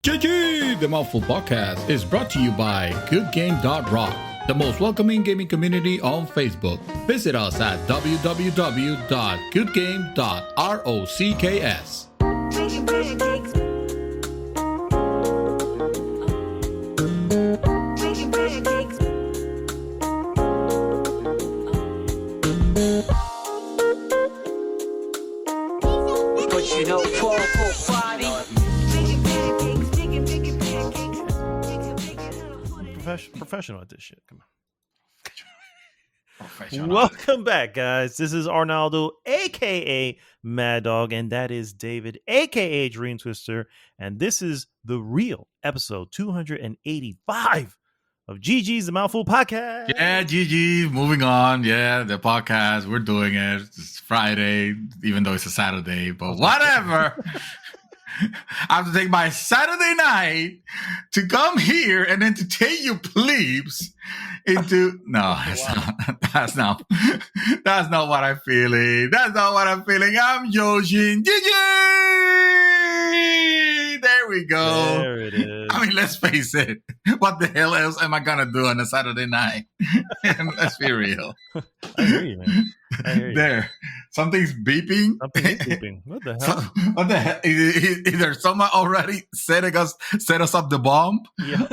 GG! The Mouthful Podcast is brought to you by GoodGame.rock, the most welcoming gaming community on Facebook. Visit us at www.goodgame.rocks. But you know, professional at this shit. Come on. Welcome back, guys. This is Arnaldo, aka Mad Dog, and that is David, aka Dream Twister, and this is the real episode 285 of GG's The Mouthful Podcast. Yeah, GG. Moving on. Yeah, the podcast. We're doing it. It's Friday, even though it's a Saturday, but whatever. I have to take my Saturday night to come here and entertain you plebes into that's not what I'm feeling. That's not what I'm feeling. I'm Yoshin. There we go. There it is. I mean, let's face it. What the hell else am I gonna do on a Saturday night? Let's be real. I hear you, man. I hear you. There. Something's beeping. Something's beeping. What the hell? What the hell? Either someone already set us up the bomb, Yeah.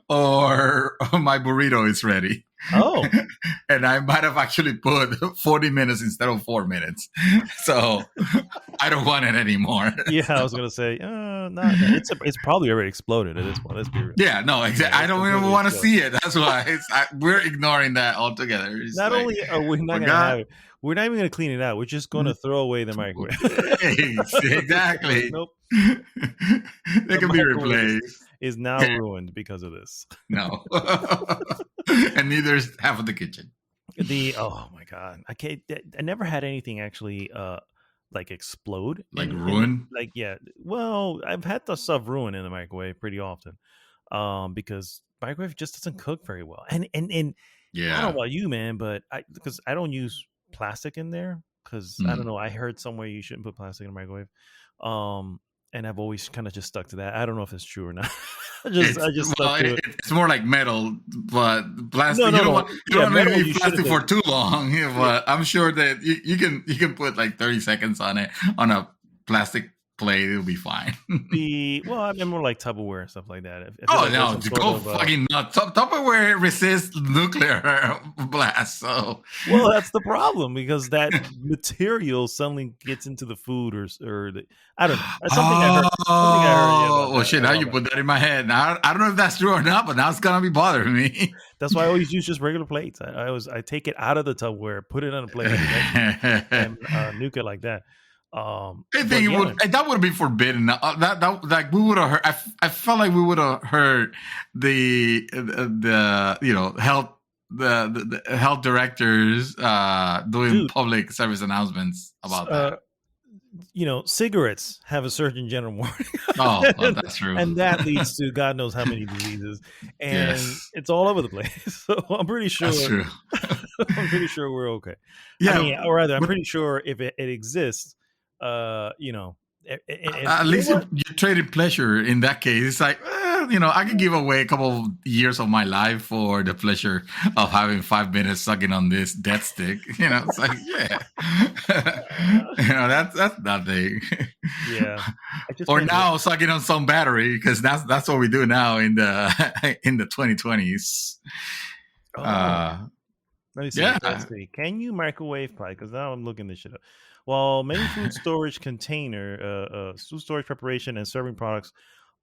or my burrito is ready. Oh. And I might have actually put 40 minutes instead of 4 minutes. So I don't want it anymore. Yeah, I was gonna say, it's probably already exploded at this point. Let's be real. Yeah, no, exactly. I don't even want to see it. That's why we're ignoring that altogether. It's not like, only are we not gonna have it, we're not even gonna clean it out. We're just gonna throw away the microwave. Exactly. Nope. They can be replaced. Is now ruined because of this. No. And neither is half of the kitchen. Oh my god, I never had anything actually like explode, like ruin. Like well, I've had the stuff ruin in the microwave pretty often, because microwave just doesn't cook very well. And yeah, I don't know about you, man, but because I don't use plastic in there because I don't know. I heard somewhere you shouldn't put plastic in the microwave. And I've always kind of just stuck to that. I don't know if it's true or not. I just stuck to it. It's more like metal, but plastic. You don't want to leave plastic for too long. Yeah, but I'm sure that you can put like 30 seconds on it on a plastic plate. It'll be fine. I mean more like Tupperware and stuff like that. Fucking nuts. Tupperware resists nuclear blast. So that's the problem because that material suddenly gets into the food or I don't know. That's something I heard. Well, shit! Now you put that in my head. Now I don't know if that's true or not, but now it's gonna be bothering me. That's why I always use just regular plates. I take it out of the Tupperware, put it on a plate, and nuke it like that. I think that would have been forbidden. That like we would have heard. I felt like we would have heard the health directors doing public service announcents about that. Cigarettes have a Surgeon General warning. Well, that's true. And that leads to God knows how many diseases. And it's all over the place. So I'm pretty sure. That's true. I'm pretty sure we're okay. Yeah. I'm pretty sure if it exists, at least you traded pleasure in that case. It's like, I can give away a couple of years of my life for the pleasure of having 5 minutes sucking on this death stick. It's like, that's nothing. Yeah. Or now sucking on some battery because that's what we do now in the 2020s. Let me see. Let's see. Can you microwave pie? Because now I'm looking this shit up. Well, many food storage food storage preparation and serving products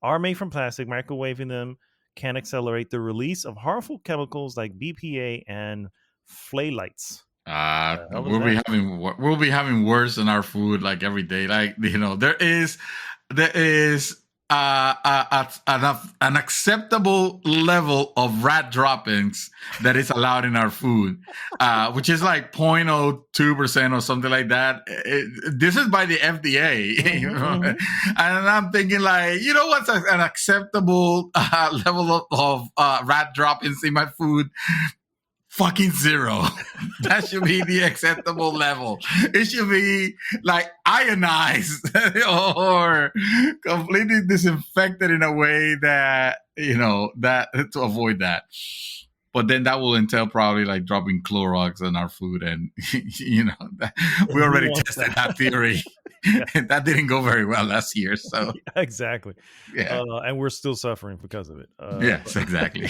are made from plastic. Microwaving them can accelerate the release of harmful chemicals like BPA and phthalates. We'll be having worse in our food like every day. Like there is an acceptable level of rat droppings that is allowed in our food, which is like 0.02% or something like that. This is by the FDA. Mm-hmm. And I'm thinking like, what's an acceptable level of rat droppings in my food? fucking zero. That should be the acceptable level. It should be like ionized or completely disinfected in a way that, that to avoid that. But then that will entail probably like dropping Clorox on our food. And, we already tested that theory. And that didn't go very well last year. So exactly. Yeah. And we're still suffering because of it. Yes, exactly.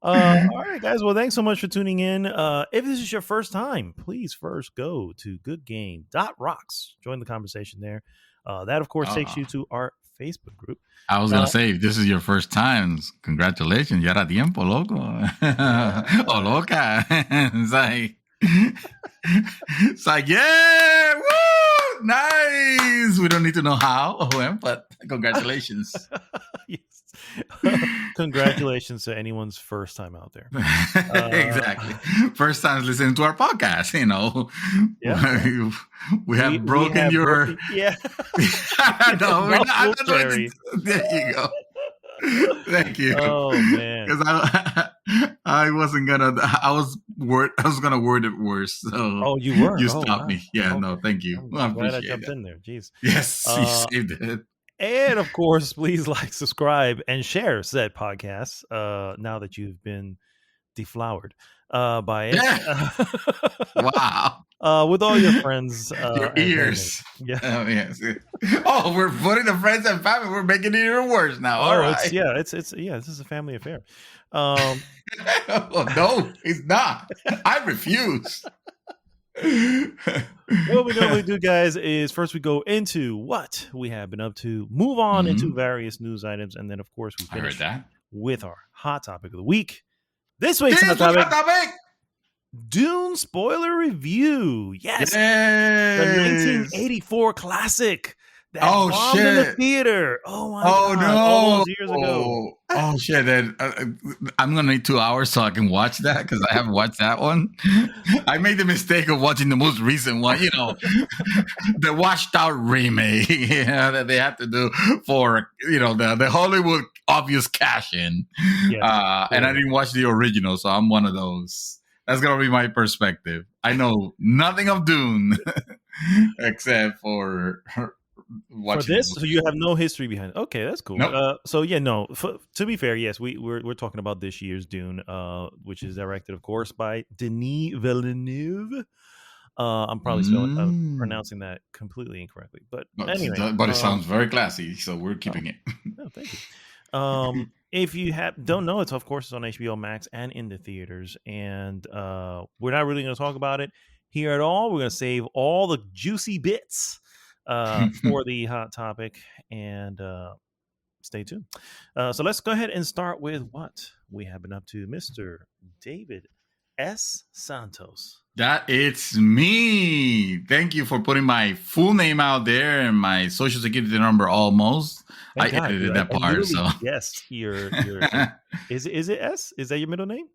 All right, guys. Well, thanks so much for tuning in. If this is your first time, please first go to goodgame.rocks. Join the conversation there. That, of course, takes you to our Facebook group. I was going to say, if this is your first time, congratulations. Ya era tiempo, loco. O loca. It's like, yeah, woo, nice. We don't need to know how or when, but congratulations. Yes. Congratulations to anyone's first time out there. Exactly. First time listening to our podcast, Yeah. We have broken your... Yeah. No, we're not. There you go. Thank you. Oh man, because I wasn't gonna. I was gonna word it worse. So you were. You stopped me. Yeah. No. Thank you. I'm glad I jumped in there. Jeez. Yes, you saved it. And of course, please like, subscribe, and share said podcast. Now that you've been deflowered by it. Wow. With all your friends, your ears. Yeah. Yes. Oh, we're putting the friends and family. We're making it even worse now. All right. It's this is a family affair. No, it's not. I refuse. What we normally do, guys, is first we go into what we have been up to, move on into various news items, and then, of course, we finish with our hot topic of the week. This week's hot topic. Dune spoiler review. Yes. The 1984 classic that bombed in the theater. Oh my God. No. All those years ago. Oh shit. I'm going to need 2 hours so I can watch that because I haven't watched that one. I made the mistake of watching the most recent one, the washed out remake that they have to do for, the Hollywood obvious cash in. Yes, and I didn't watch the original, so I'm one of those. That's going to be my perspective. I know nothing of Dune except for watching. For this, so you have no history behind it. Okay, that's cool. Nope. To be fair, yes, we're talking about this year's Dune, which is directed, of course, by Denis Villeneuve. I'm probably pronouncing that completely incorrectly, but anyway. But it sounds very classy, so we're keeping it. No, thank you. If you don't know, it's on HBO Max and in the theaters, and we're not really going to talk about it here at all. We're going to save all the juicy bits for the hot topic, and stay tuned. So let's go ahead and start with what we have been up to, Mr. David S. Santos. That it's me. Thank you for putting my full name out there and my social security number almost. I edited that part. So yes, your is it S? Is that your middle name?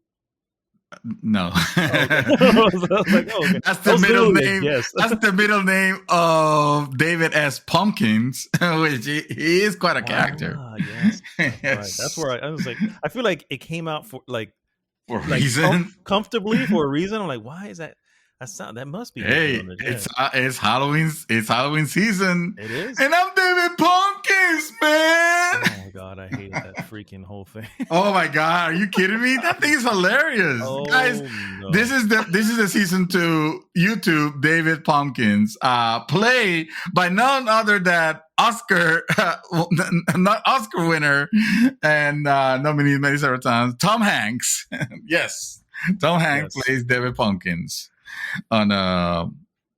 No. Okay. That's the middle name. Yes. That's the middle name of David S. Pumpkins, which he is quite a character. Yes. Yes. Right. That's where I was like, I feel like it came out for a reason, comfortably for a reason. I'm like, why is that? That must be. Hey, it's Halloween. It's Halloween season. It is, and I'm David Pumpkins, man. Oh my God, I hate that freaking whole thing. Oh my God, are you kidding me? That thing is hilarious, guys. No. This is the season 2 YouTube David Pumpkins, played by none other than Oscar winner and nominated many several times, Tom Hanks. Yes, Tom Hanks plays David Pumpkins on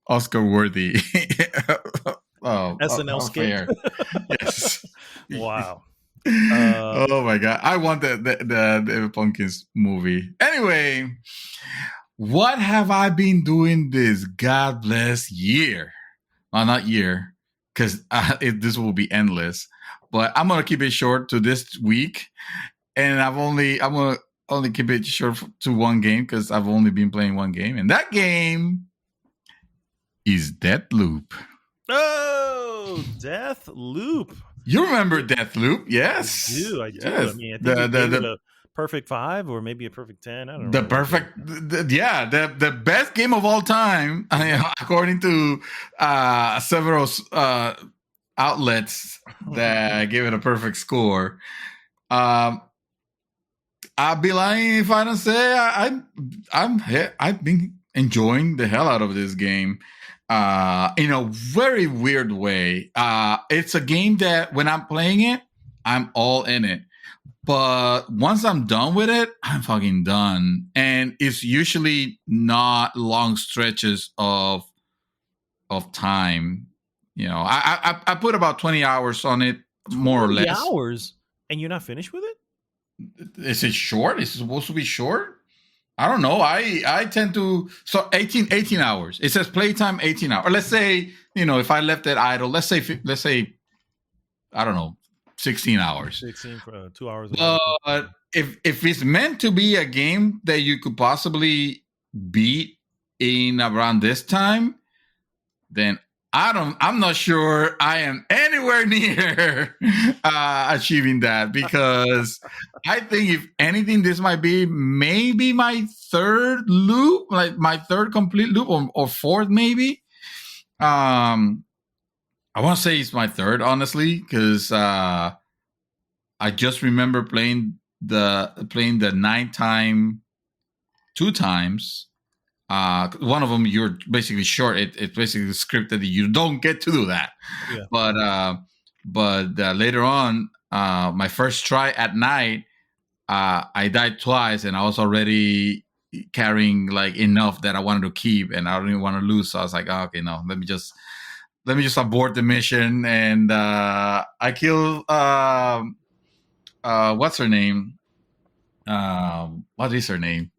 Oscar-worthy SNL skit. Yes. Wow. Oh my God, I want the David Pumpkins movie. Anyway, what have I been doing this God bless year? Well, not year, because this will be endless. But I'm gonna keep it short to this week, and I'm gonna only keep it short to one game because I've only been playing one game, and that game is Deathloop. Oh, Deathloop! You remember Deathloop? Yes, I do. Yes. I mean, I think perfect 5 or maybe a perfect 10. I don't The know. perfect, the best game of all time, according to several outlets that give it a perfect score. I'd be lying if I don't say I've been enjoying the hell out of this game in a very weird way. It's a game that when I'm playing it, I'm all in it. But once I'm done with it, I'm fucking done. And it's usually not long stretches of time. You know, I put about 20 hours on it, more or less. 20 hours? And you're not finished with it? Is it short? Is it supposed to be short? I don't know. I tend to... So 18 hours. It says playtime 18 hours. Or let's say, you know, if I left it idle, let's say, I don't know, 16 hours. 16 for 2 hours. But if it's meant to be a game that you could possibly beat in around this time, then I'm not sure I am anywhere near achieving that, because I think if anything, this might be maybe my third loop, like my third complete loop, or fourth maybe. I want to say it's my third, honestly, because I just remember playing the night time 2 times. One of them, you're basically short. It's basically scripted that you don't get to do that. Yeah. But later on, my first try at night, I died twice, and I was already carrying like enough that I wanted to keep, and I don't even want to lose. So I was like, oh, okay, no, let me just abort the mission. And I killed what's her name? What is her name?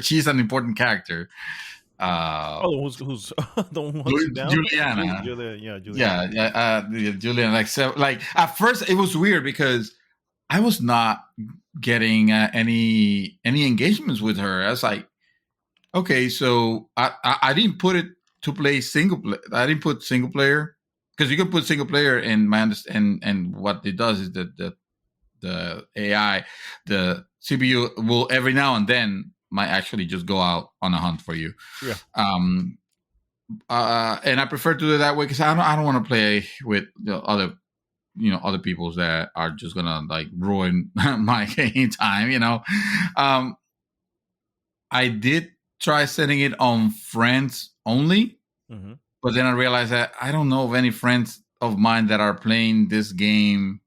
She's an important character. Who's the one who you down? Juliana. Juliana. Like at first it was weird because I was not getting any engagements with her. I was like, okay, so I didn't put it to play single player. I didn't put single player, because you can put single player, and and what it does is that the AI, the CPU will every now and then might actually just go out on a hunt for you. Yeah. And I prefer to do it that way, because I don't want to play with other peoples that are just gonna like ruin my game time. I did try setting it on friends only, but then I realized that I don't know of any friends of mine that are playing this game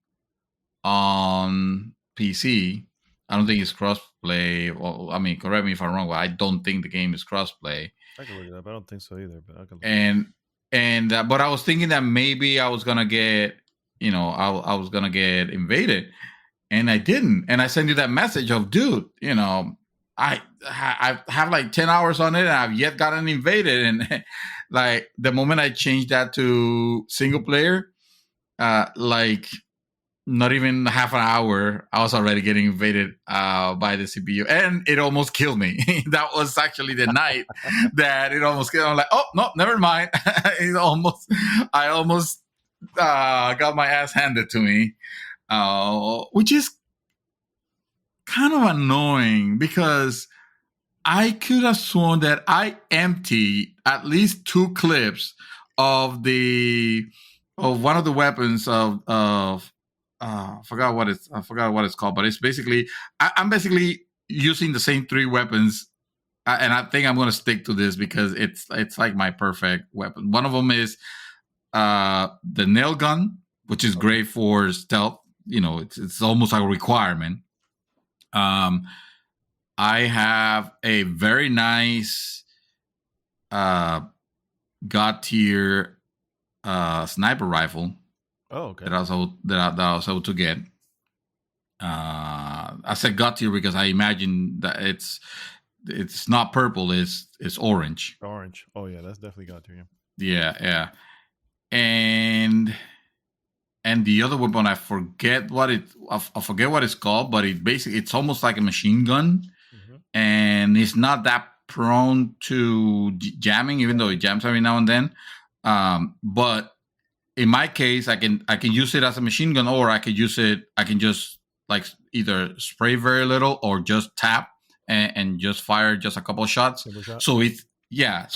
on PC. I don't think it's crossplay. Well, I mean, correct me if I'm wrong, but I don't think the game is crossplay. I can look it up. I don't think so either. But I can. But I was thinking that maybe I was gonna get, I was gonna get invaded, and I didn't. And I sent you that message of, dude, I have like 10 hours on it, and I've yet gotten invaded. And like the moment I changed that to single player, like not even half an hour, I was already getting invaded by the CPU, and it almost killed me. That was actually the night that it almost killed me. I'm like, oh no, never mind. I almost got my ass handed to me, which is kind of annoying, because I could have sworn that I emptied at least 2 clips of one of the weapons of I forgot what it's called, but it's basically I'm basically using the same 3 weapons, and I think I'm going to stick to this because it's like my perfect weapon. One of them is the nail gun, which is great for stealth. It's almost like a requirement. I have a very nice God tier sniper rifle. Oh, okay. That I was able to get. I said God tier because I imagine that it's not purple, it's orange. Orange. Oh yeah, that's definitely God tier. Yeah. And the other weapon, I forget what it's called, but it's almost like a machine gun, and it's not that prone to jamming, even though it jams every now and then. But in my case, I can use it as a machine gun, or I can just like either spray very little or just tap and just fire just a couple of shots. So it's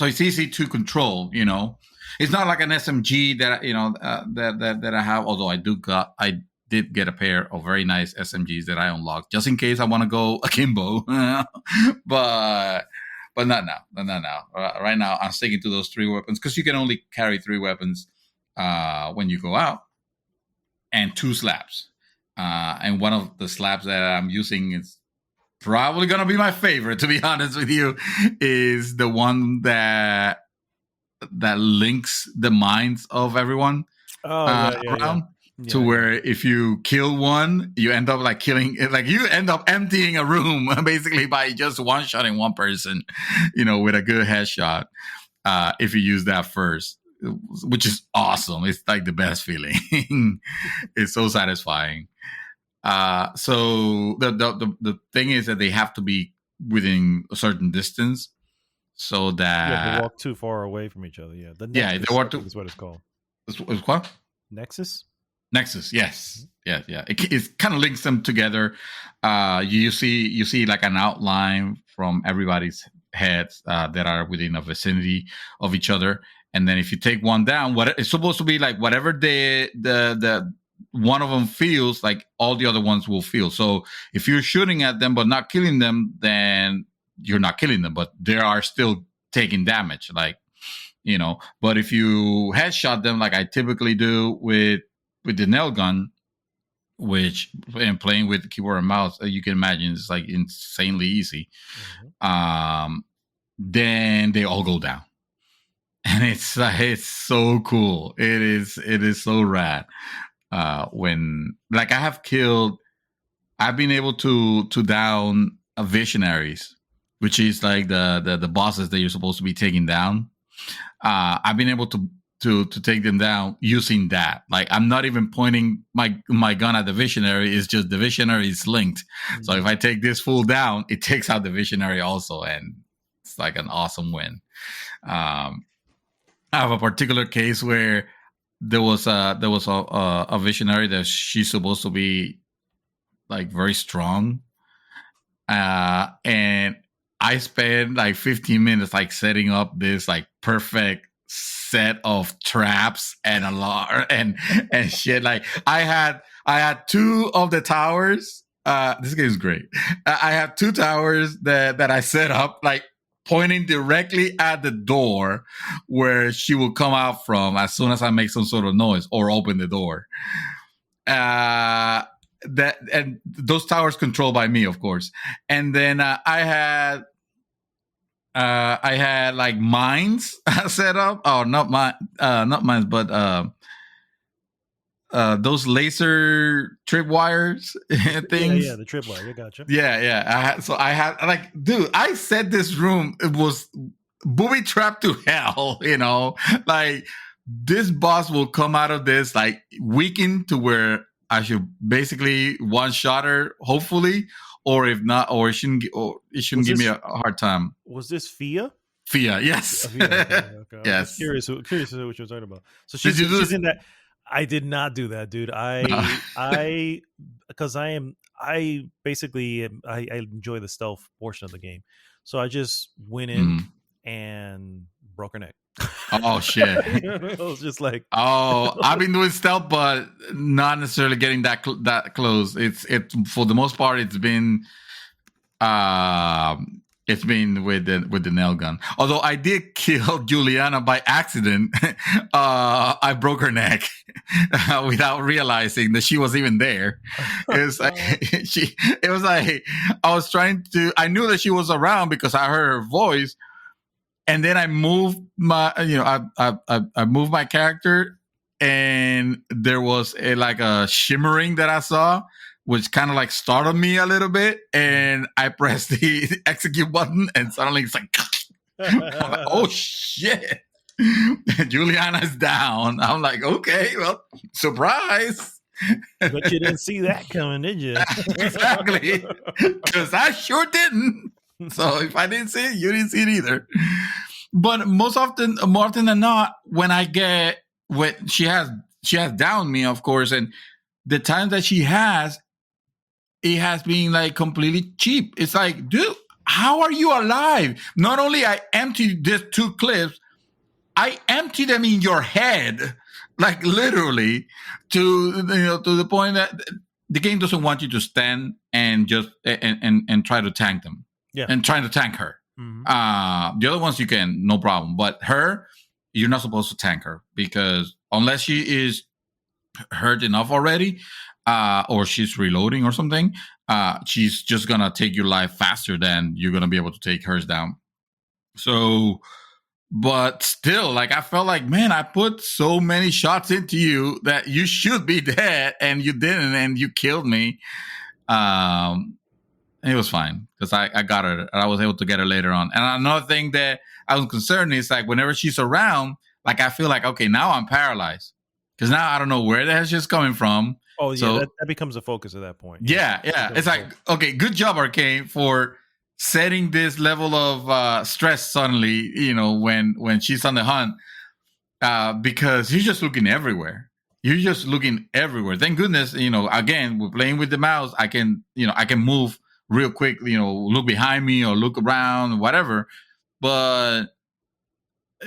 easy to control. It's not like an SMG that that I have. Although I did get a pair of very nice SMGs that I unlocked just in case I want to go akimbo. but not now. Right now, I'm sticking to those 3 weapons because you can only carry 3 weapons when you go out, and 2 slaps. And one of the slaps that I'm using is probably going to be my favorite, to be honest with you, is the one that links the minds of everyone around. To where if you kill one, you end up like killing, like you end up emptying a room basically by just one-shotting one person, with a good headshot. If you use that first, which is awesome. It's like the best feeling. It's so satisfying. So the thing is that they have to be within a certain distance, so that they walk too far away from each other. Yeah, they walk too. Is what it's called. It's what? Nexus, yes. Yeah. It kind of links them together. You see like an outline from everybody's heads that are within a vicinity of each other, and then if you take one down, it's supposed to be like whatever the one of them feels, like all the other ones will feel. So if you're shooting at them but not killing them, then you're not killing them, but they are still taking damage, but if you headshot them like I typically do with the nail gun, which and playing with keyboard and mouse, you can imagine it's like insanely easy. Then they all go down, and it's so cool. It is so rad. When like I've been able to down visionaries, which is like the bosses that you're supposed to be taking down. I've been able to take them down using that. Like I'm not even pointing my gun at the visionary. It's just the visionary is linked. Mm-hmm. So if I take this fool down, it takes out the visionary also, and it's like an awesome win. I have a particular case where there was a visionary that she's supposed to be like very strong, and I spent like 15 minutes like setting up this like perfect set of traps and alarm and shit. Like I had 2 of the towers. This game is great. I have 2 towers that I set up like pointing directly at the door where she will come out from as soon as I make some sort of noise or open the door. And those towers controlled by me, of course. And then I had like mines set up. Oh, not mines, but those laser tripwires things. Yeah, the tripwire. I gotcha. Yeah. I had like, dude, I said this room, it was booby trapped to hell. Like this boss will come out of this like weakened to where I should basically one-shot her, hopefully. Or if not, or it shouldn't give me a hard time. Was this Fia? Fia, yes. Okay. Yes. I'm curious what you're talking about. So she's in that. I did not do that, dude. I basically enjoy the stealth portion of the game. So I just went in and broke her neck. Oh shit! I was just like, I've been doing stealth, but not necessarily getting that close. It's for the most part, it's been with the nail gun. Although I did kill Juliana by accident. I broke her neck without realizing that she was even there. It was like I knew that she was around because I heard her voice. And then I moved I moved my character, and there was a shimmering that I saw, which kind of like startled me a little bit. And I pressed the execute button, and suddenly it's like, oh shit, Juliana's down. I'm like, okay, well, surprise. But you didn't see that coming, did you? Exactly, because I sure didn't. So if I didn't see it, you didn't see it either. But more often than not, when she has downed me, of course, and the time that she has, it has been like completely cheap. It's like, dude, how are you alive? Not only I emptied these 2 clips, I emptied them in your head, like literally, to the point that the game doesn't want you to stand and just and try to tank them, and trying to tank her. Mm-hmm. The other ones you can, no problem, but her, you're not supposed to tank her, because unless she is hurt enough already, or she's reloading or something, she's just gonna take your life faster than you're gonna be able to take hers down. So, but still, like, I felt like, man, I put so many shots into you that you should be dead, and you didn't, and you killed me. It was fine, because I got her. I was able to get her later on. And another thing that I was concerned is, like, whenever she's around, like, I feel like, okay, now I'm paralyzed, because now I don't know where the hell she's coming from. Oh, yeah, so, that becomes the focus at that point. Yeah. It's like, okay, good job, Arcane, for setting this level of stress suddenly, when she's on the hunt, because you're just looking everywhere. Thank goodness, again, we're playing with the mouse. I can move real quick, look behind me or look around, whatever. But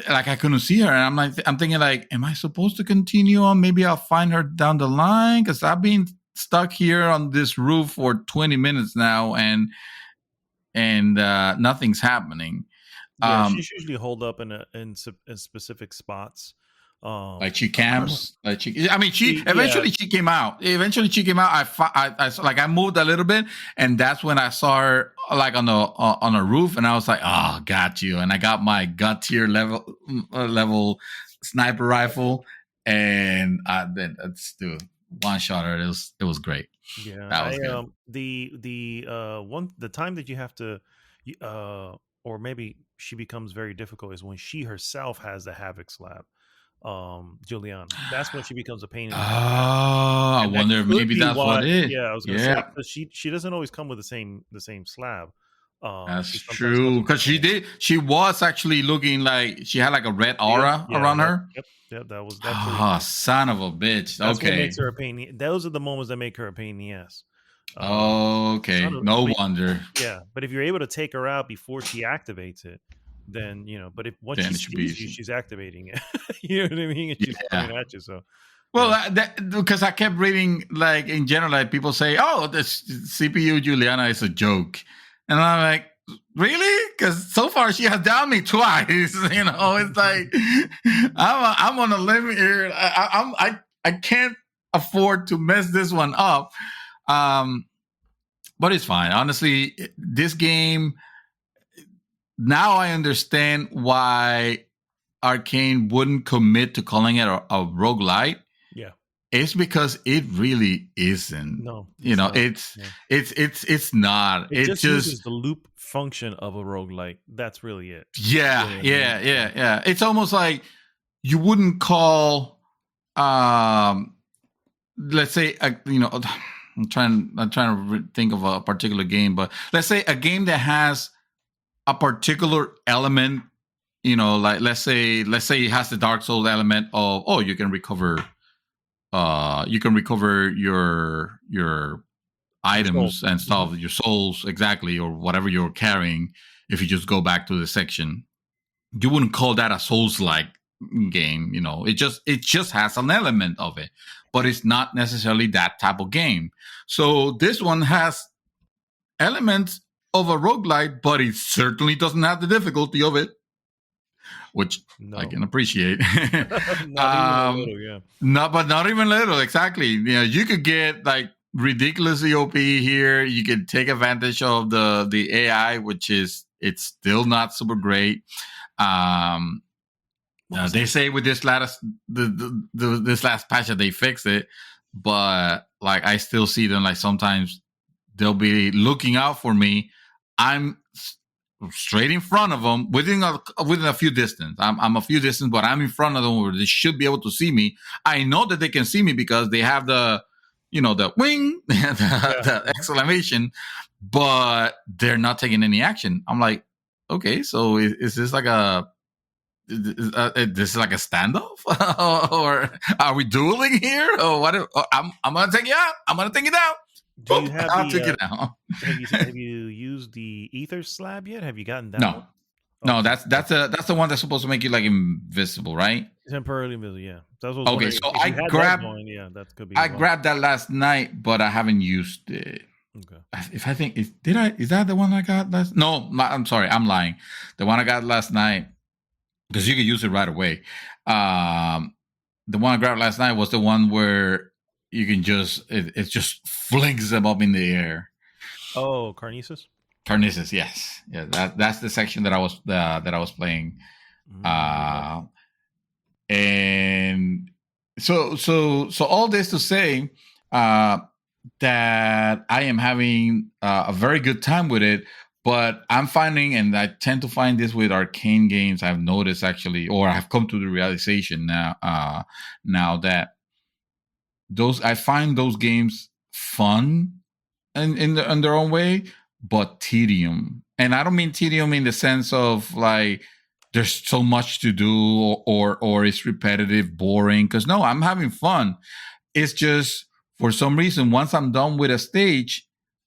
like, I couldn't see her, and I'm thinking, like, am I supposed to continue on? Maybe I'll find her down the line, because I've been stuck here on this roof for 20 minutes now, and nothing's happening. Yeah, she's usually holed up in specific spots. Like she camps. She came out. Eventually, she came out. I moved a little bit, and that's when I saw her, like, on a roof, and I was like, "Oh, got you!" And I got my gut tier level sniper rifle, and then dude, one shot her. It was great. Yeah, that was good. The time that you have to, or maybe she becomes very difficult, is when she herself has the Havoc slab. Juliana, that's when she becomes a pain in the I wonder if maybe that's what it is. Yeah, I was gonna say, because she doesn't always come with the same slab. That's true, because she was actually looking like she had like a red aura around her. Yep, that's son of a bitch. That's what makes her a pain. Those are the moments that make her a pain in the ass. Okay, no wonder. Yeah, but if you're able to take her out before she activates it, then but if once she sees you, she's activating it. You know what I mean? And she's coming at you. So, well, because I kept reading, like, in general, like, people say, "Oh, the CPU Juliana is a joke," and I'm like, really? Because so far she has downed me twice. It's like, I'm on a limit here. I can't afford to mess this one up. But it's fine. Honestly, this game, now I understand why Arcane wouldn't commit to calling it a roguelite. Yeah. It's because it really isn't. No. It's not. It just uses the loop function of a roguelite. That's really it. Yeah. It's almost like you wouldn't call, let's say, I'm trying to think of a particular game, but let's say a game that has a particular element, like let's say it has the Dark Souls element of, you can recover your items and stuff, your souls, exactly, or whatever you're carrying. If you just go back to the section, you wouldn't call that a Souls-like game. It just has an element of it, but it's not necessarily that type of game. So this one has elements of a roguelite, but it certainly doesn't have the difficulty of it, which I can appreciate. Not even little, yeah. Not even little, exactly. You could get like ridiculously OP here. You could take advantage of the AI, which it's still not super great. They say with this last this last patch that they fixed it, but like I still see them, like sometimes they'll be looking out for me. I'm straight in front of them within a few distance. I'm a few distance, but I'm in front of them where they should be able to see me. I know that they can see me because they have the wing, the exclamation, but they're not taking any action. I'm like, okay, so is this like this is like a standoff, or are we dueling here, or what? I'm gonna take you out. I'm gonna take you down. Do you have I took it out. have you used the ether slab yet? Have you gotten that No, one? no, Okay. that's the one that's supposed to make you like invisible, right? Temporarily invisible, yeah. That's what I was Okay, wondering so if you had that going, yeah, that could be I one. grabbed that last night, but I haven't used it. Okay. If I think is that the one I got last? No, I'm sorry, I'm lying. The one I got last night, because you could use it right away. The one I grabbed last night was the one where you can it just flings them up in the air. Oh, Carnesis? Carnissus, yes, yeah. That's the section that I was playing, and so all this to say that I am having a very good time with it. But I'm finding, and I tend to find this with arcane games, I've noticed actually, or I've come to the realization now that I find those games fun in their own way, but tedium. And I don't mean tedium in the sense of like there's so much to do or it's repetitive, boring. Because no, I'm having fun. It's just for some reason, once I'm done with a stage,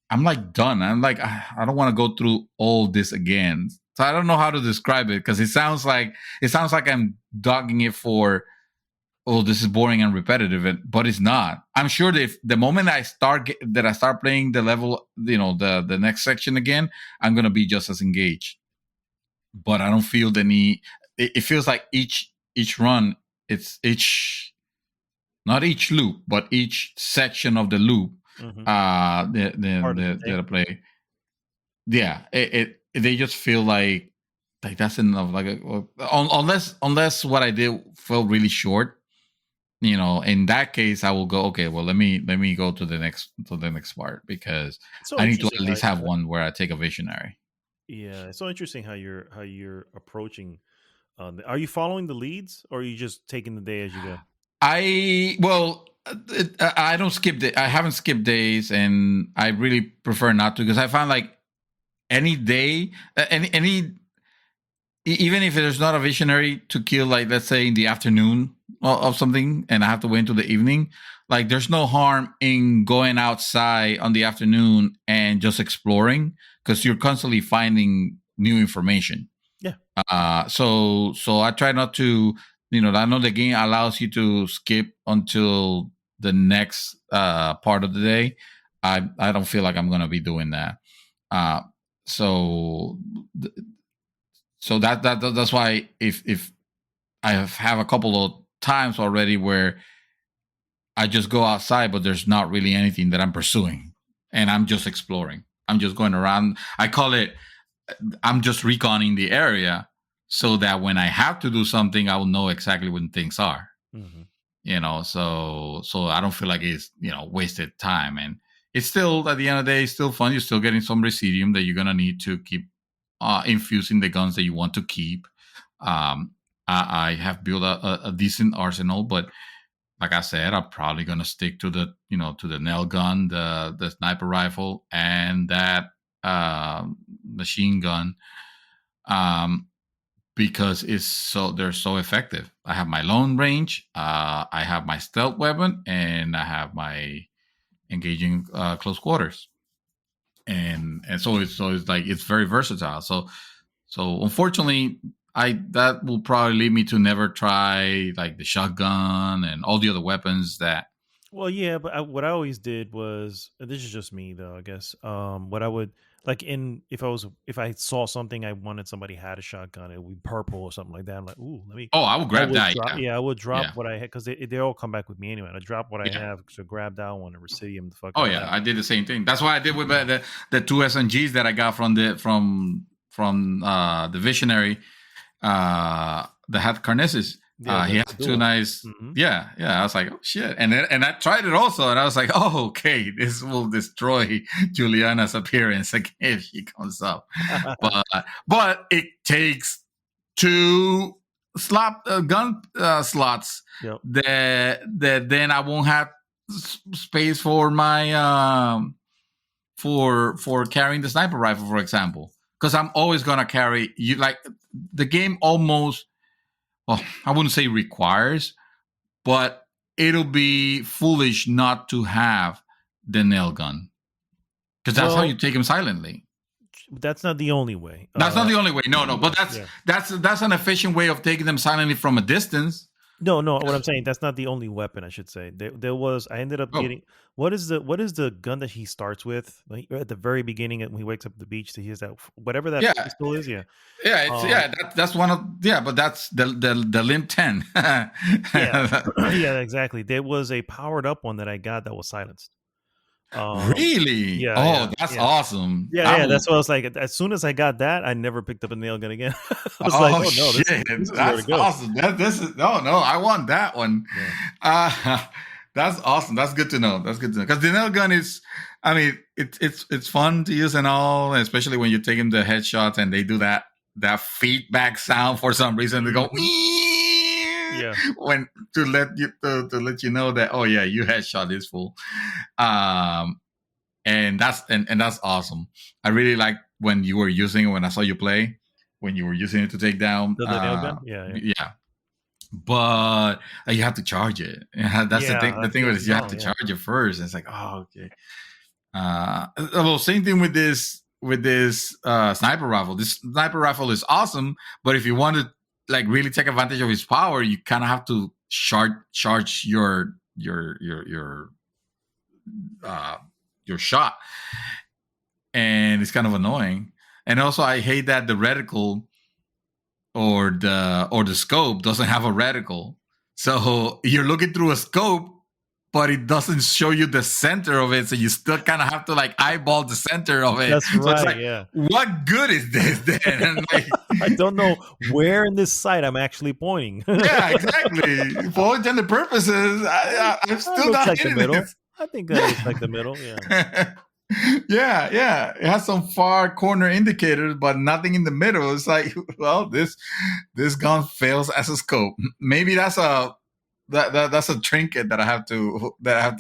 I'm like done. I'm like, I don't want to go through all this again. So I don't know how to describe it because it sounds like I'm dogging it for, oh, this is boring and repetitive, but it's not. I'm sure that if the moment I start playing the level, the next section again, I'm gonna be just as engaged. But I don't feel the need. It feels like each run, it's not each loop, but each section of the loop, that I play. Yeah, they just feel like that's enough. Like unless what I did felt really short, in that case, I will go. Okay, well, let me go to the next part because I need to at least have one where I take a visionary. Yeah, it's so interesting how you're approaching. Are you following the leads, or are you just taking the day as you go? I don't skip I haven't skipped days, and I really prefer not to because I find like any day, any even if there's not a visionary to kill, like let's say in the afternoon of something, and I have to wait until the evening, like there's no harm in going outside on the afternoon and just exploring because you're constantly finding new information. Yeah. So I try not to, I know the game allows you to skip until the next part of the day. I don't feel like I'm gonna be doing that. So that's why if I have a couple of times already where I just go outside, but there's not really anything that I'm pursuing, and I'm just exploring. I'm just going around. I call it, I'm just reconning the area so that when I have to do something, I will know exactly when things are. Mm-hmm. So I don't feel like it's wasted time, and it's still at the end of the day, it's still fun. You're still getting some residuum that you're gonna need to keep infusing the guns that you want to keep. I have built a decent arsenal, but like I said, I'm probably gonna stick to the nail gun, the sniper rifle, and that machine gun, because they're so effective. I have my long range, I have my stealth weapon, and I have my engaging close quarters, and so it's like it's very versatile. So unfortunately, that will probably lead me to never try like the shotgun and all the other weapons that. Well, yeah, but what I always did was, this is just me though, I guess. What I would like if I saw something I wanted, somebody had a shotgun, it would be purple or something like that. I'm like, ooh, let me. Oh, I would grab that. I would drop what I had because they all come back with me anyway. I drop what I have to grab that one and Residium the fuck. Oh yeah, I did the same thing. That's what I did with the two SMGs that I got from the Visionary that had Carnissus. Yeah, he had two nice. Mm-hmm. Yeah. I was like, oh shit, and I tried it also, and I was like, oh okay, this will destroy Juliana's appearance again if she comes up. but it takes two gun slots. Yep. That then I won't have space for my for carrying the sniper rifle, for example, because I'm always gonna carry you. Like the game almost. Well, I wouldn't say requires, but it'll be foolish not to have the nail gun. Because that's how you take him silently. That's not the only way. That's not the only way. No, but that's an efficient way of taking them silently from a distance. No. What I'm saying, that's not the only weapon. I should say there was. I ended up getting. What is the gun that he starts with at the very beginning when he wakes up at the beach? He has that whatever that pistol is. That's one of but that's the limp 10. yeah, exactly. There was a powered up one that I got that was silenced. Really? Yeah. That's awesome. Yeah. That's what I was like. As soon as I got that, I never picked up a nail gun again. I was like, oh no, shit. That's awesome. This is I want that one. Yeah. That's awesome. That's good to know. Because the nail gun is, I mean, it's fun to use and all, especially when you take them the headshots and they do that feedback sound for some reason. They go. Yeah. When to let you know that you headshot this fool, and that's awesome. I really like when you were using it when I saw you play when you were using it to take down the nail gun. Yeah. But you have to charge it. That's the thing. The thing is you have to charge it first. And it's like okay. Well, same thing with this sniper rifle. This sniper rifle is awesome, but if you want to like really take advantage of his power, you kind of have to charge your shot, and it's kind of annoying. And also, I hate that the reticle or the scope doesn't have a reticle, so you're looking through a scope, but it doesn't show you the center of it, so you still kind of have to like eyeball the center of it. That's so right. It's like, what good is this then? And like, I don't know where in this site I'm actually pointing. Yeah, exactly. For all intended purposes, I'm still not like hitting the middle. this. I think that looks like the middle. Yeah. Yeah. It has some far corner indicators, but nothing in the middle. It's like, well, this gun fails as a scope. Maybe that's a trinket that I have to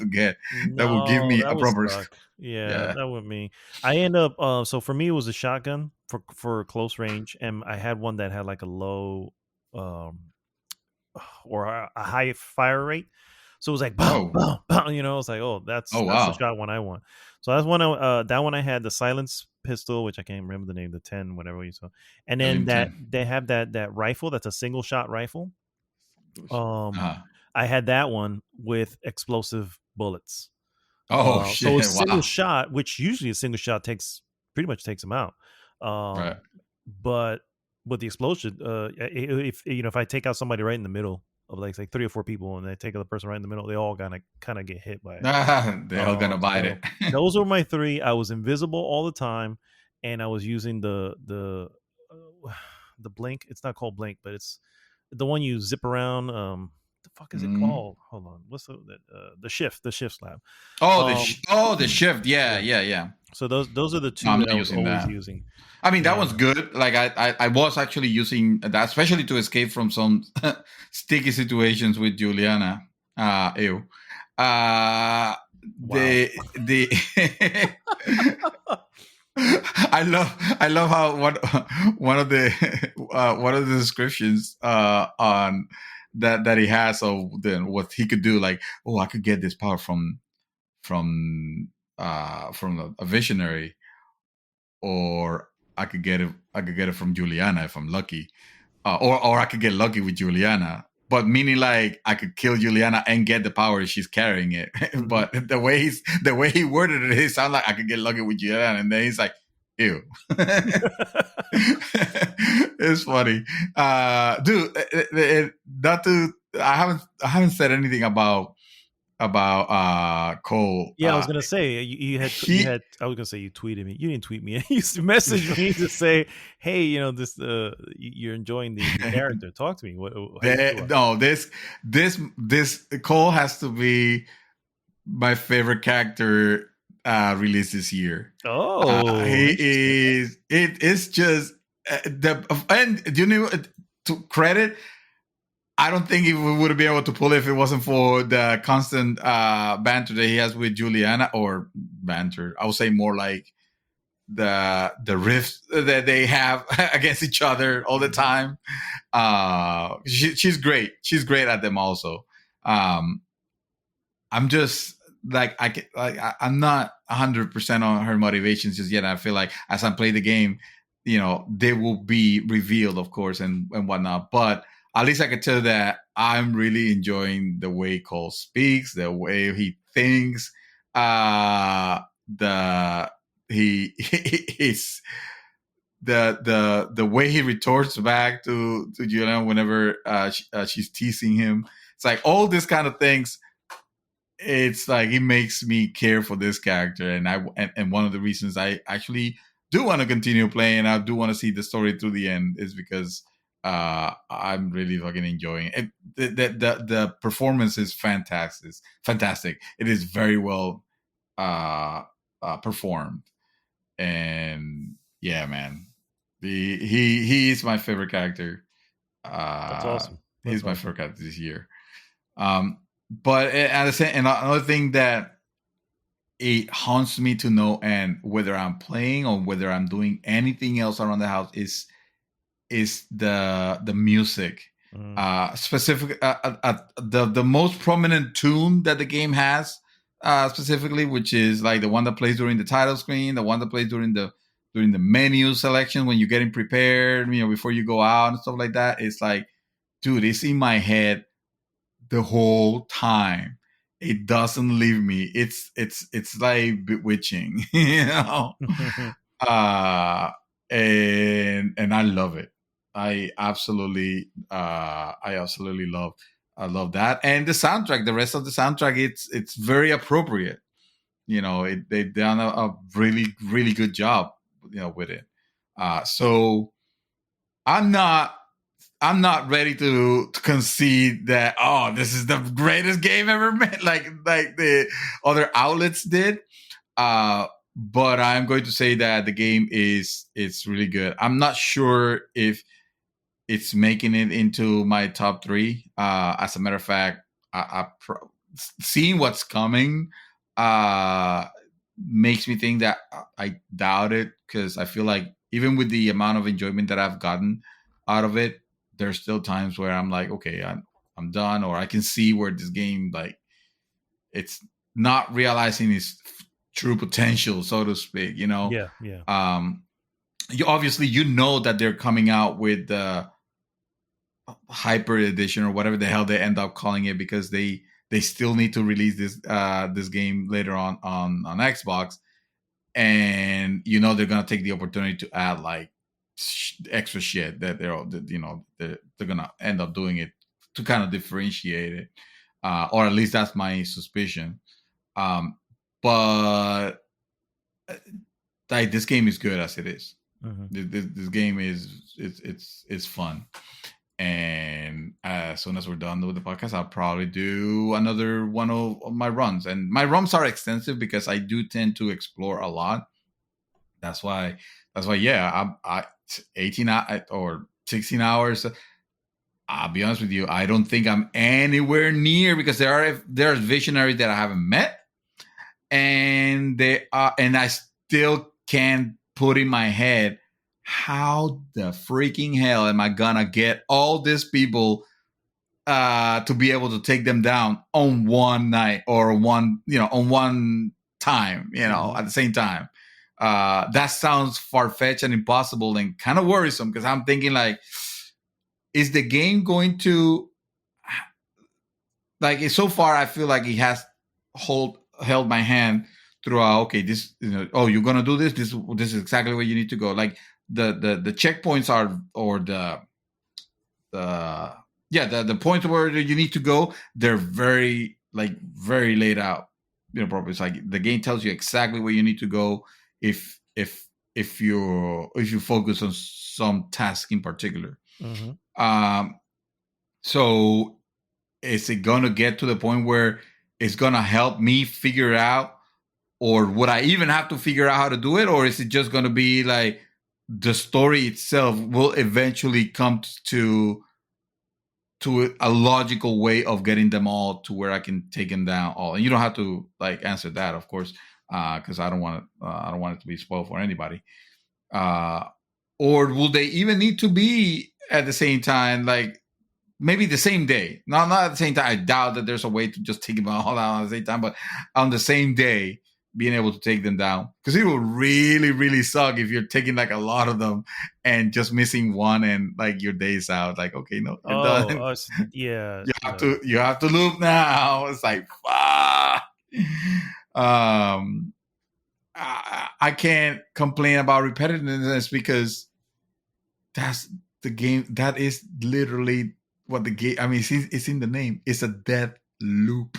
get that will give me a proper. Yeah, that would me. I end up. So for me, it was a shotgun for close range, and I had one that had like a low, or a high fire rate. So it was like, boom, boom, boom, you know. It's like, that's the shot one I want. So that's one. That one I had the silence pistol, which I can't remember the name, the 10, whatever you saw. And then they have that rifle that's a single shot rifle. I had that one with explosive bullets. Shit! So a single shot, which usually a single shot pretty much takes them out. Right. But with the explosion, if I take out somebody right in the middle of like 3 or 4 people, and I take out the person right in the middle, they all kind of get hit by it. They're all gonna bite it. Those were my 3. I was invisible all the time, and I was using the blink. It's not called blink, but it's the one you zip around. The fuck is it called? Hold on. What's the shift? The shift slab. The shift. Yeah. So those are the 2 I'm that I was always that. using. I mean, that one's good. Like I was actually using that, especially to escape from some sticky situations with Juliana. Ew. Wow. I love how one of the descriptions on that he has of then what he could do, like, I could get this power from a visionary, or I could get it from Juliana if I'm lucky, or I could get lucky with Juliana. But meaning like I could kill Juliana and get the power if she's carrying it. But the way he worded it sounded like I could get lucky with Juliana, and then he's like, ew. It's funny. Dude, I haven't said anything about Cole. Yeah, I was gonna say you had. I was gonna say you tweeted me. You didn't tweet me. You used to message me to say, "Hey, this you're enjoying the character. Talk to me." This Cole has to be my favorite character released this year. He is. It is just and do you know, to credit, I don't think he would be able to pull it if it wasn't for the constant banter that he has with Juliana, or banter. I would say more like the rifts that they have against each other all the time. She's great. She's great at them also. I'm just like I'm not 100% on her motivations just yet. I feel like as I play the game, they will be revealed, of course, and whatnot. But at least I can tell that I'm really enjoying the way Cole speaks, the way he thinks, he's the way he retorts back to Julian whenever she's teasing him. It's like all these kind of things. It's like it makes me care for this character, and one of the reasons I actually do want to continue playing, I do want to see the story through the end, is because I'm really fucking enjoying it. The performance is fantastic. It is very well performed, and yeah, man, he is my favorite character. That's awesome. He's my favorite character this year. But at the same, and another thing that it haunts me to know, and whether I'm playing or whether I'm doing anything else around the house, is the music. Specific, the most prominent tune that the game has, specifically, which is like the one that plays during the title screen, the one that plays during the menu selection when you're getting prepared, before you go out and stuff like that. It's like, dude, it's in my head the whole time. It doesn't leave me. It's like bewitching, and I love it. I absolutely love that. And the soundtrack, the rest of the soundtrack, it's very appropriate. They've done a really, really good job, with it. So I'm not ready to concede that, this is the greatest game ever made, like the other outlets did. But I'm going to say that the game it's really good. I'm not sure if it's making it into my top 3. As a matter of fact, seeing what's coming makes me think that I doubt it, because I feel like even with the amount of enjoyment that I've gotten out of it, there's still times where I'm like, okay, I'm done, or I can see where this game, like, it's not realizing its true potential, so to speak. Yeah. You obviously that they're coming out with the hyper edition or whatever the hell they end up calling it, because they still need to release this game later on Xbox, and they're gonna take the opportunity to add like extra shit that they're gonna end up doing it to kind of differentiate it, or at least that's my suspicion. But like, this game is good as it is. This game it's fun. And as soon as we're done with the podcast, I'll probably do another one of my runs. And my runs are extensive because I do tend to explore a lot. That's why, yeah, I 18 or 16 hours. I'll be honest with you, I don't think I'm anywhere near, because there's visionaries that I haven't met, and I still can't put in my head, how the freaking hell am I gonna get all these people to be able to take them down on one night, or on one time, at the same time. That sounds far-fetched and impossible, and kind of worrisome, because I'm thinking, like, is the game going to, like, so far I feel like it has held my hand throughout. Okay, this, you're gonna do this. This is exactly where you need to go. Like, the checkpoints are, or the points where you need to go, they're very laid out. Probably it's like the game tells you exactly where you need to go if you focus on some task in particular. So is it gonna get to the point where it's gonna help me figure out, or would I even have to figure out how to do it, or is it just gonna be like the story itself will eventually come to a logical way of getting them all to where I can take them down all? And you don't have to answer that, of course, because I don't want it to be spoiled for anybody. Or will they even need to be at the same time, like, maybe the same day. Not at the same time. I doubt that there's a way to just take them all out at the same time, but on the same day, being able to take them down. Because it will really, really suck if you're taking like a lot of them and just missing one and like your day's out. Like, okay, no, you're done. Yeah. You have to loop now. It's like, fuck. I can't complain about repetitiveness because that's the game. That is literally what the game. I mean, it's in the name. It's a death loop.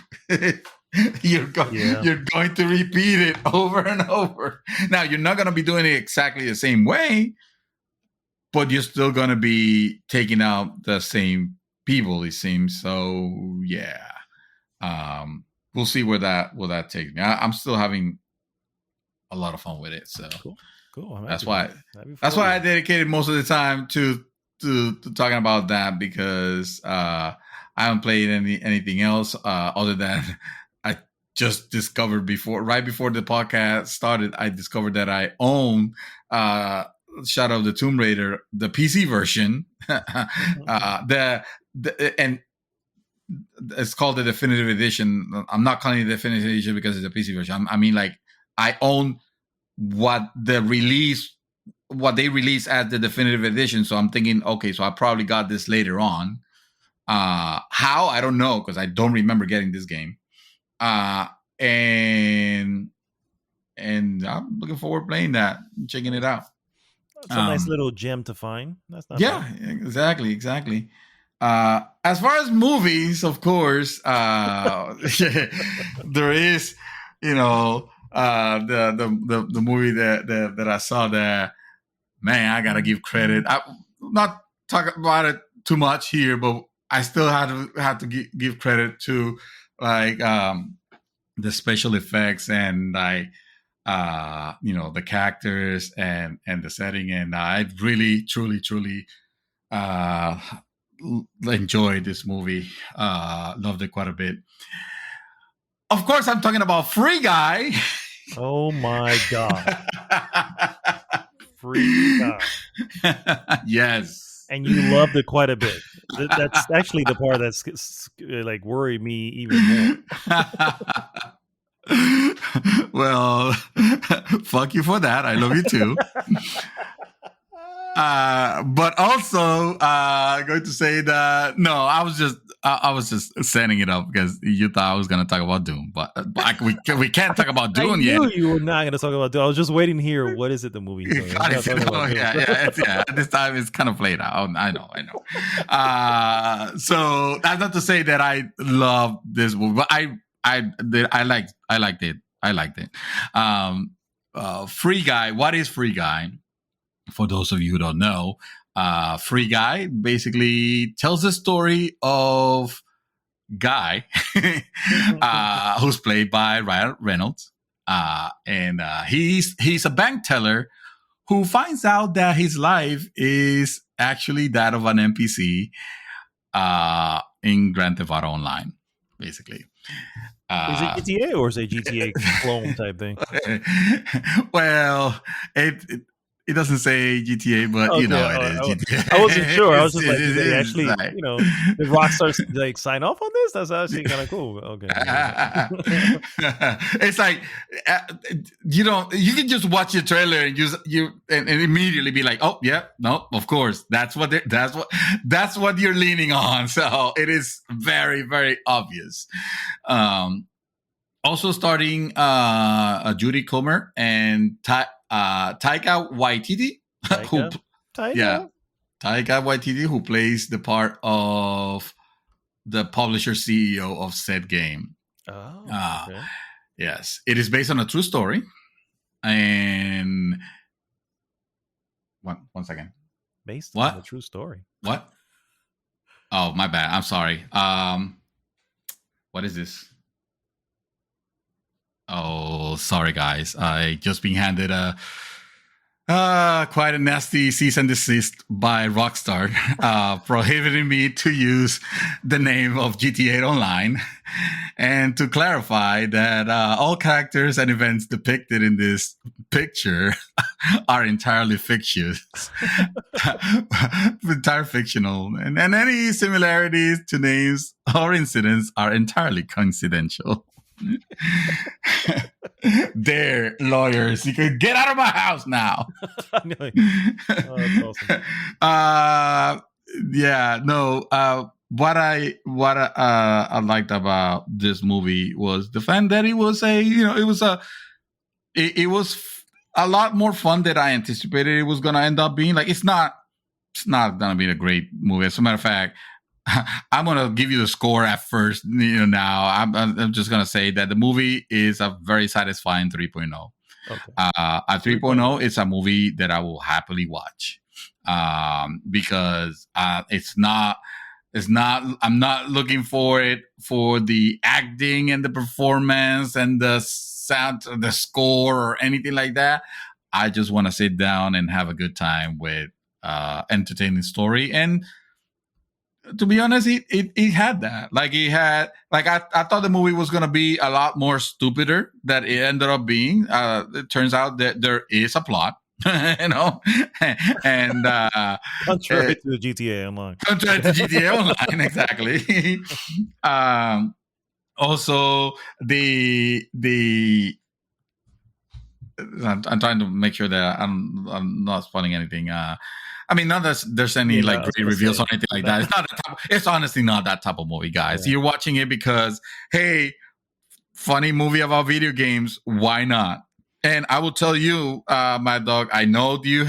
You're going to repeat it over and over. Now, you're not going to be doing it exactly the same way, but you're still going to be taking out the same people, it seems. So, yeah. We'll see where that takes me. I'm still having a lot of fun with it. So cool. That's why I dedicated most of the time to talking about that, because I haven't played anything else other than I just discovered right before the podcast started. I discovered that I own Shadow of the Tomb Raider, the PC version, and it's called the definitive edition. I'm not calling it the definitive edition because it's a PC version. I mean, like, I own what they release as the definitive edition. So I'm thinking, okay, so I probably got this later on. How? I don't know, because I don't remember getting this game. And I'm looking forward to playing that, checking it out. It's a nice little gem to find. That's not bad. Exactly. As far as movies, of course, there is, the movie that I saw that, man, I gotta give credit. I'm not talking about it too much here, but I still had to give credit to like the special effects and like the characters and the setting, and I really truly enjoyed this movie. Loved it quite a bit. Of course, I'm talking about Free Guy. Oh my god. Free Guy. Yes. And you loved it quite a bit. That's actually the part that's like worried me even more. Well, fuck you for that. I love you too. But also, going to say that no, I was just setting it up because you thought I was going to talk about Dune, but we can't talk about Dune yet. I knew you were not going to talk about Dune. I was just waiting to hear what is it the movie. Yeah. This time it's kind of played out. I know. So that's not to say that I love this movie, but I liked it. Free Guy. What is Free Guy? For those of you who don't know, Free Guy basically tells the story of Guy, who's played by Ryan Reynolds, and he's a bank teller who finds out that his life is actually that of an NPC in Grand Theft Auto Online, basically. Is it GTA or is it GTA clone type thing? Well, it doesn't say GTA, but it is GTA. I wasn't sure. I was just like, did they actually, did Rockstar like sign off on this? That's actually kind of cool. Okay. It's like you can just watch the trailer and immediately be like, oh yeah, no, of course, that's what you're leaning on. So it is very, very obvious. Also starting Judy Comer and Taika Waititi, Taika Waititi, who plays the part of the publisher CEO of said game. Oh, okay. Yes, it is based on a true story. And one second. Based on a true story. What? Oh, my bad. I'm sorry. What is this? Oh, sorry, guys. I just been handed quite a nasty cease and desist by Rockstar, prohibiting me to use the name of GTA Online, and to clarify that all characters and events depicted in this picture are entirely fictitious, entire fictional, and any similarities to names or incidents are entirely coincidental. There, lawyers, you can get out of my house now. That's awesome. What I liked about this movie was the fact that it was it was a lot more fun than I anticipated it was going to end up being. Like, it's not going to be a great movie. As a matter of fact, I'm going to give you the score at first. Now I'm just going to say that the movie is a very satisfying 3.0. Okay. At 3.0, it's a movie that I will happily watch, because I'm not looking for it for the acting and the performance and the sound, the score, or anything like that. I just want to sit down and have a good time with entertaining story. And to be honest, it had that. Like, I thought the movie was going to be a lot more stupider than it ended up being. It turns out that there is a plot. And contrary to the GTA Online. Contrary to GTA Online, exactly. Also, I'm trying to make sure that I'm not spoiling anything. Not that there's any great reveals or anything like that. It's not it's honestly not that type of movie, guys. Yeah. You're watching it because, hey, funny movie about video games. Why not? And I will tell you, Mad Dog, I know you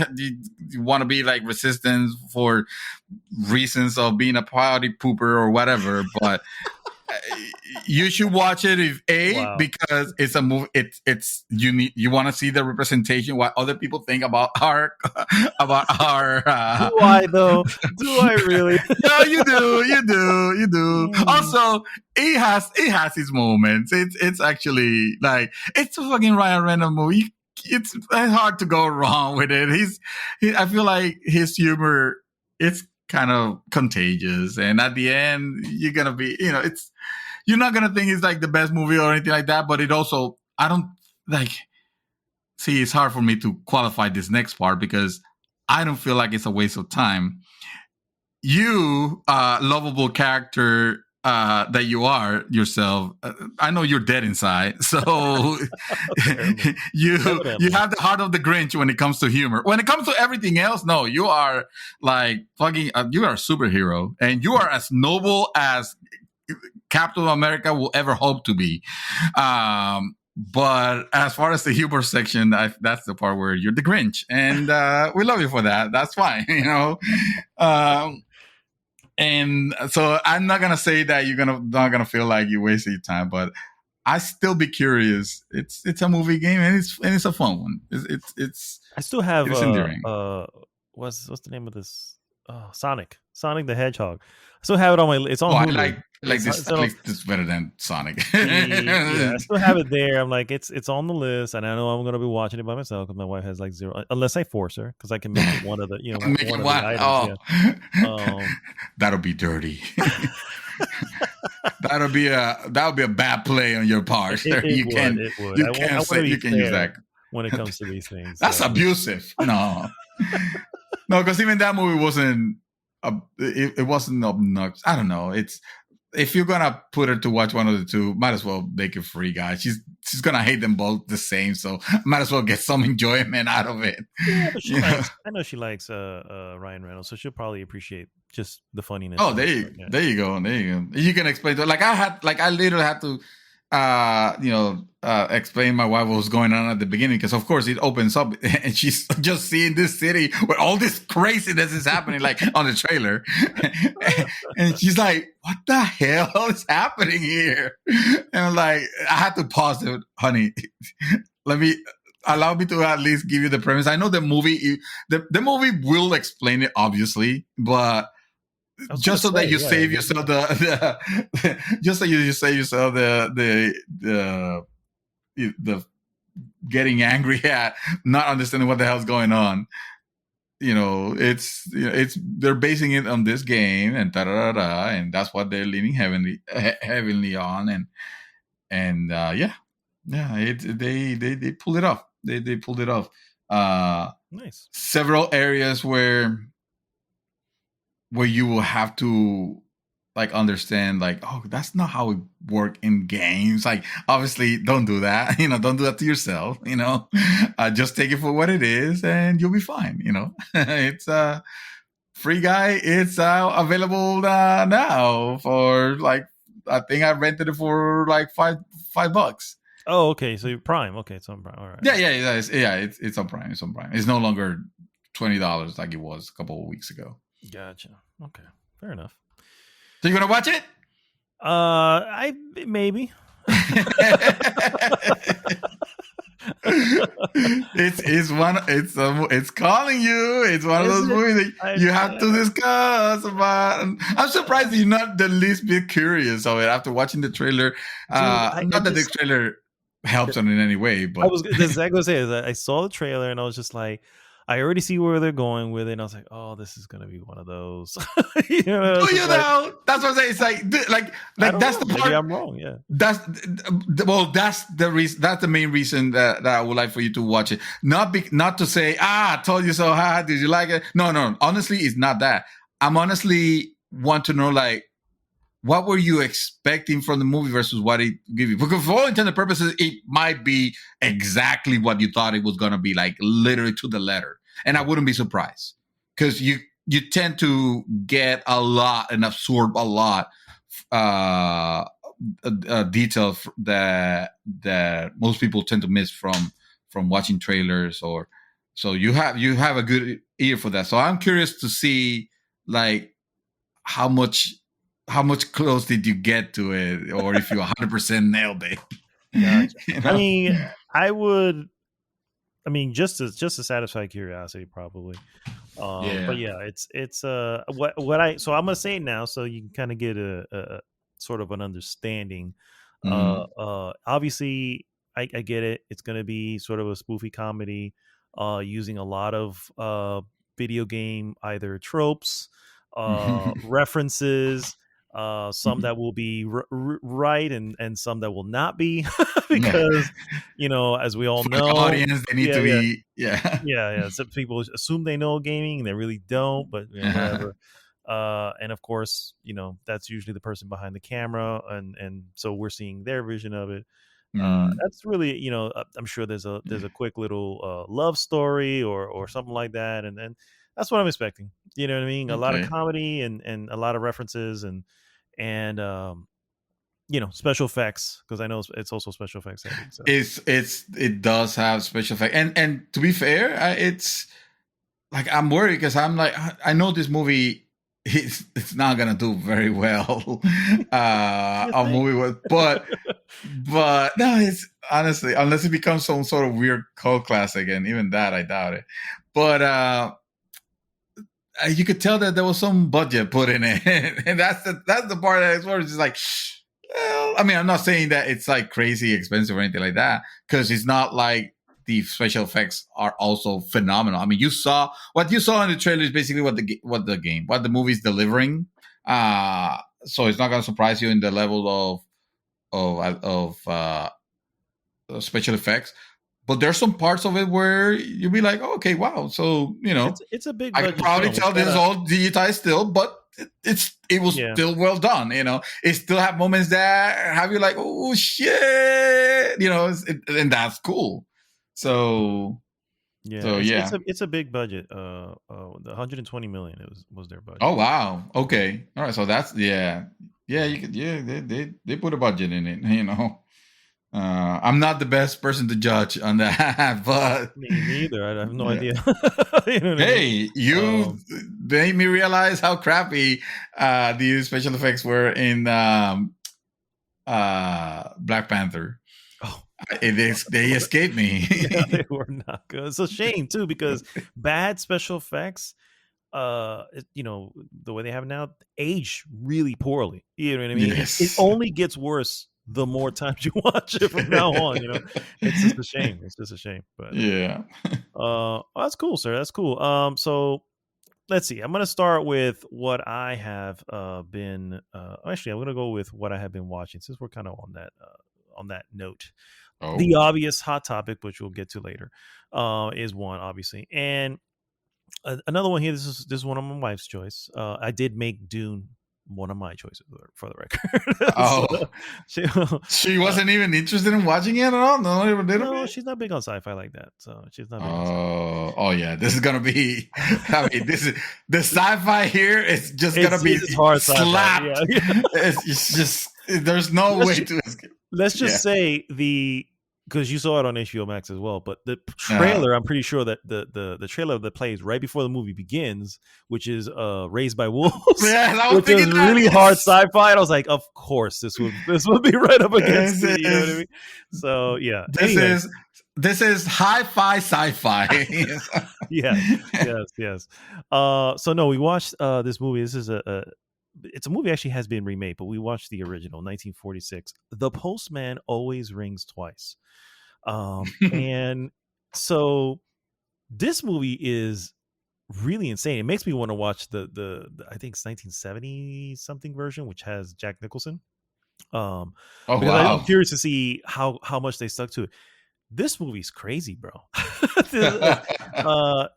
want to be like resistant for reasons of being a party pooper or whatever, but you should watch it because it's a movie. It's you want to see the representation, what other people think about our Do I though? Do I really? No, you do. Also, it has its moments. It's actually like, it's a fucking Ryan Reynolds movie. It's hard to go wrong with it. I feel like his humor, it's kind of contagious, and at the end you're gonna be, you're not gonna think it's like the best movie or anything like that, but it also, I don't like, see, it's hard for me to qualify this next part because I don't feel like it's a waste of time. You, lovable character that you are yourself, I know you're dead inside, so you have the heart of the Grinch when it comes to humor. When it comes to everything else, no, you are like fucking, you are a superhero, and you are as noble as Captain America will ever hope to be. But as far as the humor section, that's the part where you're the Grinch, and we love you for that. That's fine, And so I'm not gonna say that you're not gonna feel like you wasted your time, but I still be curious. It's a movie game, and it's a fun one. It's I still have endearing. What's the name of this? Sonic the Hedgehog. I still have it on my. It's on. Hulu. I like this. At least it's better than Sonic. Yeah, I still have it there. I'm like, it's on the list, and I know I'm going to be watching it by myself because my wife has like 0, unless I force her, because I can make it one of the one of the items. Yeah. That'll be dirty. That would be a bad play on your part. You can't use that when it comes to these things. That's abusive. No, because even that movie wasn't. It wasn't obnoxious. I don't know. If you're gonna put her to watch one of the two, might as well make it free, guys. She's gonna hate them both the same, so might as well get some enjoyment out of it. Yeah, but I know she likes Ryan Reynolds, so she'll probably appreciate just the funniness. Oh, there you go. You can explain to her. I literally had to explain my wife what was going on at the beginning, because of course it opens up and she's just seeing this city where all this craziness is happening, like on the trailer, and she's like, "What the hell is happening here?" And I'm like, I had to pause it, honey. Allow me to at least give you the premise. I know the movie will explain it, obviously, but just so that you save yourself the getting angry at not understanding what the hell's going on. It's they're basing it on this game and and that's what they're leaning heavily on, and they pulled it off. They pulled it off. Nice. Several areas where you will have to like understand like, oh, that's not how it work in games. Like, obviously don't do that. Don't do that to yourself. Just take it for what it is and you'll be fine. It's Free Guy. It's available now for like, I think I rented it for like $5. Oh, okay. So you're Prime. Okay, it's on Prime. All right. It's on Prime. It's on Prime. It's no longer $20 like it was a couple of weeks ago. Gotcha. Okay, fair enough. So you gonna watch it? I maybe. It's calling you. It's one of those movies that you have to discuss about. I'm surprised you're not the least bit curious of it after watching the trailer. Not that the trailer helps in any way, but I was exactly going to say is that I saw the trailer and I was just like, I already see where they're going with it. And I was like, oh, this is going to be one of those. That's what I'm saying. It's like that's the part. Maybe I'm wrong. Yeah. That's the reason. That's the main reason that I would like for you to watch it. Not to say, I told you so. Did you like it? No. Honestly, it's not that. I'm honestly want to know, like, what were you expecting from the movie versus what it gave you? Because for all intended purposes, it might be exactly what you thought it was going to be, like literally to the letter. And I wouldn't be surprised because you tend to get a lot and absorb a lot details that most people tend to miss from watching trailers. Or so you have a good ear for that. So I'm curious to see like how much close did you get to it, or if you 100% nailed it. Gotcha. I mean, just to satisfy curiosity, probably. But yeah, it's what I. So I'm gonna say it now, so you can kind of get a sort of an understanding. Obviously, I get it. It's gonna be sort of a spoofy comedy, using a lot of video game either tropes, references. Some that will be right and some that will not be because as we all know, the audience, they need to be some people assume they know gaming and they really don't, but whatever. And of course, that's usually the person behind the camera, and so we're seeing their vision of it. That's really, I'm sure there's a quick little love story or something like that, and that's what I'm expecting. You know what I mean? A lot of comedy and a lot of references and special effects, because I know it's also special effects heavy, so. It does have special effects, and to be fair, it's like I'm worried because I'm like, I know this movie it's not gonna do very well. A movie with but no, it's honestly, unless it becomes some sort of weird cult classic, and even that I doubt it. But you could tell that there was some budget put in it, and that's the part that's where it's just like, well, I mean, I'm not saying that it's like crazy expensive or anything like that, because it's not like the special effects are also phenomenal. I mean, what you saw in the trailer is basically what the movie's delivering. So it's not going to surprise you in the level of special effects. But there's some parts of it where you'll be like, oh, okay, wow. So, it's a big. I can probably tell this is all digitized still, but it was still well done. It still have moments that have you like, oh shit, and that's cool. So it's a big budget. The 120 million was their budget. Oh wow, okay, all right. So that's you could they put a budget in it. I'm not the best person to judge on that, but me neither. I have no idea. You made me realize how crappy these special effects were in Black Panther. Oh, they escaped me. They were not good. It's a shame too, because bad special effects, the way they have now, age really poorly. You know what I mean? Yes. It only gets worse the more times you watch it from now on. It's just a shame. But that's cool, sir. That's cool. So let's see. I'm gonna start with what I have been. Actually, I'm gonna go with what I have been watching, since we're kind of on that note. The obvious hot topic, which we'll get to later, is one, obviously. And another one here, this is one of my wife's choice. I did make Dune one of my choices, for the record. She wasn't even interested in watching it at all? No, she's not big on sci-fi like that. So she's not big on sci-fi. Oh, yeah. This is going to be, I mean, this is, the sci-fi here is just going to be hard slapped. Yeah. It's just, there's no way to escape. Let's just say because you saw it on HBO Max as well, but the trailer, I'm pretty sure that the trailer that plays right before the movie begins, which is Raised by Wolves, which is really hard sci-fi, and I was like, of course this would be right up against it, you know what I mean? So yeah, this is hi-fi sci-fi. yes. So no, we watched this movie. This is it's a movie actually has been remade, but we watched the original 1946. The Postman Always Rings Twice. And so this movie is really insane. It makes me want to watch the I think it's 1970 something version, which has Jack Nicholson. Because I'm curious to see how much they stuck to it. This movie's crazy, bro.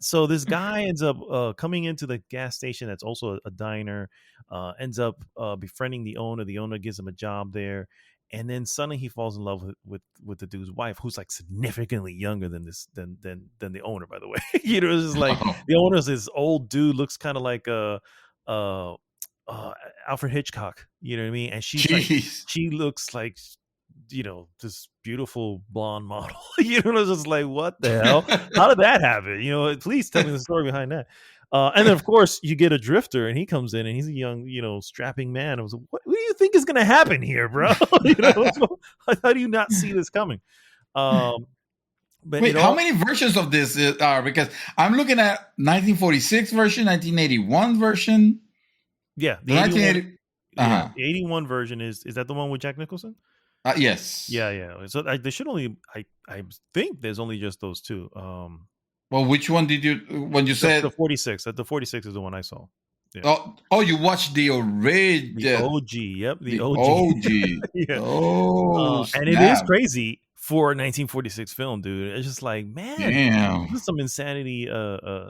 So this guy ends up coming into the gas station that's also a diner, ends up befriending the owner. The owner gives him a job there. And then suddenly he falls in love with the dude's wife, who's like significantly younger than the owner, by the way. You know, it's just like the owner's this old dude, looks kind of like Alfred Hitchcock, you know what I mean? And she looks like, you know, this beautiful blonde model. You know, it's just like, what the hell? How did that happen? You know, please tell me the story behind that. And then, of course, you get a drifter, and he comes in, and he's a young, you know, strapping man. I was like, what do you think is going to happen here, bro? You know, how do you not see this coming? But wait, how many versions of this are? Because I'm looking at 1946 version, 1981 version. Yeah, the 81 version is that the one with Jack Nicholson? Yes. Yeah. So there should only, I think there's only just those two. Well, which one did you, when you said? The 46. The 46 is the one I saw. Yeah. Oh, you watched the original. The OG. Yep. The OG. Yeah. And it is crazy for a 1946 film, dude. It's just like, man, there's some insanity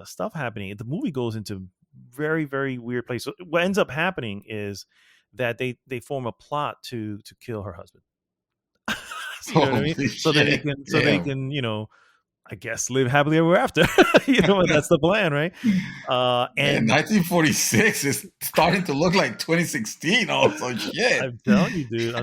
stuff happening. The movie goes into very, very weird place. So what ends up happening is that they form a plot to kill her husband. You know what I mean? So they can, you know, I guess live happily ever after. You know, that's the plan, right? And 1946 is starting to look like 2016 also. Shit. I'm telling you, dude.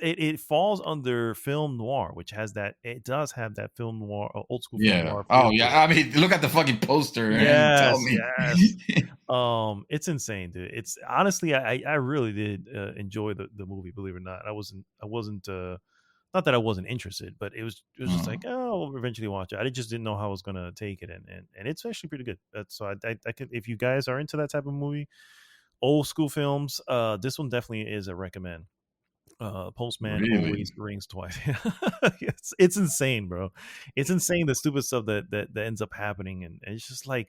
It falls under film noir, which has that. It does have that film noir, old school film noir. Oh yeah. I mean, look at the fucking poster. Yes, tell me. Yes. It's insane, dude. It's honestly, I really did enjoy the movie. Believe it or not, I wasn't. Not that I wasn't interested, but it was just like, oh, we'll eventually watch it. I just didn't know how I was gonna take it, and it's actually pretty good. So I could, if you guys are into that type of movie, old school films, this one definitely is a recommend. Postman Always Rings Twice. It's insane, bro. It's insane the stupid stuff that ends up happening, and it's just like,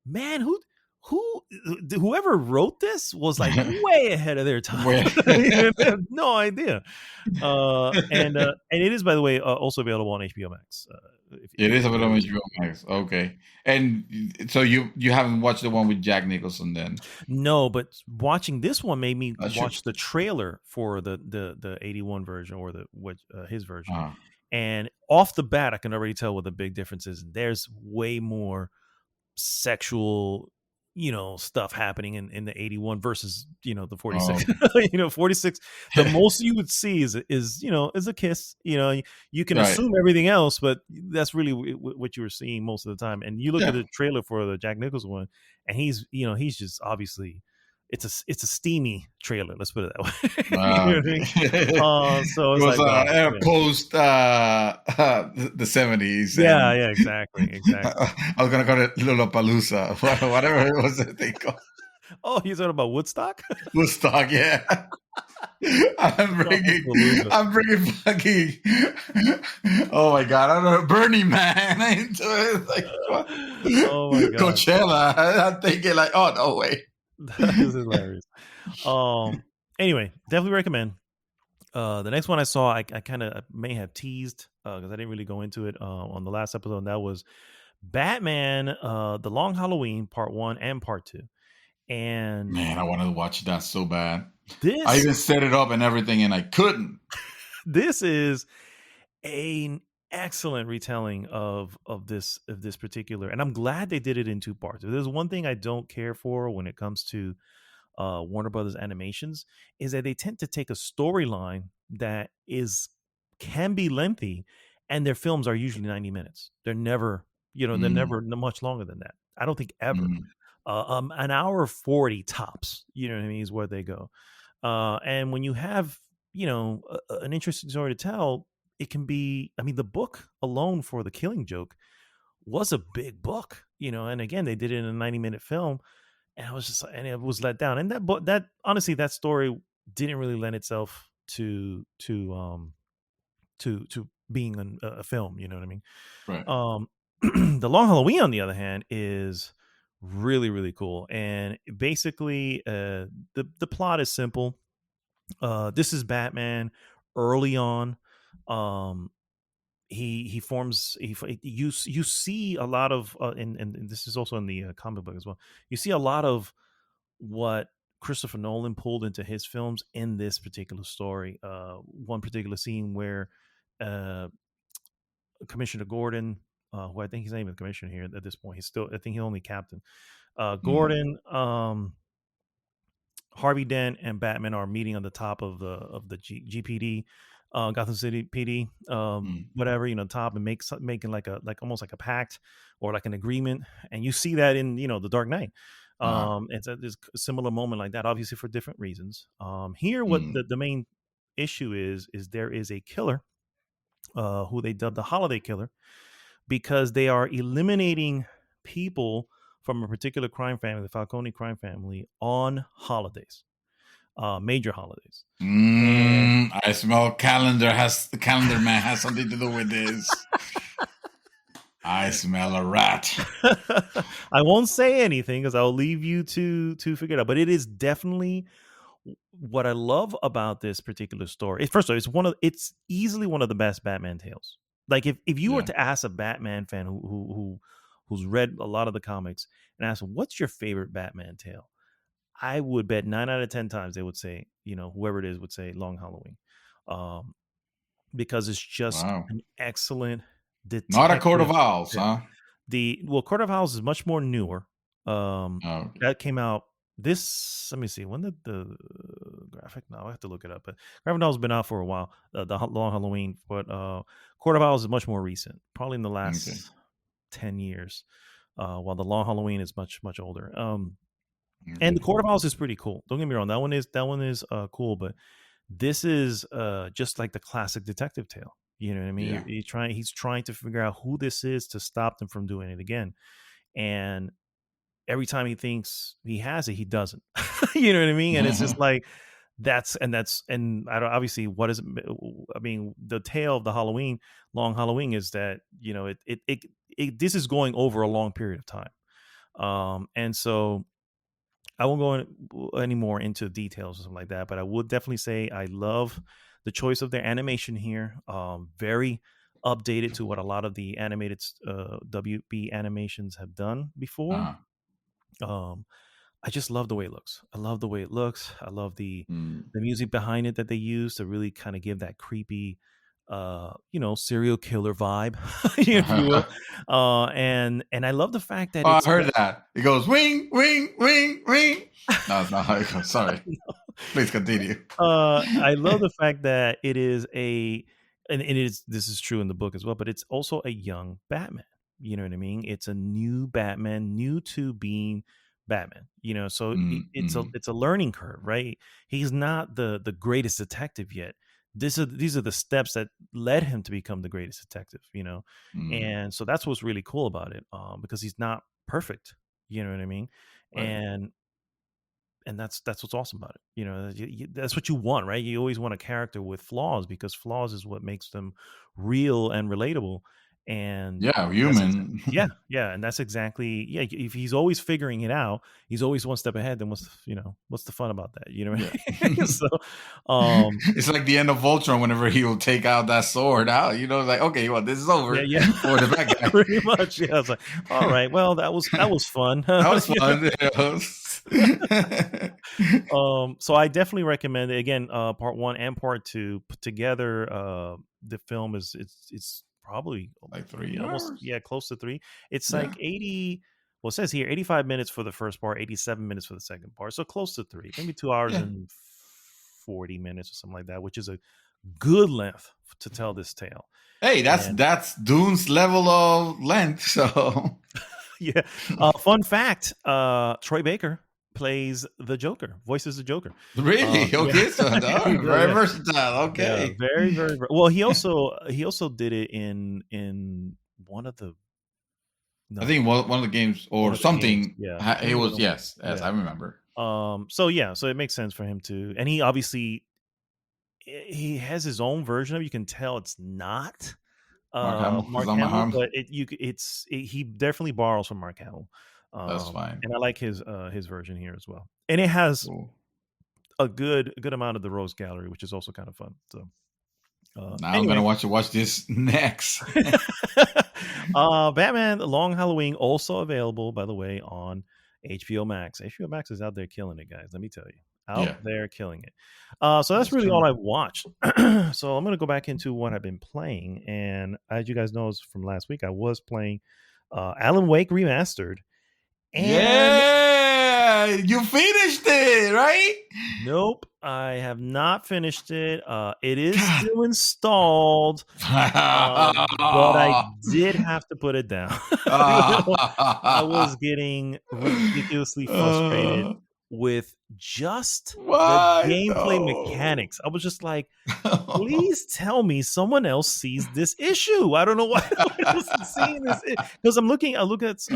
man, whoever wrote this was like way ahead of their time. They have no idea. And it is, by the way, also available on HBO Max. It is available on HBO Max. Okay. And so you haven't watched the one with Jack Nicholson then? No, but watching this one made me watch the trailer for the 81 version, or his version. And off the bat, I can already tell what the big difference is. There's way more sexual, you know, stuff happening in the 81 versus, you know, the 46. You know, 46, the most you would see is you know, is a kiss. You know, you can assume everything else, but that's really what you were seeing most of the time. And you look at the trailer for the Jack Nicholson one, and he's just obviously, it's a steamy trailer. Let's put it that way. You know what I mean? So it was like post the 70s. Yeah, exactly. I was gonna call it Lollapalooza, whatever it was that they called. Oh, you're talking about Woodstock? Woodstock, yeah. I'm bringing fucking. Oh my god! I don't know, Burning Man into it. Like, oh my god, Coachella. I'm thinking like, oh no way. That is hilarious. Anyway, definitely recommend. The next one I saw, I kind of may have teased because I didn't really go into it on the last episode. And that was Batman: The Long Halloween Part 1 and Part 2. And Man, I wanted to watch that so bad. I this even set it up and everything, and I couldn't. this is an excellent retelling of this particular, and I'm glad they did it in two parts. If there's one thing I don't care for when it comes to Warner Brothers animations, is that they tend to take a storyline that can be lengthy, and their films are usually 90 minutes. They're never, they're never much longer than that. I don't think ever. An hour 40 tops, you know what I mean, is where they go. And when you have, an interesting story to tell, it can be, I mean, the book alone for The Killing Joke was a big book, and again, they did it in a 90-minute film, and and it was let down. And that book, honestly, that story didn't really lend itself to being a film, you know what I mean? Right. The Long Halloween, on the other hand, is really, really cool. And basically, the plot is simple. This is Batman early on. He forms you see a lot of and this is also in the comic book as well. You see a lot of what Christopher Nolan pulled into his films in this particular story. One particular scene where Commissioner Gordon, who I think his name is Commissioner here at this point, I think he's only Captain. Gordon, Harvey Dent, and Batman are meeting on the top of the GPD, Gotham City PD, whatever, top, and making like almost like a pact or like an agreement. And you see that in the Dark Knight. It's a similar moment like that, obviously for different reasons. Here, what the main issue is there is a killer, who they dubbed the Holiday Killer, because they are eliminating people from a particular crime family, the Falcone crime family, on holidays, major holidays. I smell the calendar man has something to do with this. I smell a rat. I won't say anything because I'll leave you to figure it out. But it is definitely what I love about this particular story. First of all, it's easily one of the best Batman tales. Like if you were to ask a Batman fan who's read a lot of the comics and ask them, what's your favorite Batman tale? I would bet 9 out of 10 times they would say, whoever it is would say Long Halloween, because it's just an excellent detective. Not a Court of Owls, huh? Court of Owls is much more newer. That came out let me see, when did the graphic novel, I have to look it up, but graphic novel's been out for a while, the Long Halloween, but Court of Owls is much more recent, probably in the last 10 years, while the Long Halloween is much, much older. And the Court of Owls is pretty cool. Don't get me wrong. That one is cool, but this is just like the classic detective tale. You know what I mean? Yeah. He's trying to figure out who this is to stop them from doing it again. And every time he thinks he has it, he doesn't. You know what I mean? And it's just like obviously, what is it? I mean, the tale of the Long Halloween is that this is going over a long period of time, and so I won't go any more into details or something like that, but I would definitely say I love the choice of their animation here. Very updated to what a lot of the animated WB animations have done before. I just love the way it looks. I love the way it looks. I love the music behind it that they use to really kind of give that creepy, serial killer vibe, if you will. And I love the fact that I heard that. It goes wing, wing, wing, wing. No, it's not how it goes. Sorry. Please continue. I love the fact that it is this is true in the book as well, but it's also a young Batman. You know what I mean? It's a new Batman, new to being Batman, so it's a learning curve, right? He's not the greatest detective yet. These are the steps that led him to become the greatest detective, and so that's what's really cool about it, because he's not perfect, you know what I mean? Right. And that's what's awesome about it. That's what you want, right? You always want a character with flaws, because flaws is what makes them real and relatable. And Yeah, that's human. yeah, and that's exactly if he's always figuring it out, he's always one step ahead, then what's the fun about that, you know what I mean? Yeah. So It's like the end of Voltron whenever he will take out that sword out, like, okay, well, this is over yeah for the bad guy. pretty much. Yeah, I was like, all right, well, that was fun. That was fun. So I definitely recommend it. Again, part 1 and part 2 put together. The film it's probably like 3 almost hours. close to 3. It's Yeah. like 80. Well, it says here 85 minutes for the first part, 87 minutes for the second part. So close to 3, maybe 2 hours Yeah. and 40 minutes or something like that, which is a good length to tell this tale. Hey, that's Dune's level of length. So yeah. Fun fact: Troy Baker plays the Joker, voices the Joker. Really? Okay, yeah. so very versatile. Okay, Yeah, very, very. Well, he also did it in one of the. No, I think one of the games or something. Games, yeah, It was yes, yeah. I remember. So it makes sense for him to, and he obviously he has his own version of it. You can tell it's not Mark Hamill, but he definitely borrows from Mark Hamill. That's fine, and I like his version here as well, and it has a good amount of the Rose Gallery, which is also kind of fun. So now anyway. I'm gonna watch this next. Batman: The Long Halloween, also available, by the way, on HBO Max. HBO Max is out there killing it, guys. Let me tell you, there killing it. So that's really all I've watched. So I'm gonna go back into what I've been playing, and as you guys know from last week, I was playing Alan Wake Remastered. And you finished it, right? Nope, I have not finished it. It is still installed, but I did have to put it down. I was getting ridiculously frustrated with just the gameplay mechanics. I was just like, please tell me someone else sees this issue. I don't know why I wasn't seeing this, because I look at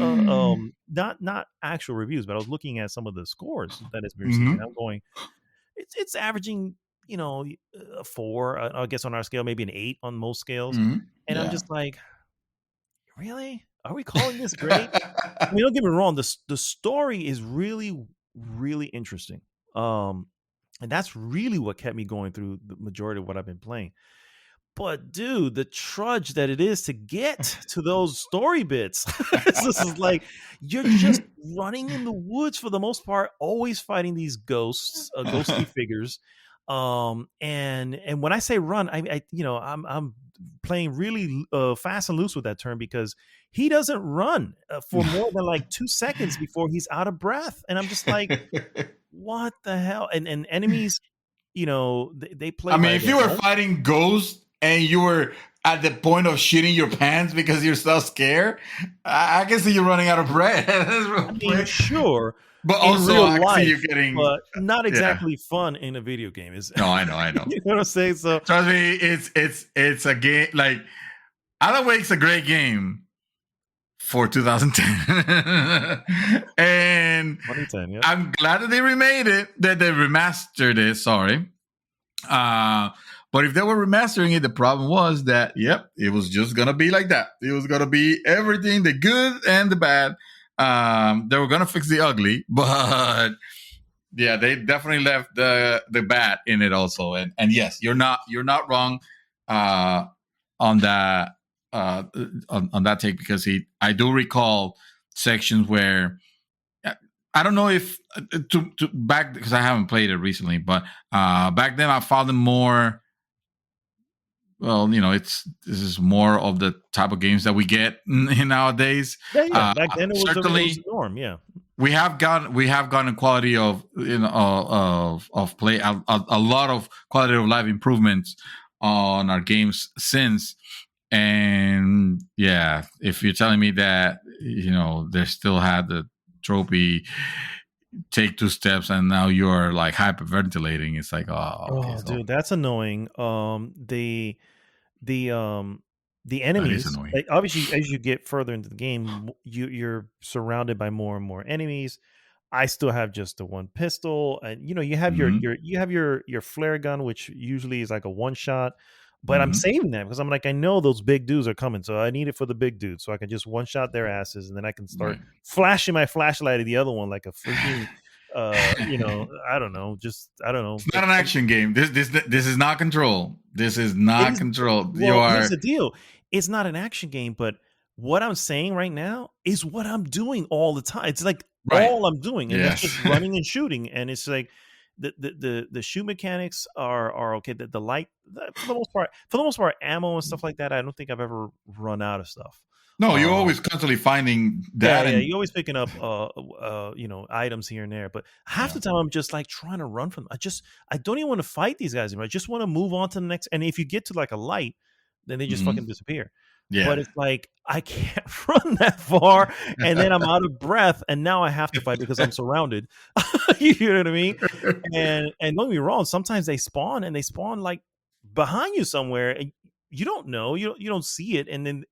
not actual reviews, but I was looking at some of the scores that it's been receiving. Mm-hmm. I'm going, it's averaging, 4, I guess on our scale, maybe an 8 on most scales. Mm-hmm. And I'm just like, really? Are we calling this great? I mean, don't get me wrong. The story is really, really interesting. And that's really what kept me going through the majority of what I've been playing. But dude, the trudge that it is to get to those story bits. This is like, you're just running in the woods for the most part, always fighting these ghosts, ghostly figures. And when I say run, I'm playing really fast and loose with that term, because he doesn't run for more than like 2 seconds before he's out of breath. And I'm just like, what the hell? And enemies, they play. I mean, if you were fighting ghosts and you were at the point of shitting your pants because you're so scared, I can see you running out of breath. I mean, sure. But also, I life, see you getting, but not exactly fun in a video game. Is no, I know. You know what I'm saying? So trust me, it's a game. Like, Alan Wake's a great game for 2010, and 2010. Yeah. I'm glad that they remade it, that they remastered it. Sorry, but if they were remastering it, the problem was that it was just gonna be like that. It was gonna be everything, the good and the bad. They were gonna fix the ugly, but yeah, they definitely left the bad in it also. And yes, you're not wrong on that on that take, because I do recall sections where I don't know if to back, because I haven't played it recently, but back then I found them more. Well, this is more of the type of games that we get nowadays. Yeah. Back then it was certainly the norm. Yeah, we have gotten quality of of play, a lot of quality of life improvements on our games since. And yeah, if you're telling me that they still had the trophy, take 2 steps and now you're like hyperventilating, it's like, dude, that's annoying. The enemies, like, obviously as you get further into the game, you're surrounded by more and more enemies. I still have just the one pistol, and you have your flare gun, which usually is like a one shot. But I'm saving that because I'm like, I know those big dudes are coming, so I need it for the big dudes, so I can just one shot their asses, and then I can start flashing my flashlight at the other one like a freaking, I don't know, It's not an action game. This is not Control. This is not Control. Well, here's the deal: it's not an action game, but what I'm saying right now is what I'm doing all the time. It's like all I'm doing, and it's just running and shooting, and it's like. The shoot mechanics are okay. The light, for the most part, ammo and stuff like that. I don't think I've ever run out of stuff. No, you're always constantly finding that. Yeah, you're always picking up items here and there. But half the time, I'm just like trying to run from them. I don't even want to fight these guys anymore. I just want to move on to the next. And if you get to like a light, then they just fucking disappear. Yeah. But it's like I can't run that far, and then I'm out of breath, and now I have to fight because I'm surrounded. You know what I mean? And don't get me wrong, sometimes they spawn like behind you somewhere, and you don't know, you don't see it, and then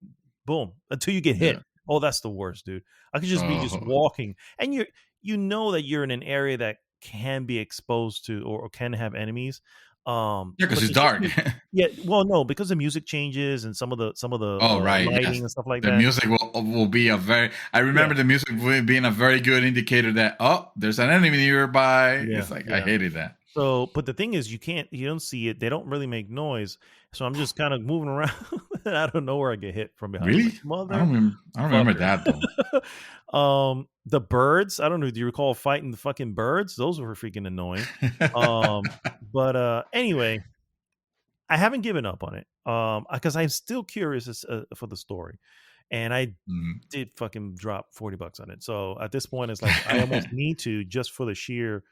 boom, until you get hit. Yeah. Oh, that's the worst, dude. I could just be just walking, and you know that you're in an area that can be exposed to or can have enemies. Because it's dark. No, because the music changes and some of the lighting and stuff like that. The music will be I remember the music being a very good indicator that there's an enemy nearby. Yeah, it's like I hated that. So, but the thing is, you don't see it. They don't really make noise. So I'm just kind of moving around. I don't know where I get hit from behind. Really? I don't remember that though. The birds. I don't know. Do you recall fighting the fucking birds? Those were freaking annoying. But anyway, I haven't given up on it. Because I'm still curious for the story, and I did fucking drop $40 on it. So at this point, it's like I almost need to just for the sheer.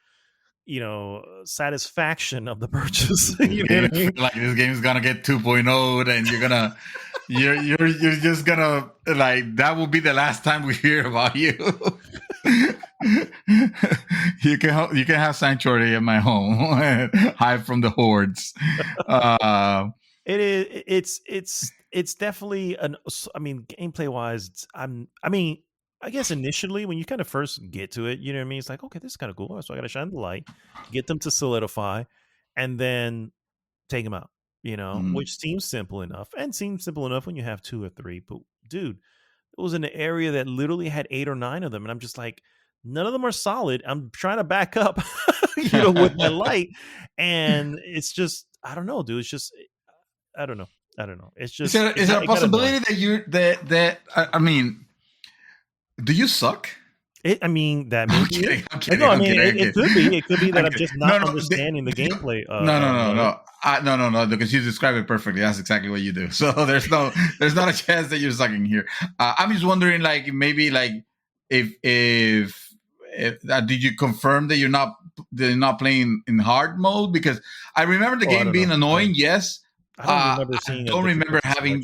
Satisfaction of the purchase. You know what I mean? Like this game is gonna get 2.0, and you're gonna, you're just gonna like that will be the last time we hear about you. You can have sanctuary in my home, hide from the hordes. It is. It's definitely gameplay wise. I guess initially when you kind of first get to it, you know what I mean? It's like, okay, this is kind of cool. So I got to shine the light, get them to solidify, and then take them out, which seems simple enough when you have 2 or 3. But dude, it was in an area that literally had 8 or 9 of them. And I'm just like, none of them are solid. I'm trying to back up, with my light. And it's just, I don't know, dude. It's just, I don't know. It's just, is there a possibility that do you suck? That may be. I'm kidding. No, it could be. It could be that I'm just not understanding the gameplay. No. Because you describe it perfectly. That's exactly what you do. So there's not a chance that you're sucking here. I'm just wondering, like maybe, like if did you confirm that you're not playing in hard mode? Because I remember the game being annoying. Yes, I don't remember having.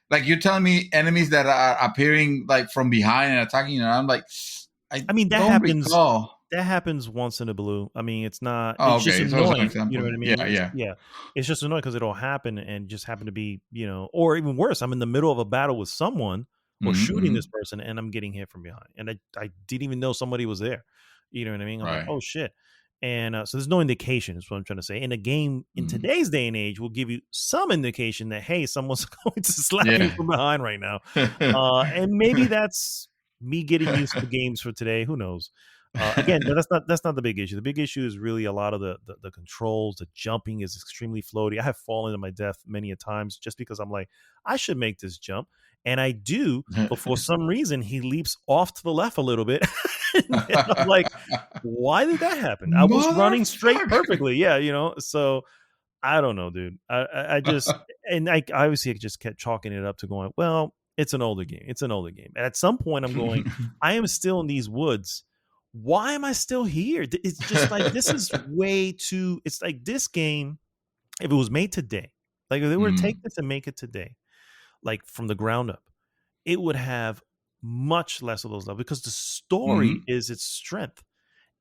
Like you're telling me enemies that are appearing like from behind and attacking you, and I'm like, that happens. Recall. That happens once in a blue. It's not. It's just annoying. You know what I mean? Yeah. It's just annoying because it'll happen and just happen to be, or even worse. I'm in the middle of a battle with someone or shooting this person, and I'm getting hit from behind, and I didn't even know somebody was there. You know what I mean? I'm like, oh shit. And so there's no indication is what I'm trying to say. And a game in today's day and age will give you some indication that, hey, someone's going to slap you from behind right now. And maybe that's me getting used to games for today. Who knows? Again, that's not the big issue. The big issue is really a lot of the controls. The jumping is extremely floaty. I have fallen to my death many a times just because I'm like, I should make this jump. And I do, but for some reason, he leaps off to the left a little bit. And I'm like, why did that happen? I was running straight perfectly. Yeah, so I don't know, dude. I just, and I obviously just kept chalking it up to going, well, it's an older game. And at some point I'm going, I am still in these woods. Why am I still here? It's just like, this is way too, it's like this game, if it was made today, like if they were to take this and make it today, like from the ground up, it would have much less of those levels because the story is its strength.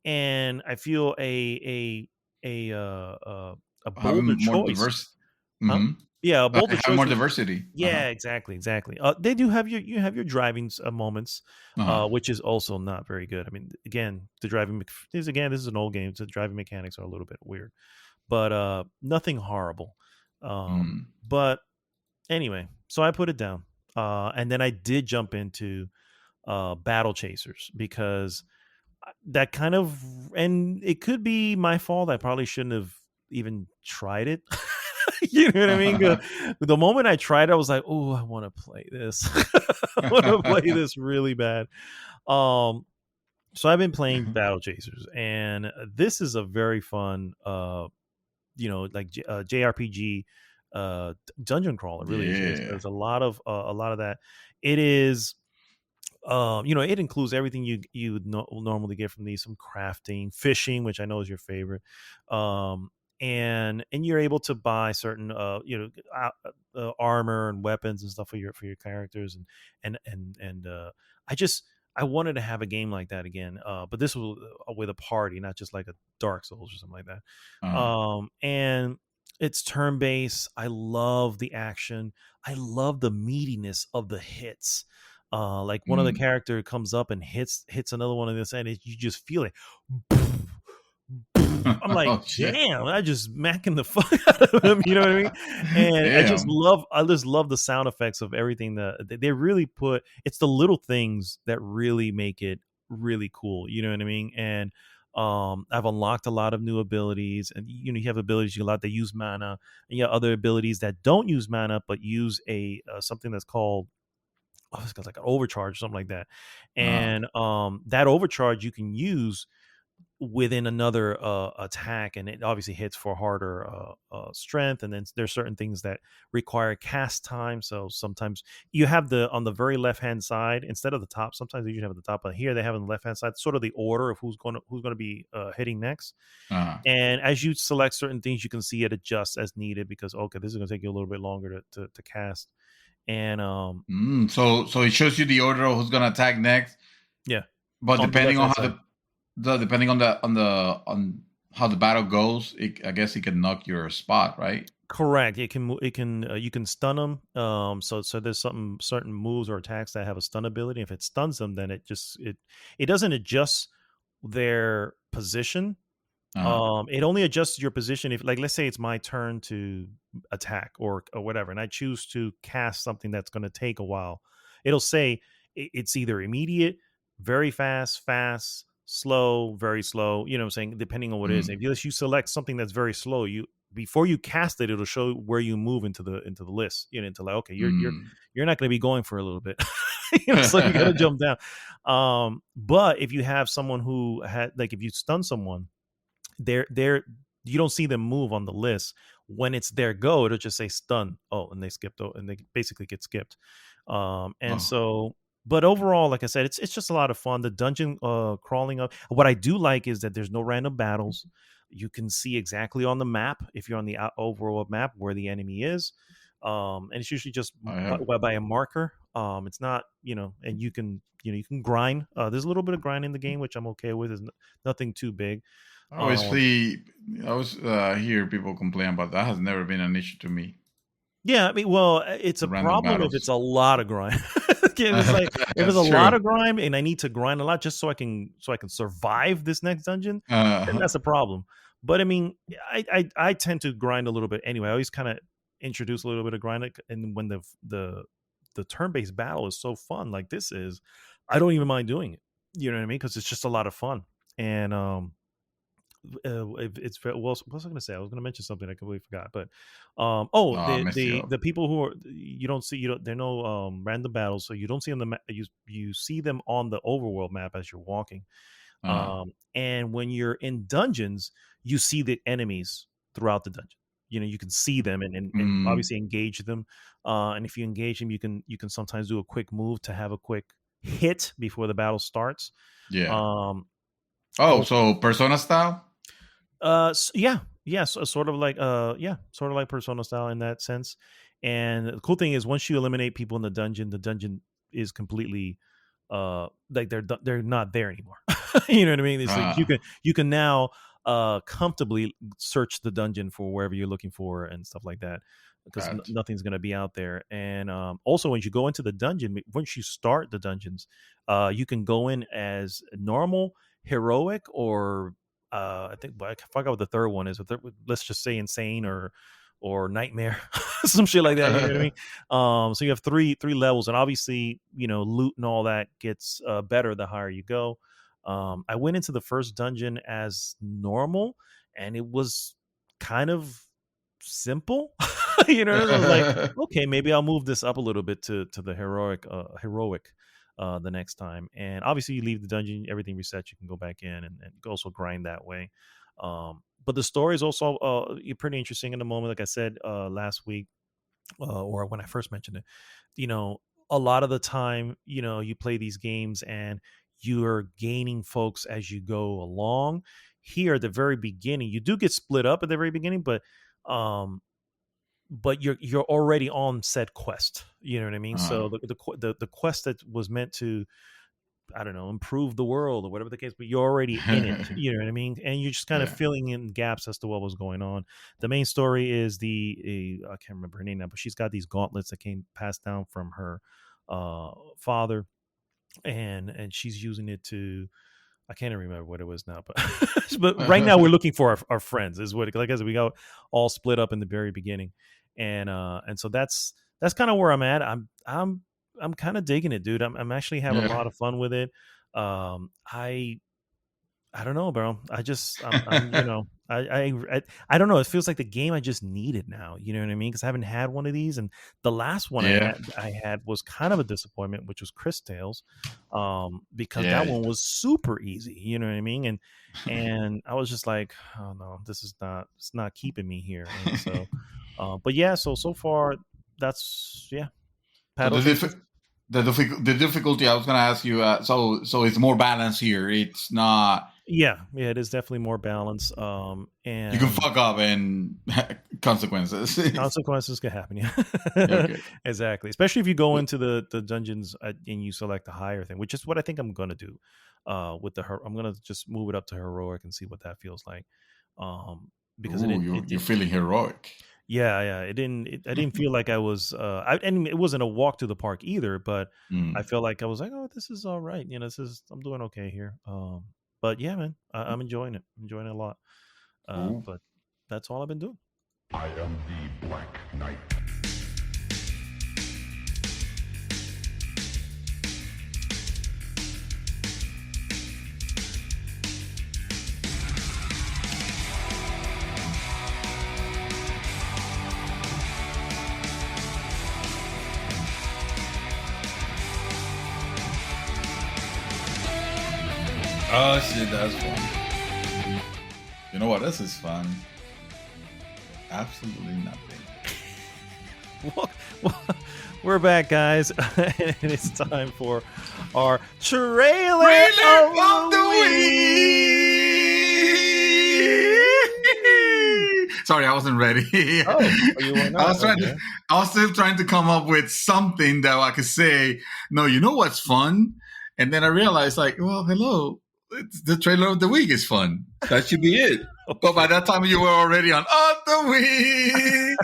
And I feel a bolder choice. Yeah, a bolder choice. More diversity. Yeah, exactly. They do have your driving moments, which is also not very good. Again, this is an old game. So the driving mechanics are a little bit weird, but nothing horrible. But anyway, so I put it down, and then I did jump into Battle Chasers because that kind of, and it could be my fault. I probably shouldn't have even tried it. You know what I mean? The moment I tried it, I was like, oh, I want to play this. I want to play this really bad. So I've been playing Battle Chasers, and this is a very fun, like JRPG dungeon crawler. Really, is. There's a lot of that. It is. It includes everything you would normally get from these: some crafting, fishing, which I know is your favorite, and you're able to buy certain armor and weapons and stuff for your characters, and I wanted to have a game like that again, but this was with a party, not just like a Dark Souls or something like that. And it's turn based. I love the action. I love the meatiness of the hits. Like one of the character comes up and hits another one of this, and you just feel it. I'm like, damn! I just macking the fuck out of him. You know what I mean? And I just love the sound effects of everything that they really put. It's the little things that really make it really cool. You know what I mean? And I've unlocked a lot of new abilities, and you have abilities a lot that use mana, and you have other abilities that don't use mana but use a something that's called, it's like an overcharge, something like that. And that overcharge you can use within another attack, and it obviously hits for harder strength. And then there's certain things that require cast time. So sometimes you have on the very left hand side instead of the top. Sometimes they usually have at the top, but here they have on the left hand side sort of the order of who's going to be hitting next. And as you select certain things, you can see it adjust as needed, because okay, this is going to take you a little bit longer to cast. And so it shows you the order of who's gonna attack next. Yeah, but depending on how depending on how the battle goes, I guess it can knock your spot, right? Correct. You can stun them. So there's certain moves or attacks that have a stun ability. If it stuns them, then it doesn't adjust their position. It only adjusts your position if, like, let's say it's my turn to attack or whatever, and I choose to cast something that's going to take a while. It'll say it's either immediate, very fast, slow, very slow. You know what I'm saying? Depending on what it is. If you select something that's very slow, before you cast it, it'll show where you move into the list. Into like, okay, you're not going to be going for a little bit. So you got to jump down. But if you have someone who had, like, if you stun someone, they're you don't see them move on the list. When it's their go, it'll just say stun. Oh, and they skipped, and they basically get skipped. So, but overall, like I said, it's just a lot of fun. The dungeon crawling up. What I do like is that there's no random battles. You can see exactly on the map, if you're on the overall map, where the enemy is. And it's usually just by a marker. It's not, and you can grind. There's a little bit of grind in the game, which I'm okay with. It's nothing too big. I always hear people complain about that. Has never been an issue to me. Yeah, I mean, well, it's a problem if it's a lot of grind. It's like if it's a lot of grind and I need to grind a lot just so I can survive this next dungeon, then that's a problem. But I mean, I tend to grind a little bit anyway. I always kind of introduce a little bit of grind, and when the turn-based battle is so fun like this is, I don't even mind doing it. You know what I mean? Because it's just a lot of fun. And it's what was I going to say? I was going to mention something I completely forgot. But the people who are you don't see, there are no random battles, so you don't see on the map. You see them on the overworld map as you're walking. And when you're in dungeons, you see the enemies throughout the dungeon. You can see them and obviously engage them. And if you engage them, you can sometimes do a quick move to have a quick hit before the battle starts. Yeah. So Persona style? Sort of like Persona style in that sense. And the cool thing is, once you eliminate people in the dungeon is completely like they're not there anymore. You know what I mean? It's like you can now comfortably search the dungeon for wherever you're looking for and stuff like that, because nothing's going to be out there. And also, when you go into the dungeon, once you start the dungeons, you can go in as normal, heroic, or I forgot what the third one is. Let's just say insane or or nightmare, some shit like that. You know what I mean? So you have three levels, and obviously, loot and all that gets better the higher you go. I went into the first dungeon as normal, and it was kind of simple. So I was like, okay, maybe I'll move this up a little bit to the heroic the next time. And obviously, you leave the dungeon, everything resets. You can go back in and also grind that way. But the story is also pretty interesting in the moment. Like I said last week, or when I first mentioned it, a lot of the time, you play these games and you're gaining folks as you go along. Here at the very beginning, you do get split up at the very beginning, but you're already on said quest. You know what I mean? So the quest that was meant to, I don't know, improve the world or whatever the case, but you're already in it. You know what I mean? And you're just kind of filling in gaps as to what was going on. The main story is I can't remember her name now, but she's got these gauntlets that came passed down from her father, and she's using it to, I can't even remember what it was now, but right now we're looking for our friends. Is what, like I said, we got all split up in the very beginning, and so that's kind of where I'm at. I'm kind of digging it, dude. I'm actually having a lot of fun with it. I don't know, bro. I'm I don't know. It feels like the game I just needed now. You know what I mean? Because I haven't had one of these, and the last one I had was kind of a disappointment, which was Chris Tales, because that one was super easy. You know what I mean? And I was just like, oh no, it's not keeping me here. And so, but yeah, so far that's The difficulty, I was going to ask you. So it's more balanced here. It's not. Yeah, it is definitely more balanced. And you can fuck up and consequences. Consequences can happen. Yeah, Okay. Exactly. Especially if you go into the dungeons and you select the higher thing, which is what I think I'm going to do. With I'm going to just move it up to heroic and see what that feels like. Because you're feeling heroic. Yeah. I didn't feel like I was. And it wasn't a walk to the park either. But I feel like I was like, oh, this is all right. I'm doing okay here. But yeah, man, I'm enjoying it. I'm enjoying it a lot. But that's all I've been doing. I am the Black Knight. Oh shit, that's fun. You know what? This is fun. Absolutely nothing. Well, we're back, guys, and it's time for our trailer of the week. Sorry, I wasn't ready. You were not? I was still trying to come up with something that I could say. No, you know what's fun? And then I realized, like, well, hello. The trailer of the week is fun. That should be it. But by that time, you were already on the week.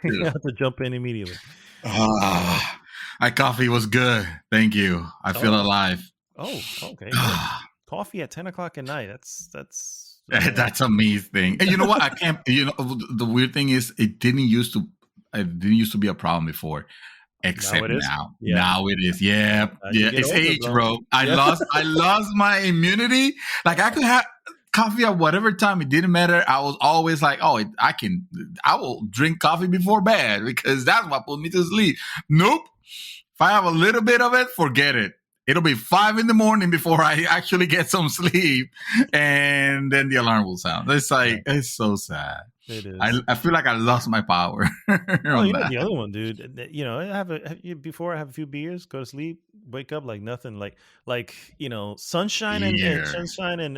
You have to jump in immediately. My coffee was good. Thank you. I feel alive. Oh, okay. Coffee at 10 o'clock at night. That's that's a me thing. And you know what? I can't. The weird thing is, it didn't used to be a problem before. Except now. Now it is. Yeah. It's age, bro. I lost my immunity. Like, I could have coffee at whatever time. It didn't matter. I was always like, I will drink coffee before bed because that's what put me to sleep. Nope. If I have a little bit of it, forget it. It'll be 5 a.m. before I actually get some sleep, and then the alarm will sound. It's like, it's so sad. It is. I feel like I lost my power. You're not the other one, dude. Before I have a few beers, go to sleep, wake up like nothing, like sunshine and sunshine and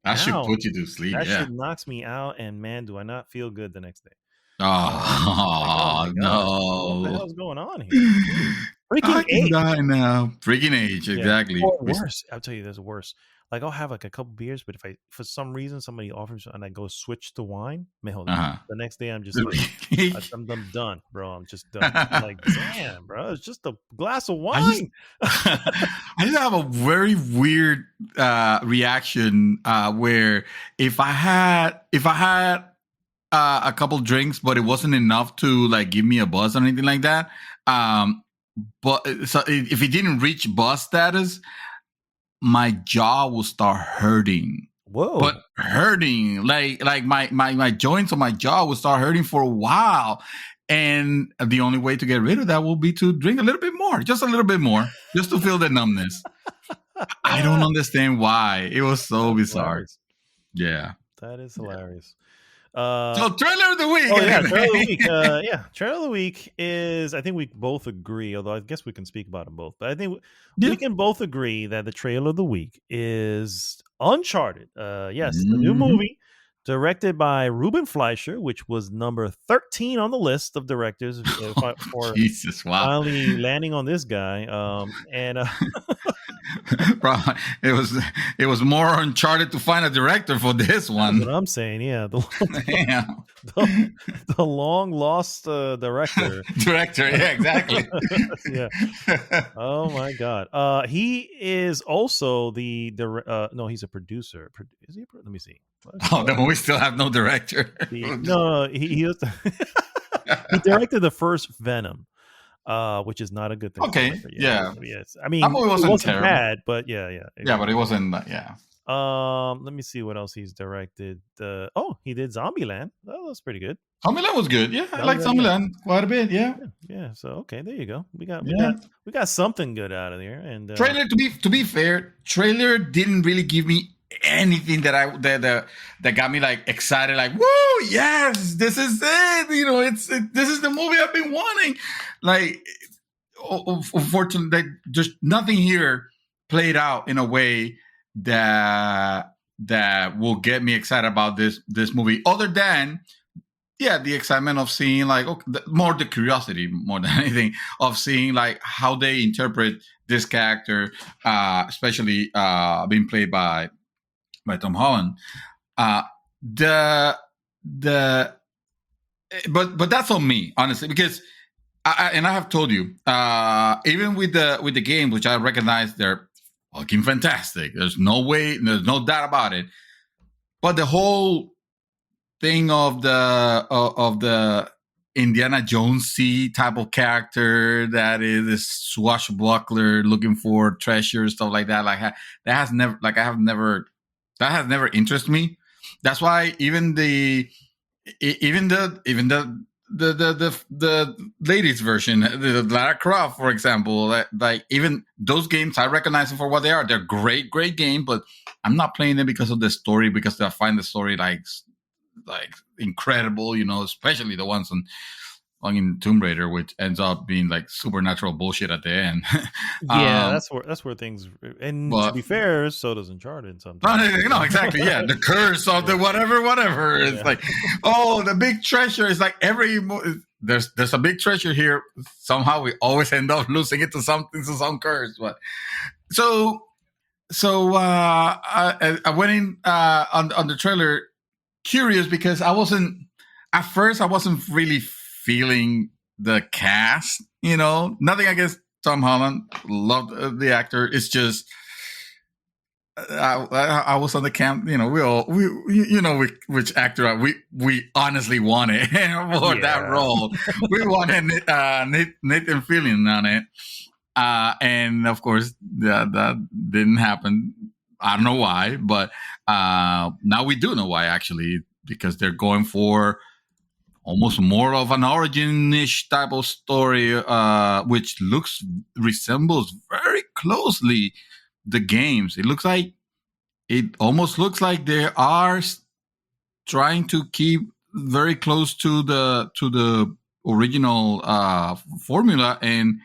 That should put you to sleep. That shit knocks me out, and man, do I not feel good the next day. Oh, no! What the hell's going on here? Freaking age. Die now. Freaking age, exactly. Or worse, I'll tell you, there's worse. Like, I'll have like a couple beers, but if for some reason somebody offers and I go switch to wine, the next day I'm just like, I'm done, bro. I'm just done. I'm like, damn, bro, it's just a glass of wine. I used to have a very weird reaction where if I had a couple drinks, but it wasn't enough to like give me a buzz or anything like that. But so if it didn't reach buzz status, my jaw will start hurting. Whoa! But hurting, like my joints on my jaw will start hurting for a while. And the only way to get rid of that will be to drink a little bit more, just a little bit more, just to feel the numbness. I don't understand why. It was so bizarre. Hilarious. Yeah. That is hilarious. So trailer of the week. Oh yeah, trailer of the week. Trailer of the week is, I think we both agree, although I guess we can speak about them both, but I think we can both agree that the trailer of the week is Uncharted. Yes, the new movie directed by Ruben Fleischer, which was number 13 on the list of directors for Jesus, wow. finally landing on this guy. Bro, it was more Uncharted to find a director for this one. That's what I'm saying, yeah. The long lost director. Director, yeah, exactly. Yeah. Oh my God. He is also no, he's a producer. Is he? Let me see. Oh, then we still have no director. No, he was. He directed the first Venom. Which is not a good thing. Okay, yeah. Yes, I mean, it wasn't terrible. bad, but yeah. Yeah, but it wasn't. Yeah. Let me see what else he's directed. He did Zombieland. Oh, that's pretty good. Zombieland was good. Yeah, I like Zombieland quite a bit. Yeah. So okay, there you go. We got something good out of there. And trailer, to be fair, trailer didn't really give me anything that got me like excited, like, whoa, yes, this is it. You know, this is the movie I've been wanting. Like, unfortunately, just nothing here played out in a way that will get me excited about this movie, other than the excitement of seeing like more the curiosity more than anything of seeing like how they interpret this character, especially being played by Tom Holland. But that's on me, honestly, because I have told you, even with the game, which I recognize they're fucking fantastic. There's no doubt about it. But the whole thing of the Indiana Jonesy type of character that is this swashbuckler looking for treasure, stuff like that, that has never interested me. That's why even the ladies version, the Lara Croft, for example, like even those games, I recognize them for what they are. They're great games, but I'm not playing them because of the story, because I find the story like incredible, you know, especially the ones on Tomb Raider, which ends up being like supernatural bullshit at the end. That's where things. And to be fair, so does Uncharted sometimes. No, exactly. Yeah, the curse of the whatever. Yeah. It's like, the big treasure is like there's a big treasure here. Somehow we always end up losing it to some curse. But so I went in on the trailer curious, because I wasn't really feeling the cast, you know, nothing against Tom Holland, loved the actor. It's just I was on the camp, you know, which actor we honestly wanted for that role. We wanted Nathan Fillion on it, and of course that didn't happen. I don't know why, but now we do know why, actually, because they're going for almost more of an origin-ish type of story, which resembles very closely the games. It almost looks like they are trying to keep very close to the original formula, and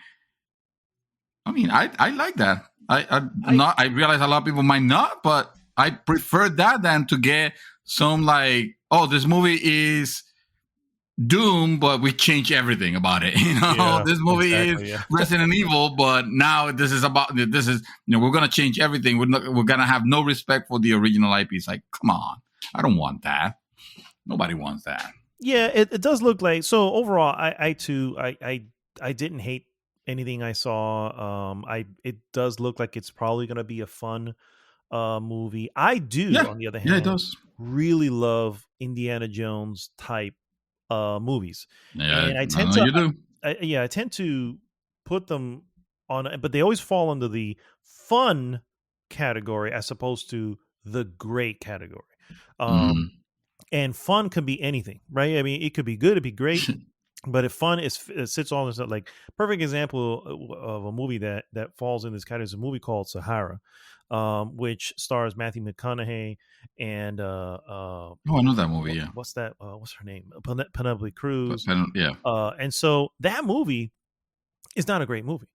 I mean, I like that. I realize a lot of people might not, but I prefer that than to get some like, this movie is Doom, but we change everything about it. You know, this movie is Resident Evil, but now this is, we're going to change everything. We're going to have no respect for the original IP. It's like, come on. I don't want that. Nobody wants that. Yeah, it does look like, so overall, I too didn't hate anything I saw. It does look like it's probably going to be a fun movie. I do, Yeah, on the other yeah, it hand, does. really love Indiana Jones type movies, Yeah, and I I tend know to, you do. I tend to put them on, but they always fall under the fun category as opposed to the great category. Um, Hmm. and fun can be anything, right? I mean, it could be good, it'd be great, but if fun is it sits all this stuff. Like perfect example of a movie that falls in this category is a movie called Sahara, which stars Matthew McConaughey and Oh, I know that movie. Yeah, what's that? What's her name? Penelope Cruz. yeah. And so that movie is not a great movie,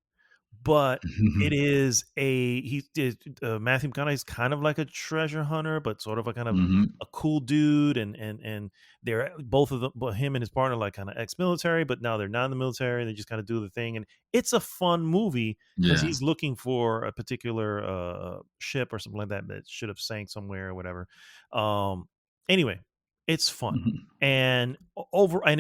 but it is Matthew McConaughey is kind of like a treasure hunter, but sort of a kind of Hmm. a cool dude, and they're both of them, but him and his partner like kind of ex-military, but now they're not in the military. They just kind of do the thing, and it's a fun movie because Yeah. he's looking for a particular ship or something like that should have sank somewhere or whatever. Anyway, it's fun. Hmm. And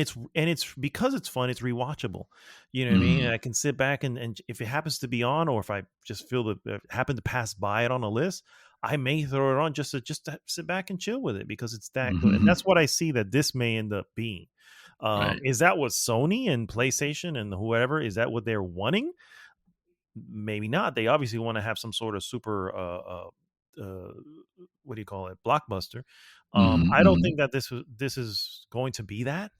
it's because it's fun, it's rewatchable. You know what I mean? And Hmm. I can sit back and if it happens to be on, or if I just feel that happen to pass by it on a list, I may throw it on just to sit back and chill with it because it's that good. And Hmm. that's what I see that this may end up being. Right. Is that what Sony and PlayStation and whoever, is that what they're wanting? Maybe not. They obviously want to have some sort of super what do you call it, blockbuster. Hmm. I don't Hmm. think that this is going to be that.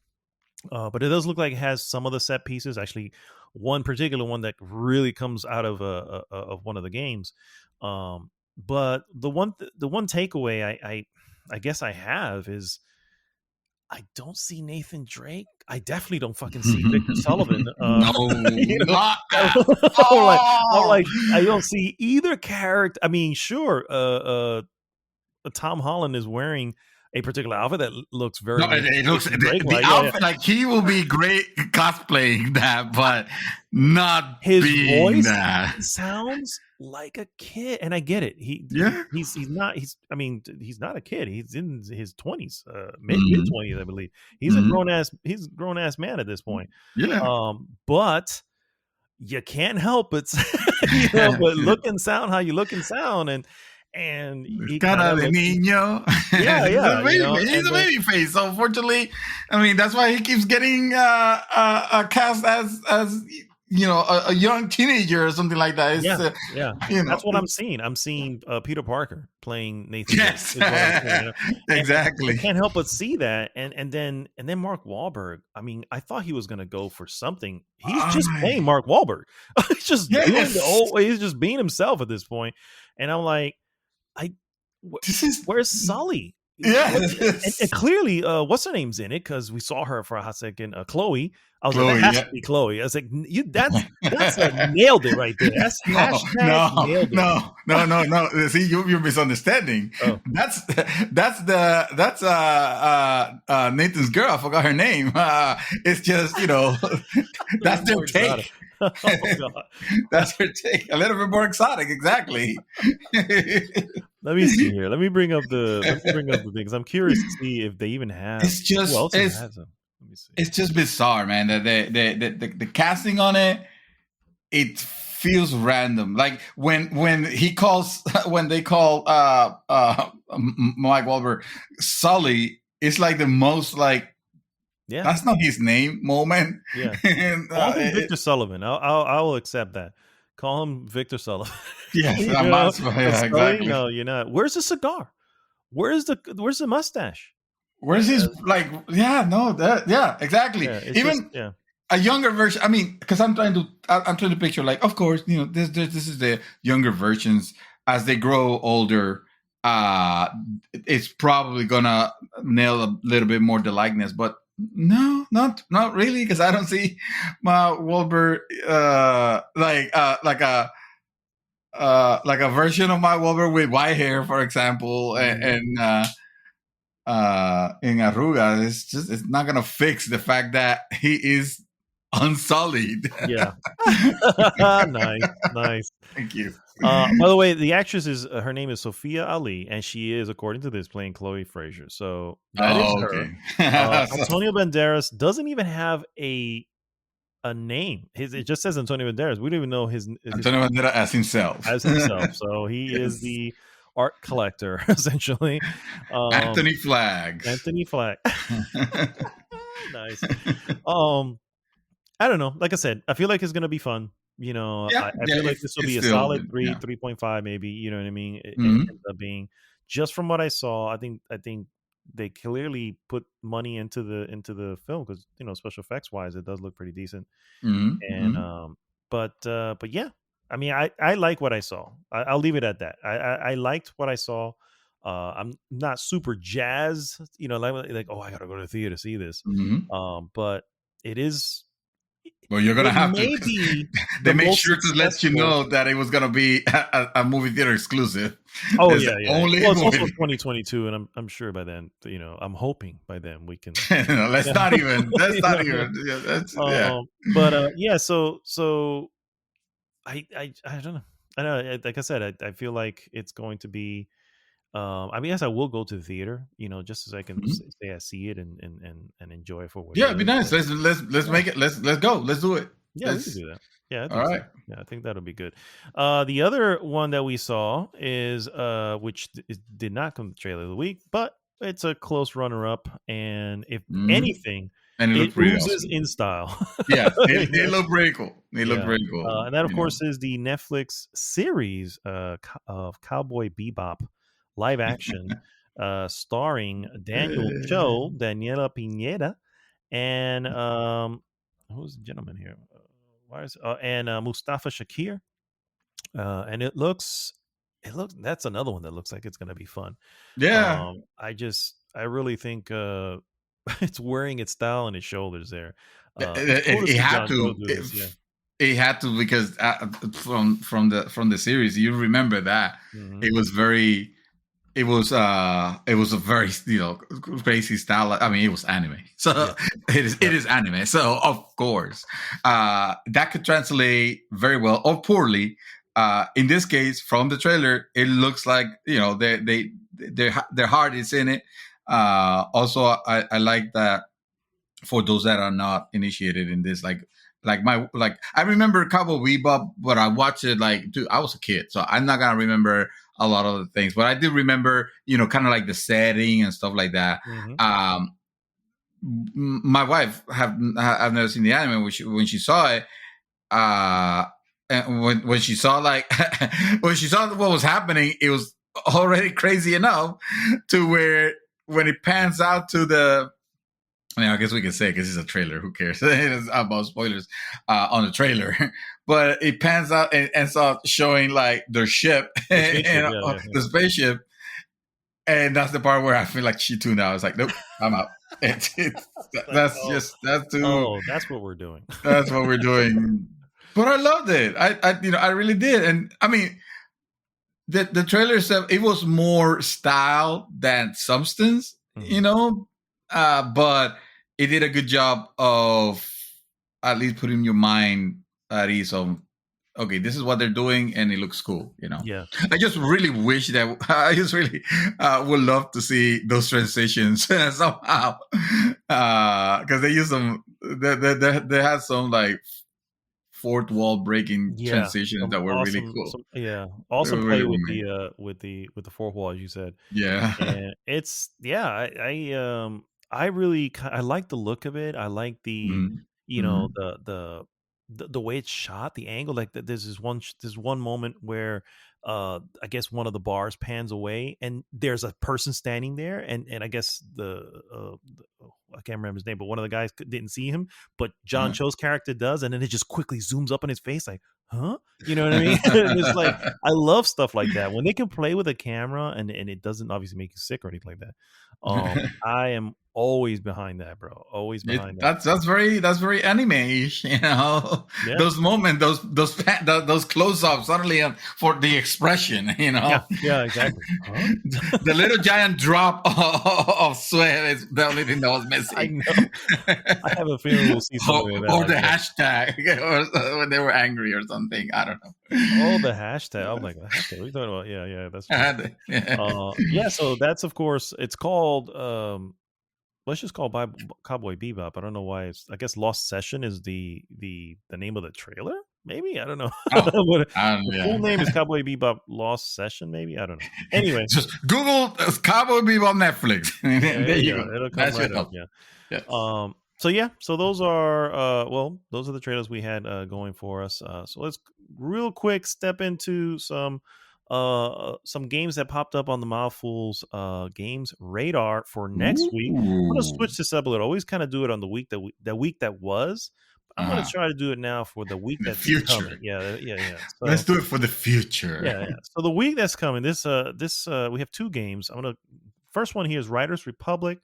But it does look like it has some of the set pieces. Actually, one particular one that really comes out of one of the games. But the one takeaway I guess I have is I don't see Nathan Drake. I definitely don't fucking see Victor Sullivan. No, You know, not at I'm like, all. I don't see either character. I mean, sure, Tom Holland is wearing a particular outfit that looks No, very it looks Drake the like. outfit like he will be great cosplaying that, but not His being voice that. sounds like a kid, and I get it. Yeah. He's not. I mean, he's not a kid. He's in his 20s, mid Hmm. 20s, I believe. Hmm. He's a grown ass man at this point. Yeah. But you can't help it, but look and sound how you look and sound, and he kind Cara of de looks. niño. Yeah, yeah, He's and a then baby face. So unfortunately, I mean that's why he keeps getting cast as a young teenager or something like that. It's yeah, yeah. you know That's what I'm seeing. I'm seeing Peter Parker playing Nathan Drake. yes Is what I'm seeing, And I exactly. can't help but see that. And then Mark Wahlberg. I mean, I thought he was gonna go for something. He's just playing Mark Wahlberg. He's just doing the Yes, old. He's just being himself at this point. And I'm like, I, this is where's Sully? And yes. clearly, what's her name's in it because we saw her for a hot second. Chloe. I was like, Chloe, that has yeah. to be Chloe. I was like, you that's nailed it right there. That's No, hashtag no, nailed it. no. See, you're misunderstanding. Oh. That's Nathan's girl. I forgot her name. It's just that's their take. Oh, God. That's her take. A little bit more exotic, exactly. Let me see here. Let me bring up the thing because I'm curious to see if they even have. It's just who else has them? Let me see. It's just bizarre, man. The casting on it feels random. Like when they call Mike Wahlberg Sully, it's like the most like Yeah, that's not his name moment. yeah. And, Call him Victor Sullivan. I will accept that. Call him Victor Sullivan. yes, You I'm know? not, yeah, Sully? exactly. No, you're not. Where's the cigar? Where's the mustache? Where's his like? Yeah, no, yeah, exactly. Yeah, it's Even just, yeah. a younger version. I mean, because I'm trying to picture like, of course, this is the younger versions as they grow older. It's probably gonna nail a little bit more the likeness, but no, not really, because I don't see my Wahlberg like a version of my Wahlberg with white hair, for example, and in arruga. It's not gonna fix the fact that he is unsullied. Yeah. Nice. Thank you. By the way, the actress is her name is Sophia Ali, and she is, according to this, playing Chloe Fraser. So that is her. Okay. Antonio Banderas doesn't even have a name. It just says Antonio Banderas. We don't even know his Antonio Banderas as himself. as himself. So he Yes. is the art collector, essentially. Anthony Flags. Anthony Flag. Nice. I don't know. Like I said, I feel like it's gonna be fun. Yeah, I yeah. feel like this will It's be a still, solid yeah. 3.5, maybe. You know what I mean? It Hmm. ends up being, just from what I saw. I think they clearly put money into the film, because special effects wise, it does look pretty decent. Hmm. And Hmm. but yeah, I mean, I like what I saw. I'll leave it at that. I liked what I saw. I'm not super jazzed, like, oh, I gotta go to the theater to see this. Hmm. But it is. Well, you're gonna It have to, may 'cause be they the make most sure to let you successful. know that it was gonna be a movie theater exclusive. Oh It's the yeah, yeah. only Well, it's also movie. 2022, and I'm sure by then, I'm hoping by then we can. Let's not even. Let's You not know, even. Yeah, that's yeah. but yeah. So I don't know. I know. Like I said, I feel like it's going to be. I mean, yes, I will go to the theater, just as I can Mhm. say I see it and enjoy it for what Yeah, it it'd be is. nice. But Let's yeah, make it. Let's go. Let's do it. yeah, we can Let's. do that. Yeah, I All think so. right. Yeah, I think that'll be good. The other one that we saw is which did not come to the trailer of the week, but it's a close runner up, and if Hmm. anything, And it it looked pretty oozes awesome. in style. Yeah, Yeah. they look pretty cool. They look Yeah. pretty cool. And that, of course, is the Netflix series of Cowboy Bebop live action, starring Daniel Cho, Daniela Pineda, and who's the gentleman here? Why is and Mustafa Shakir? And it looks. That's another one that looks like it's going to be fun. Yeah, I really think it's wearing its style and its shoulders there. It's cool to it see had John Cho to. do this. Yeah. It had to because from the series, you remember that Hmm. it was very. It was a very crazy style. I mean, it was anime, Yeah. so Yep. it is anime. So of course, that could translate very well or poorly. In this case, from the trailer, it looks like their heart is in it. Also, I like that for those that are not initiated in this, like I remember Cowboy Bebop, but I watched it like, dude, I was a kid, so I'm not gonna remember a lot of the things, but I do remember, kind of like the setting and stuff like that. Hmm. My wife I've never seen the anime. When she saw it, and when she saw like when she saw what was happening, it was already crazy enough to where when it pans out to the, I mean, I guess we can say because it's a trailer. Who cares? It's about spoilers on the trailer. But it pans out and starts showing like their ship The spaceship. and Yeah. Yeah. the spaceship. And that's the part where I feel like she tuned out. I was like, nope, I'm out. Like, that's what we're doing. That's what we're doing. But I loved it. I really did. And I mean, the trailer itself, it was more style than substance, Mhm. but it did a good job of at least putting your mind at ease of, okay, this is what they're doing and it looks cool. Yeah. I just really wish that I just really would love to see those transitions somehow, because they use some, they had some like fourth wall breaking Yeah. transitions Some that were really awesome. cool. Yeah. They Awesome were play really with well made. the fourth wall, as you said. Yeah. And it's, yeah. I really I like the look of it. I like the Mhm. you know Mhm. the way it's shot, the angle. Like there's this one moment where I guess one of the bars pans away and there's a person standing there, and I guess I can't remember his name, but one of the guys didn't see him, but John Cho's character does, and then it just quickly zooms up on his face, like, huh? You know what I mean? And it's like, I love stuff like that when they can play with a camera and it doesn't obviously make you sick or anything like that. I am always behind that, bro. Always behind that. That's very anime-ish, Yeah. those moments, those close-ups suddenly for the expression, Yeah. Yeah. Exactly. Huh? the little giant drop of sweat is the only thing that was I missing. know. I have a feeling we'll see something like that. Or Like the that. hashtag, or when they were angry or something. I don't know. Oh, the hashtag. I'm like, hashtag. What are you talking about? Yeah. Yeah. That's true. Yeah. So that's, of course, it's called. Let's just call Cowboy Bebop. I don't know why it's. I guess Lost Session is the name of the trailer. Maybe, I don't know. Oh, The full name is Cowboy Bebop Lost Session. Maybe, I don't know. Anyway, just Google Cowboy Bebop on Netflix. There you go. It'll come That's right your up. help. Yeah. Yes. So those are those are the trailers we had going for us. So let's real quick step into some games that popped up on the Mouthfuls games radar for next week. I'm gonna switch this up a little. Always kind of do it on the week that was. I'm gonna try to do it now for the week that's coming. Yeah. So, let's do it for the future. Yeah. So the week that's coming, we have two games. First one here is Riders Republic.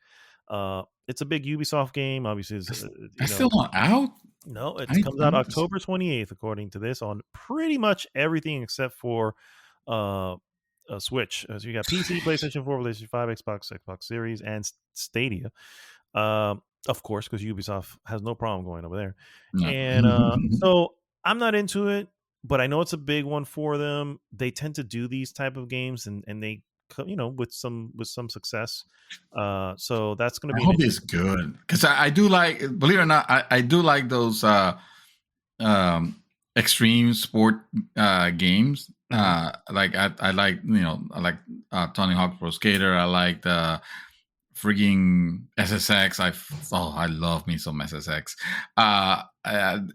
It's a big Ubisoft game. Obviously, it's still not out. No, it comes out October 28th, according to this, on pretty much everything except for a Switch. So you got PC, PlayStation 4, PlayStation 5, Xbox Series, and Stadia. Of course, because Ubisoft has no problem going over there. No. And so I'm not into it, but I know it's a big one for them. They tend to do these type of games, and they, with some success. So that's going to be. I hope it's good, because I do like, believe it or not, I do like those extreme sport games. Like I like, I like Tony Hawk Pro Skater. I like the frigging SSX. I love me some SSX.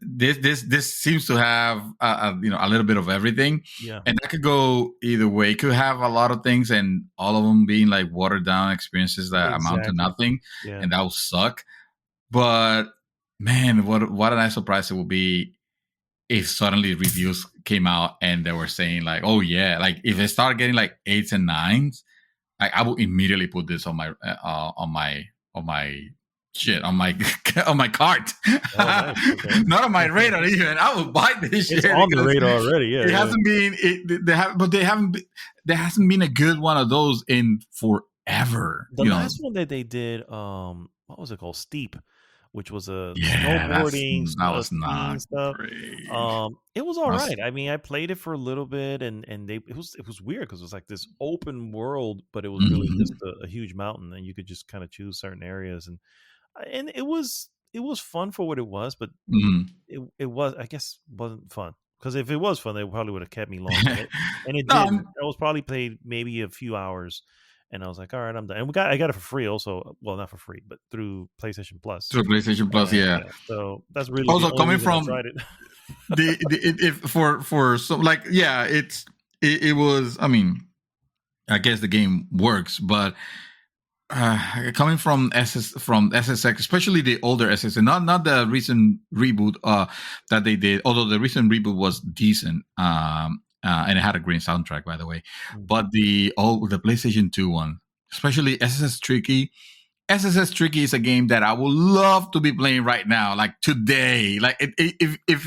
This seems to have a little bit of everything. Yeah, and that could go either way. It could have a lot of things, and all of them being like watered down experiences that amount to nothing, and that will suck. But man, what a nice surprise it will be if suddenly reviews came out and they were saying like, oh yeah, like if they start getting like 8s and 9s, I will immediately put this on my shit, on my cart. Oh, nice. Okay. Not on my radar even. I will buy this shit. It's on the radar already. Yeah, it hasn't been. There hasn't been a good one of those in forever. The last one that they did, what was it called? Steep, which was a snowboarding that was not stuff. Great. It was all right. I mean, I played it for a little bit, and it was weird because it was like this open world, but it was really just a huge mountain, and you could just kind of choose certain areas, and it was fun for what it was, but it was, I guess, wasn't fun, because if it was fun, they probably would have kept me longer, and it didn't. I was probably played maybe a few hours. And I was like, all right, I'm done. And I got it for free also. Well, not for free, but through PlayStation Plus. Through PlayStation Plus, yeah. So that's really also coming from it was. I mean, I guess the game works, but coming from SSX, especially the older SSX, not the recent reboot that they did. Although the recent reboot was decent. And it had a great soundtrack, by the way. But the PlayStation 2 one, especially SSX Tricky. SSX Tricky is a game that I would love to be playing right now, like today. Like if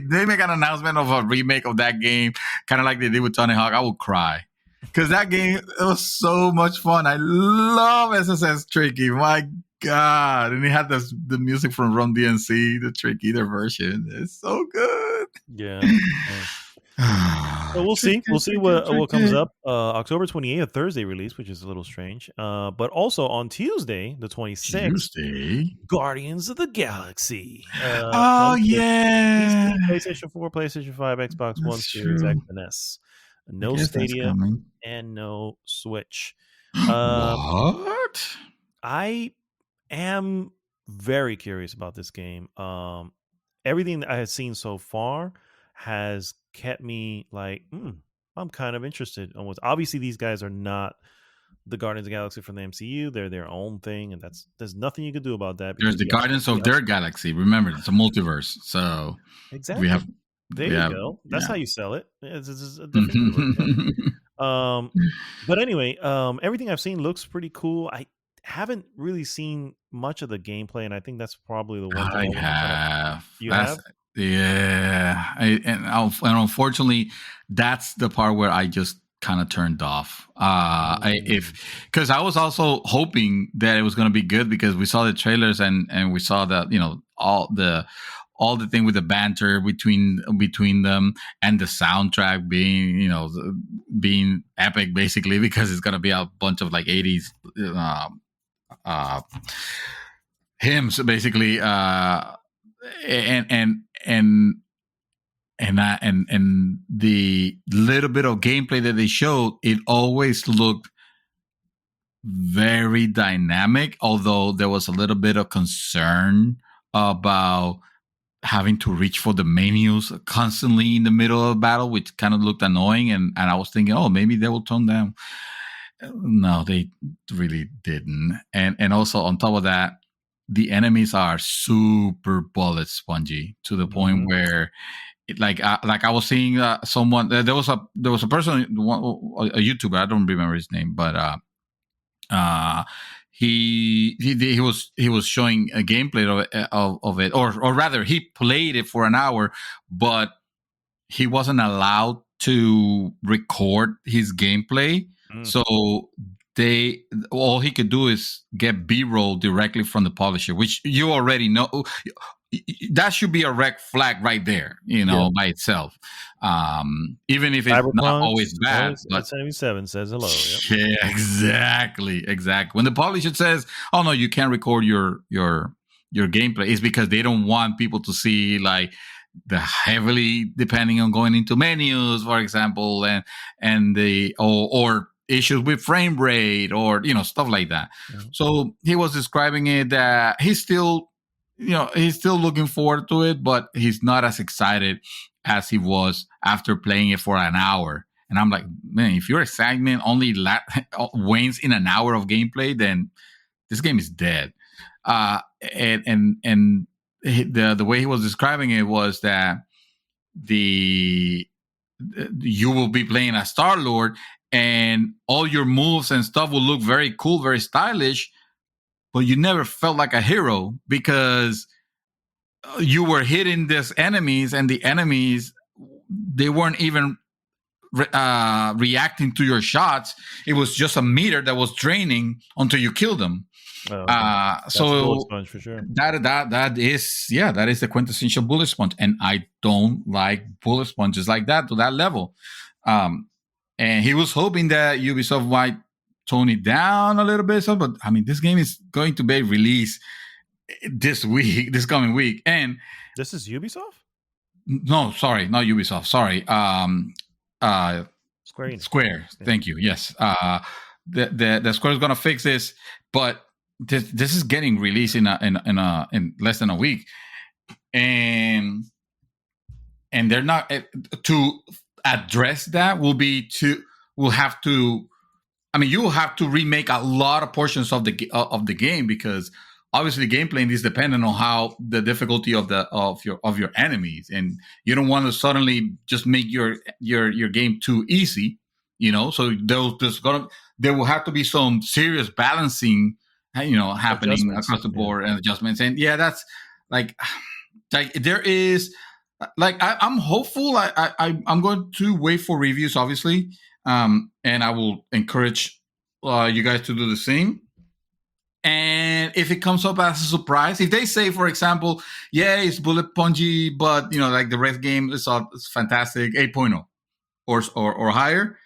they make an announcement of a remake of that game, kind of like they did with Tony Hawk, I would cry. Because that game, it was so much fun. I love SSX Tricky. My God. And it had the music from Run DMC, the Tricky, their version. It's so good. Yeah. So we'll see. We'll see what comes up. October 28th, Thursday release, which is a little strange. But also on Tuesday, the 26th, Guardians of the Galaxy. Oh yeah, PlayStation 4, PlayStation 5, Xbox One, Series X and S. No Stadia and no Switch. What? I am very curious about this game. Everything that I had seen so far has kept me like, I'm kind of interested. Obviously, these guys are not the Guardians of the Galaxy from the MCU. They're their own thing, and there's nothing you can do about that. There's the Guardians of their galaxy. Remember, it's a multiverse. So exactly, there you go. That's how you sell it. It's a different but anyway, everything I've seen looks pretty cool. I haven't really seen much of the gameplay, and I think that's probably the one. I have. You have. Yeah, and unfortunately, that's the part where I just kind of turned off. Because I was also hoping that it was going to be good, because we saw the trailers and we saw that all the thing with the banter between them, and the soundtrack being epic, basically, because it's going to be a bunch of like 80s hymns, basically. And and the little bit of gameplay that they showed, it always looked very dynamic, although there was a little bit of concern about having to reach for the menus constantly in the middle of battle, which kind of looked annoying. And I was thinking, oh, maybe they will tone down. No, they really didn't. And also on top of that, the enemies are super bullet spongy to the point where, like I was seeing someone. There was a person, a YouTuber. I don't remember his name, but he was showing a gameplay of it, or rather, he played it for an hour, but he wasn't allowed to record his gameplay. So all he could do is get B-roll directly from the publisher, which you already know. That should be a red flag right there, by itself. Even if it's not always bad. But 77 says hello. Yep. Yeah, exactly. When the publisher says, "Oh no, you can't record your gameplay," it's because they don't want people to see like the heavily depending on going into menus, for example, and the or issues with frame rate or stuff like that. Mm-hmm. So he was describing it that he's still looking forward to it, but he's not as excited as he was after playing it for an hour. And I'm like, man, if your excitement only wanes in an hour of gameplay, then this game is dead. And the way he was describing it was that you will be playing as Star-Lord, and all your moves and stuff will look very cool, very stylish, but you never felt like a hero because you were hitting these enemies, and the enemies, they weren't even reacting to your shots. It was just a meter that was draining until you killed them. So bullet sponge for sure. That is the quintessential bullet sponge, and I don't like bullet sponges like that to that level. And he was hoping that Ubisoft might tone it down a little bit. So, but I mean, this game is going to be released this coming week, and this is Ubisoft. No, sorry, not Ubisoft. Sorry, Square. Thank you. Yes, the Square is going to fix this, but this is getting released in less than a week, and they're not to address that. We'll have to. I mean, you will have to remake a lot of portions of the game because obviously gameplay is dependent on how the difficulty of your enemies, and you don't want to suddenly just make your game too easy, So there will have to be some serious balancing, happening across the board and adjustments. And that's like there is I'm hopeful. I'm going to wait for reviews, obviously. And I will encourage you guys to do the same. And if it comes up as a surprise, if they say, for example, it's bullet punchy, but like the rest game is fantastic, 8.0 or higher,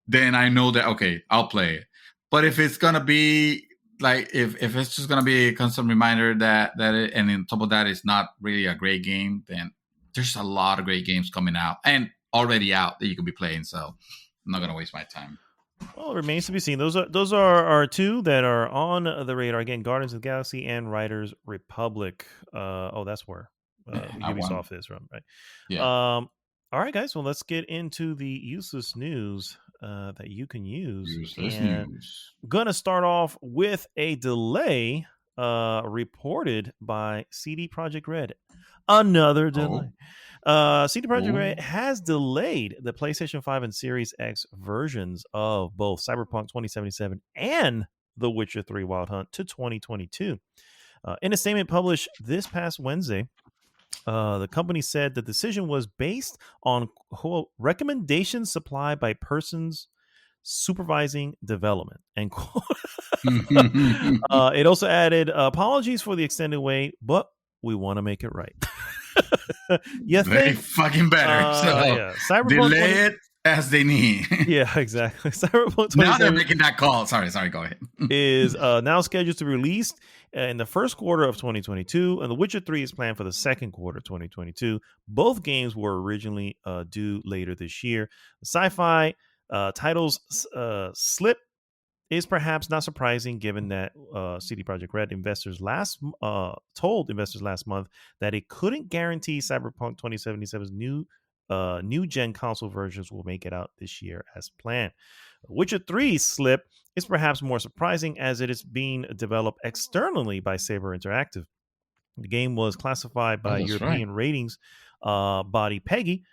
then I know that okay, I'll play it. But if it's gonna be like if it's just gonna be a constant reminder that it, and on top of that, it's not really a great game, then there's a lot of great games coming out and already out that you could be playing. So I'm not going to waste my time. Well, it remains to be seen. Those are our two that are on the radar. Again, Guardians of the Galaxy and Riders Republic. That's where Ubisoft is from, right? Yeah. All right, guys. Well, let's get into the useless news that you can use. Useless news. Gonna start off with a delay reported by CD Projekt Red. Another delay. CD Projekt Red has delayed the PlayStation 5 and Series X versions of both Cyberpunk 2077 and The Witcher 3 Wild Hunt to 2022. In a statement published this past Wednesday, the company said the decision was based on, quote, recommendations supplied by persons supervising development, end quote. It also added, apologies for the extended wait, but we want to make it right. They fucking better. Cyberpunk delay it as they need. Yeah, exactly. Cyberpunk Now they're 2077 making that call. Sorry, go ahead. is now scheduled to be released in the first quarter of 2022, and The Witcher 3 is planned for the second quarter of 2022. Both games were originally due later this year. The sci-fi titles slip is perhaps not surprising, given that CD Projekt Red told investors last month that it couldn't guarantee Cyberpunk 2077's new gen console versions will make it out this year as planned. Witcher 3 slip is perhaps more surprising, as it is being developed externally by Saber Interactive. The game was classified by European ratings body PEGI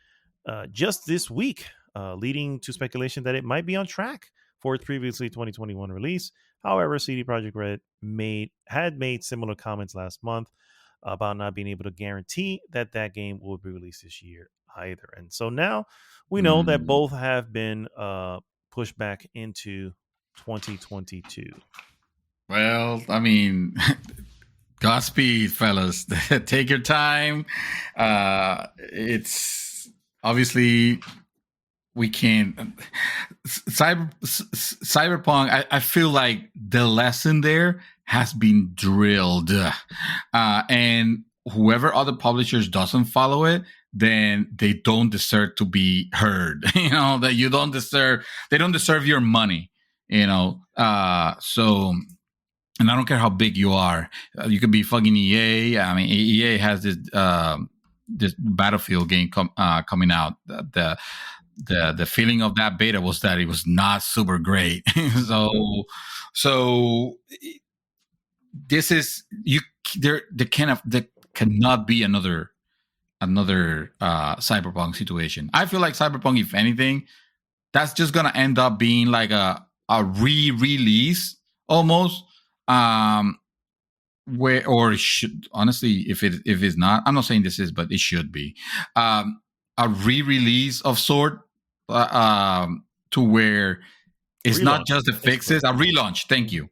just this week, leading to speculation that it might be on track for its previously 2021 release. However, CD Projekt Red had made similar comments last month about not being able to guarantee that game will be released this year either. And so now we know that both have been pushed back into 2022. Well, I mean, Godspeed, fellas. Take your time. It's obviously we can't. Cyberpunk. I feel like the lesson there has been drilled, and whoever other publishers doesn't follow it, then they don't deserve to be heard. That you don't deserve. They don't deserve your money. So. And I don't care how big you are. You could be fucking EA. I mean, EA has this Battlefield game coming out. The feeling of that beta was that it was not super great. so this is there cannot be another Cyberpunk situation. I feel like Cyberpunk, if anything, that's just gonna end up being like a re-release almost. Where, or it should, honestly, if it's not, I'm not saying this is, but it should be a re-release of sort, to where it's not just the fixes, a relaunch. Thank you.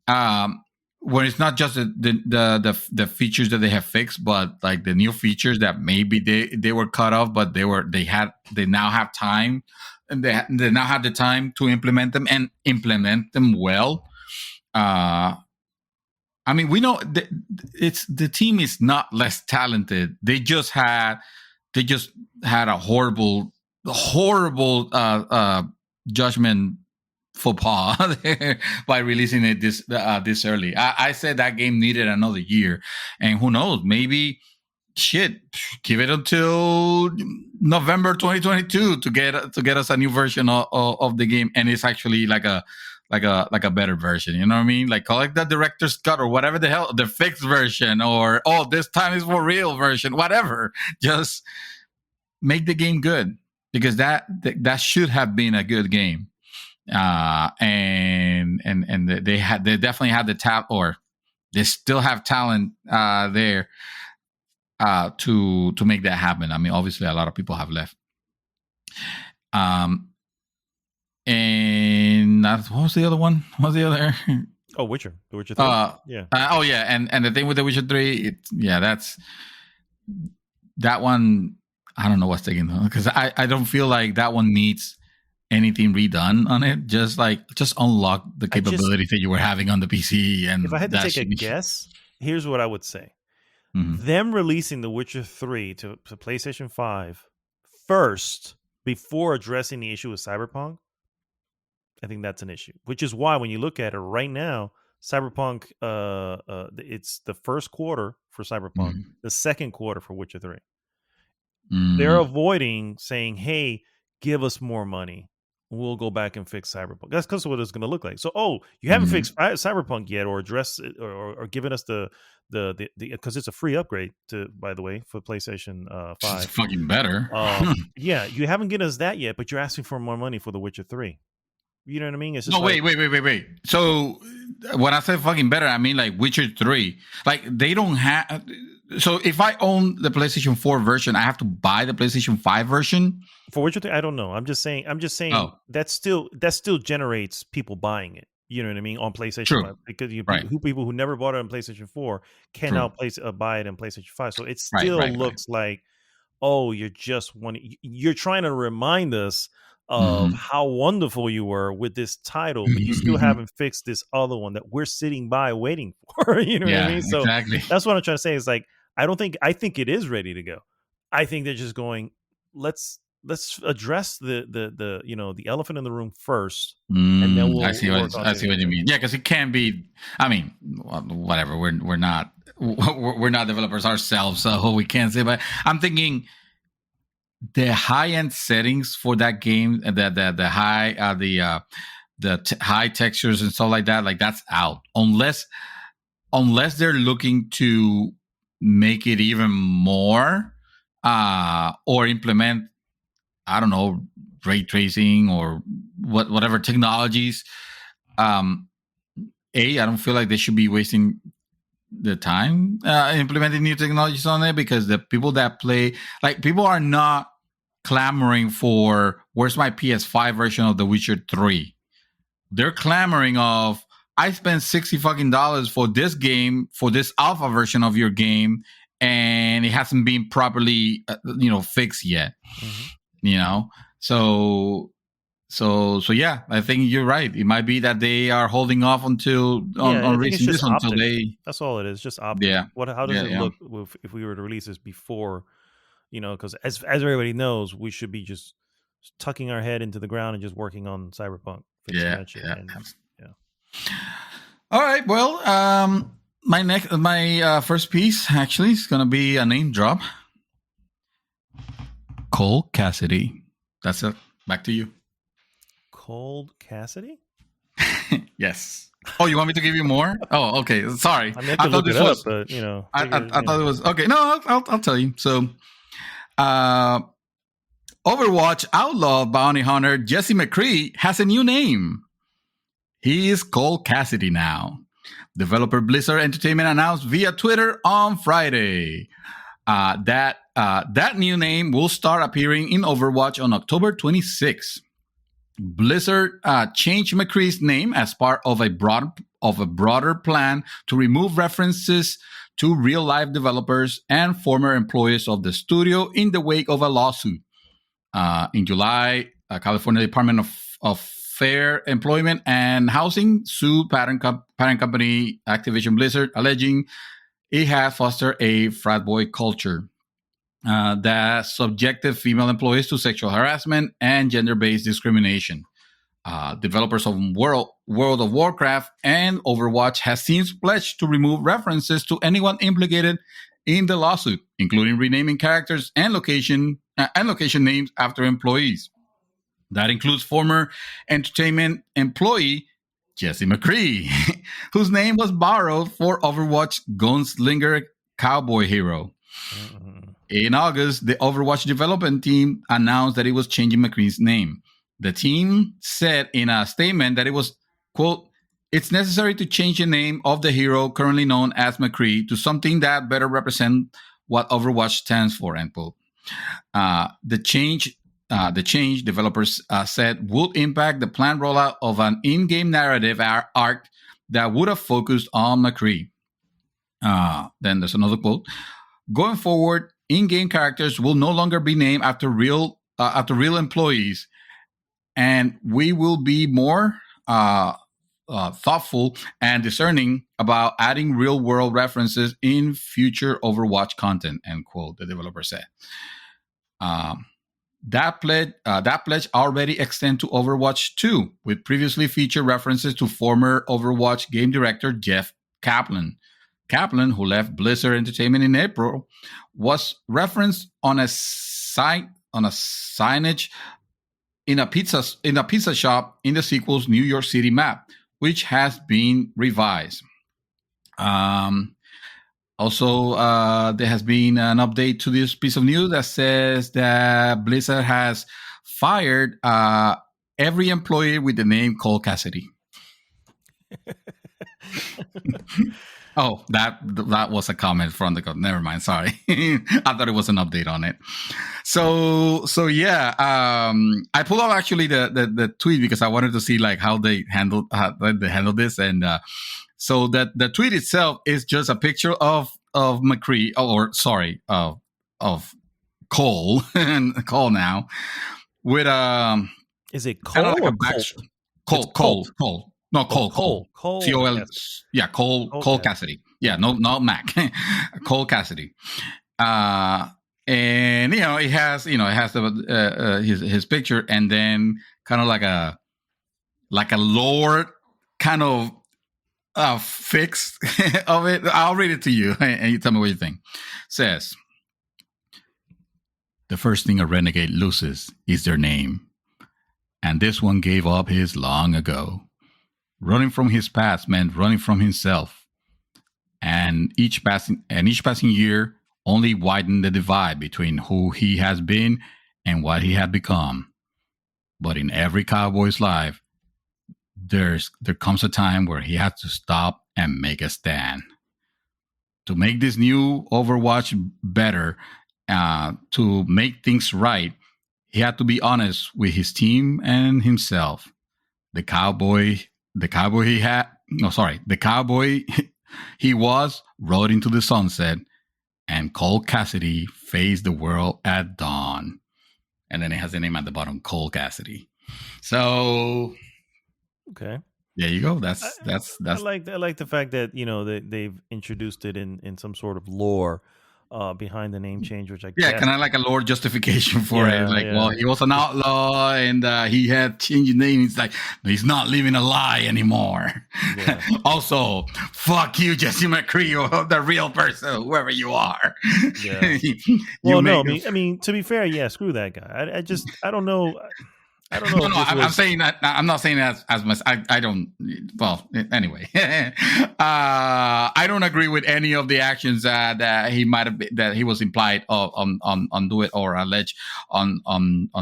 Where it's not just the features that they have fixed, but like the new features that maybe they were cut off, but they now have time, and they now have the time to implement them and implement them well. I mean, we know the team is not less talented. They just had a horrible judgment faux pas by releasing it this early. I said that game needed another year, and who knows, maybe give it until November 2022 to get us a new version of the game, and it's actually like a better version, you know what I mean? Like, call it the director's cut or whatever the hell, the fixed version, or this time is for real version, whatever. Just make the game good, because that should have been a good game. And they definitely had the talent, or they still have talent there to make that happen. I mean, obviously a lot of people have left. And what was the other one? What was the other? Oh, Witcher. The Witcher 3. Yeah. And the thing with the Witcher 3, that's that one. I don't know what's taking them, because I don't feel like that one needs anything redone on it. Just unlock the capabilities that you were having on the PC. And if I had to take a guess, here's what I would say: them releasing the Witcher 3 to PlayStation 5 first before addressing the issue with Cyberpunk, I think that's an issue, which is why when you look at it right now, Cyberpunk, it's the first quarter for Cyberpunk, the second quarter for Witcher 3. They're avoiding saying, hey, give us more money. We'll go back and fix Cyberpunk. That's because of what it's going to look like. So, you haven't fixed Cyberpunk yet, or addressed it, or given us the because it's a free upgrade by the way, for PlayStation 5. It's fucking better. Yeah, you haven't given us that yet, but you're asking for more money for The Witcher 3. You know what I mean? It's just wait. So when I say fucking better, I mean like Witcher 3. Like, they don't have. So if I own the PlayStation 4 version, I have to buy the PlayStation 5 version for Witcher 3. I don't know. I'm just saying that still generates people buying it. You know what I mean? On PlayStation 5, because people who never bought it on PlayStation 4 can now buy it on PlayStation 5. So it still looks like, oh, you're trying to remind us of how wonderful you were with this title, but you still haven't fixed this other one that we're sitting by waiting for. You know what I mean? So exactly. That's what I'm trying to say. Is like, I think it is ready to go. I think they're just going, let's address the the elephant in the room first, and then we'll I see what you mean. Yeah, because it can be. I mean, whatever. We're not developers ourselves, so we can't say. But I'm thinking the high end settings for that game, the high high textures and stuff like that, like that's out unless they're looking to make it even more or implement, I don't know, ray tracing or whatever technologies. I don't feel like they should be wasting the time implementing new technologies on it, because the people that play, like, people are not clamoring for where's my PS5 version of The Witcher 3. They're clamoring of, I spent $60 for this game, for this alpha version of your game, and it hasn't been properly fixed yet. So yeah, I think you're right. It might be that they are holding off on releasing this until they. That's all it is, just optic. Yeah. How does it look if we were to release this before? Because as everybody knows, we should be just tucking our head into the ground and just working on Cyberpunk. Yeah. All right. Well, my first piece actually is gonna be a name drop. Cole Cassidy. That's it. Back to you. Cold Cassidy? Yes. Oh, you want me to give you more? Oh, okay. Sorry. I meant to look it up, but I thought it was okay. No, I'll tell you. So, Overwatch outlaw bounty hunter Jesse McCree has a new name. He is Cole Cassidy now. Developer Blizzard Entertainment announced via Twitter on Friday that new name will start appearing in Overwatch on October 26th. Blizzard changed McCree's name as part of a broader plan to remove references to real-life developers and former employees of the studio in the wake of a lawsuit. In July, California Department of Fair Employment and Housing sued parent company Activision Blizzard, alleging it has fostered a frat boy culture that subjected female employees to sexual harassment and gender-based discrimination. Developers of World of Warcraft and Overwatch has since pledged to remove references to anyone implicated in the lawsuit, including renaming characters and location names after employees. That includes former entertainment employee Jesse McCree, whose name was borrowed for Overwatch Gunslinger Cowboy Hero. In August, the Overwatch development team announced that it was changing McCree's name. The team said in a statement that it was, quote, "It's necessary to change the name of the hero currently known as McCree to something that better represents what Overwatch stands for," end quote. The change, developers said, would impact the planned rollout of an in-game narrative arc that would have focused on McCree. Then there's another quote. "Going forward, in-game characters will no longer be named after real employees, and we will be more thoughtful and discerning about adding real-world references in future Overwatch content," end quote, the developer said. That pledge already extends to Overwatch 2, with previously featured references to former Overwatch game director Jeff Kaplan. Kaplan, who left Blizzard Entertainment in April, was referenced on a signage in a pizza shop in the sequel's New York City map, which has been revised. Also, there has been an update to this piece of news that says that Blizzard has fired every employee with the name Cole Cassidy. Oh, that was a comment from the. Never mind. Sorry, I thought it was an update on it. So yeah. I pulled up actually the tweet because I wanted to see like how they handled this, and so that the tweet itself is just a picture of McCree, of Cole and Cole now with Is it kind of Cole like or a back. Colt? Cole. No, Cole. Cole. Col. Yeah, Cole Cassidy. Yeah, no, not Mac. Cole Cassidy. And it has the his picture, and then kind of like a lore kind of fix of it. I'll read it to you, and you tell me what you think. Says, the first thing a renegade loses is their name, and this one gave up his long ago. Running from his past meant running from himself, and each passing year only widened the divide between who he has been and what he had become. But in every cowboy's life, there comes a time where he has to stop and make a stand. To make this new Overwatch better, to make things right, he had to be honest with his team and himself. The cowboy he was rode into the sunset, and Cole Cassidy faced the world at dawn. And then it has the name at the bottom, Cole Cassidy. So, okay, there you go. That's. I like the fact that they've introduced it in some sort of lore behind the name change, which I guess. Kind of like a lore justification for it. Like, well, he was an outlaw and he had changed his name. It's like, he's not living a lie anymore. Yeah. Also, fuck you, Jesse McCree, or the real person, whoever you are. Yeah. I mean, to be fair, screw that guy. I don't know. I don't know. No, I'm saying that. I'm not saying that as much. I don't. Well, anyway, I don't agree with any of the actions that he might have that he was implied on do it or alleged on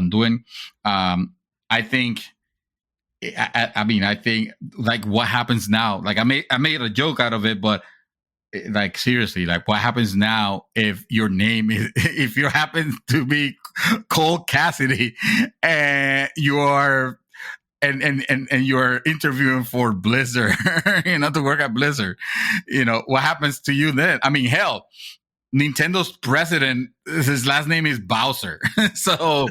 doing. I think. I mean, I think like what happens now. Like I made a joke out of it, but like seriously, like what happens now if your name is if you happen to be Cole Cassidy and you're you're interviewing for Blizzard, to work at Blizzard, what happens to you then? I mean, hell, Nintendo's president, his last name is Bowser. So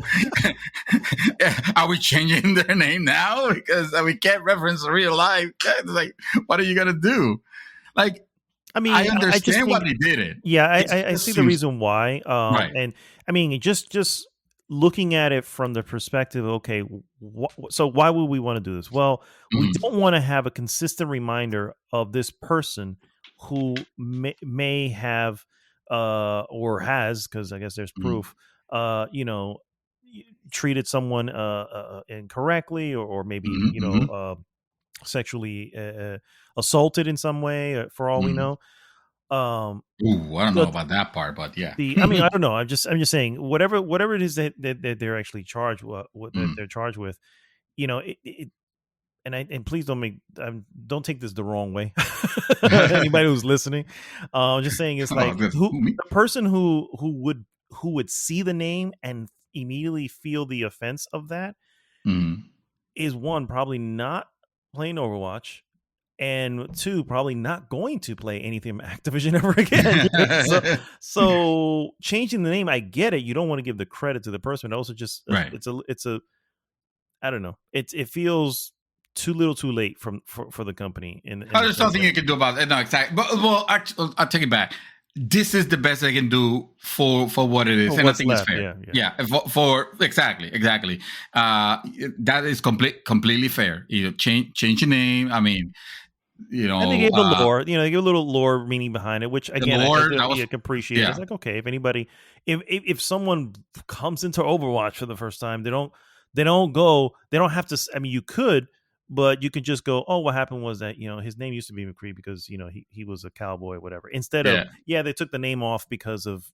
are we changing their name now because we can't reference real life? Like, what are you gonna do? Like, I mean, I understand why they did it. Yeah, I see the reason why. Right. And I mean, just looking at it from the perspective, okay, so why would we want to do this? Well, we don't want to have a consistent reminder of this person who may have or has, because I guess there's proof, treated someone incorrectly or maybe sexually assaulted in some way, for all we know. I don't know about that part, but yeah. I mean, I don't know. I'm just saying whatever it is that they're actually charged with, that they're charged with, and please don't take this the wrong way. Anybody who's listening, I'm just saying it's like the person who would see the name and immediately feel the offense of that is one, probably not playing Overwatch, and two, probably not going to play anything from Activision ever again. So changing the name, I get it. You don't want to give the credit to the person. Also, just it's a I don't know. It feels too little, too late for the company. There's something you can do about it. No, exactly. But well, actually, I'll take it back. This is the best I can do for what it is, and I think it's fair. Yeah. For exactly. That is completely fair. Change your name. I mean, and they gave the lore. They give a little lore meaning behind it, which again, I can appreciate. Yeah. It's like, okay, if someone comes into Overwatch for the first time, they don't have to. I mean, you could. But you can just go, oh, what happened was that, his name used to be McCree because, he was a cowboy or whatever. Instead of, they took the name off because of,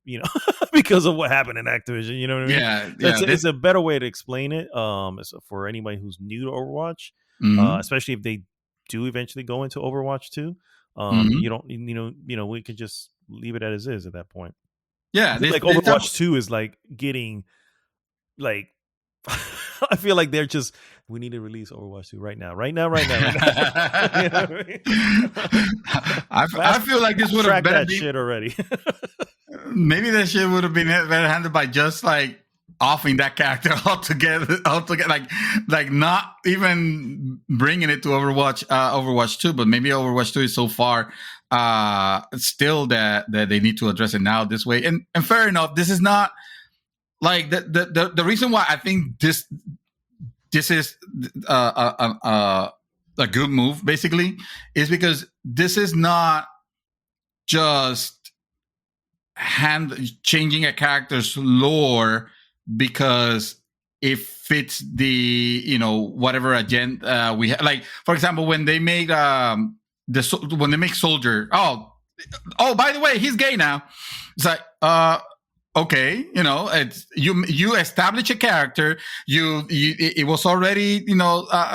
because of what happened in Activision. You know what I mean? It's a better way to explain it for anybody who's new to Overwatch, especially if they do eventually go into Overwatch 2. You don't, we could just leave it as is at that point. Yeah. Overwatch 2 is like getting like, I feel like they're just, we need to release Overwatch 2 right now. I feel like this would have been that shit already. Maybe that shit would have been better handled by just like offing that character altogether, like not even bringing it to Overwatch 2, but maybe Overwatch 2 is so far still that they need to address it now this way. And fair enough, this is not like the reason why I think this is a good move, basically, is because this is not just changing a character's lore because it fits the whatever agenda we have. Like, for example, when they make when they make Soldier, oh, by the way, he's gay now. It's like, okay, it's you establish a character, it was already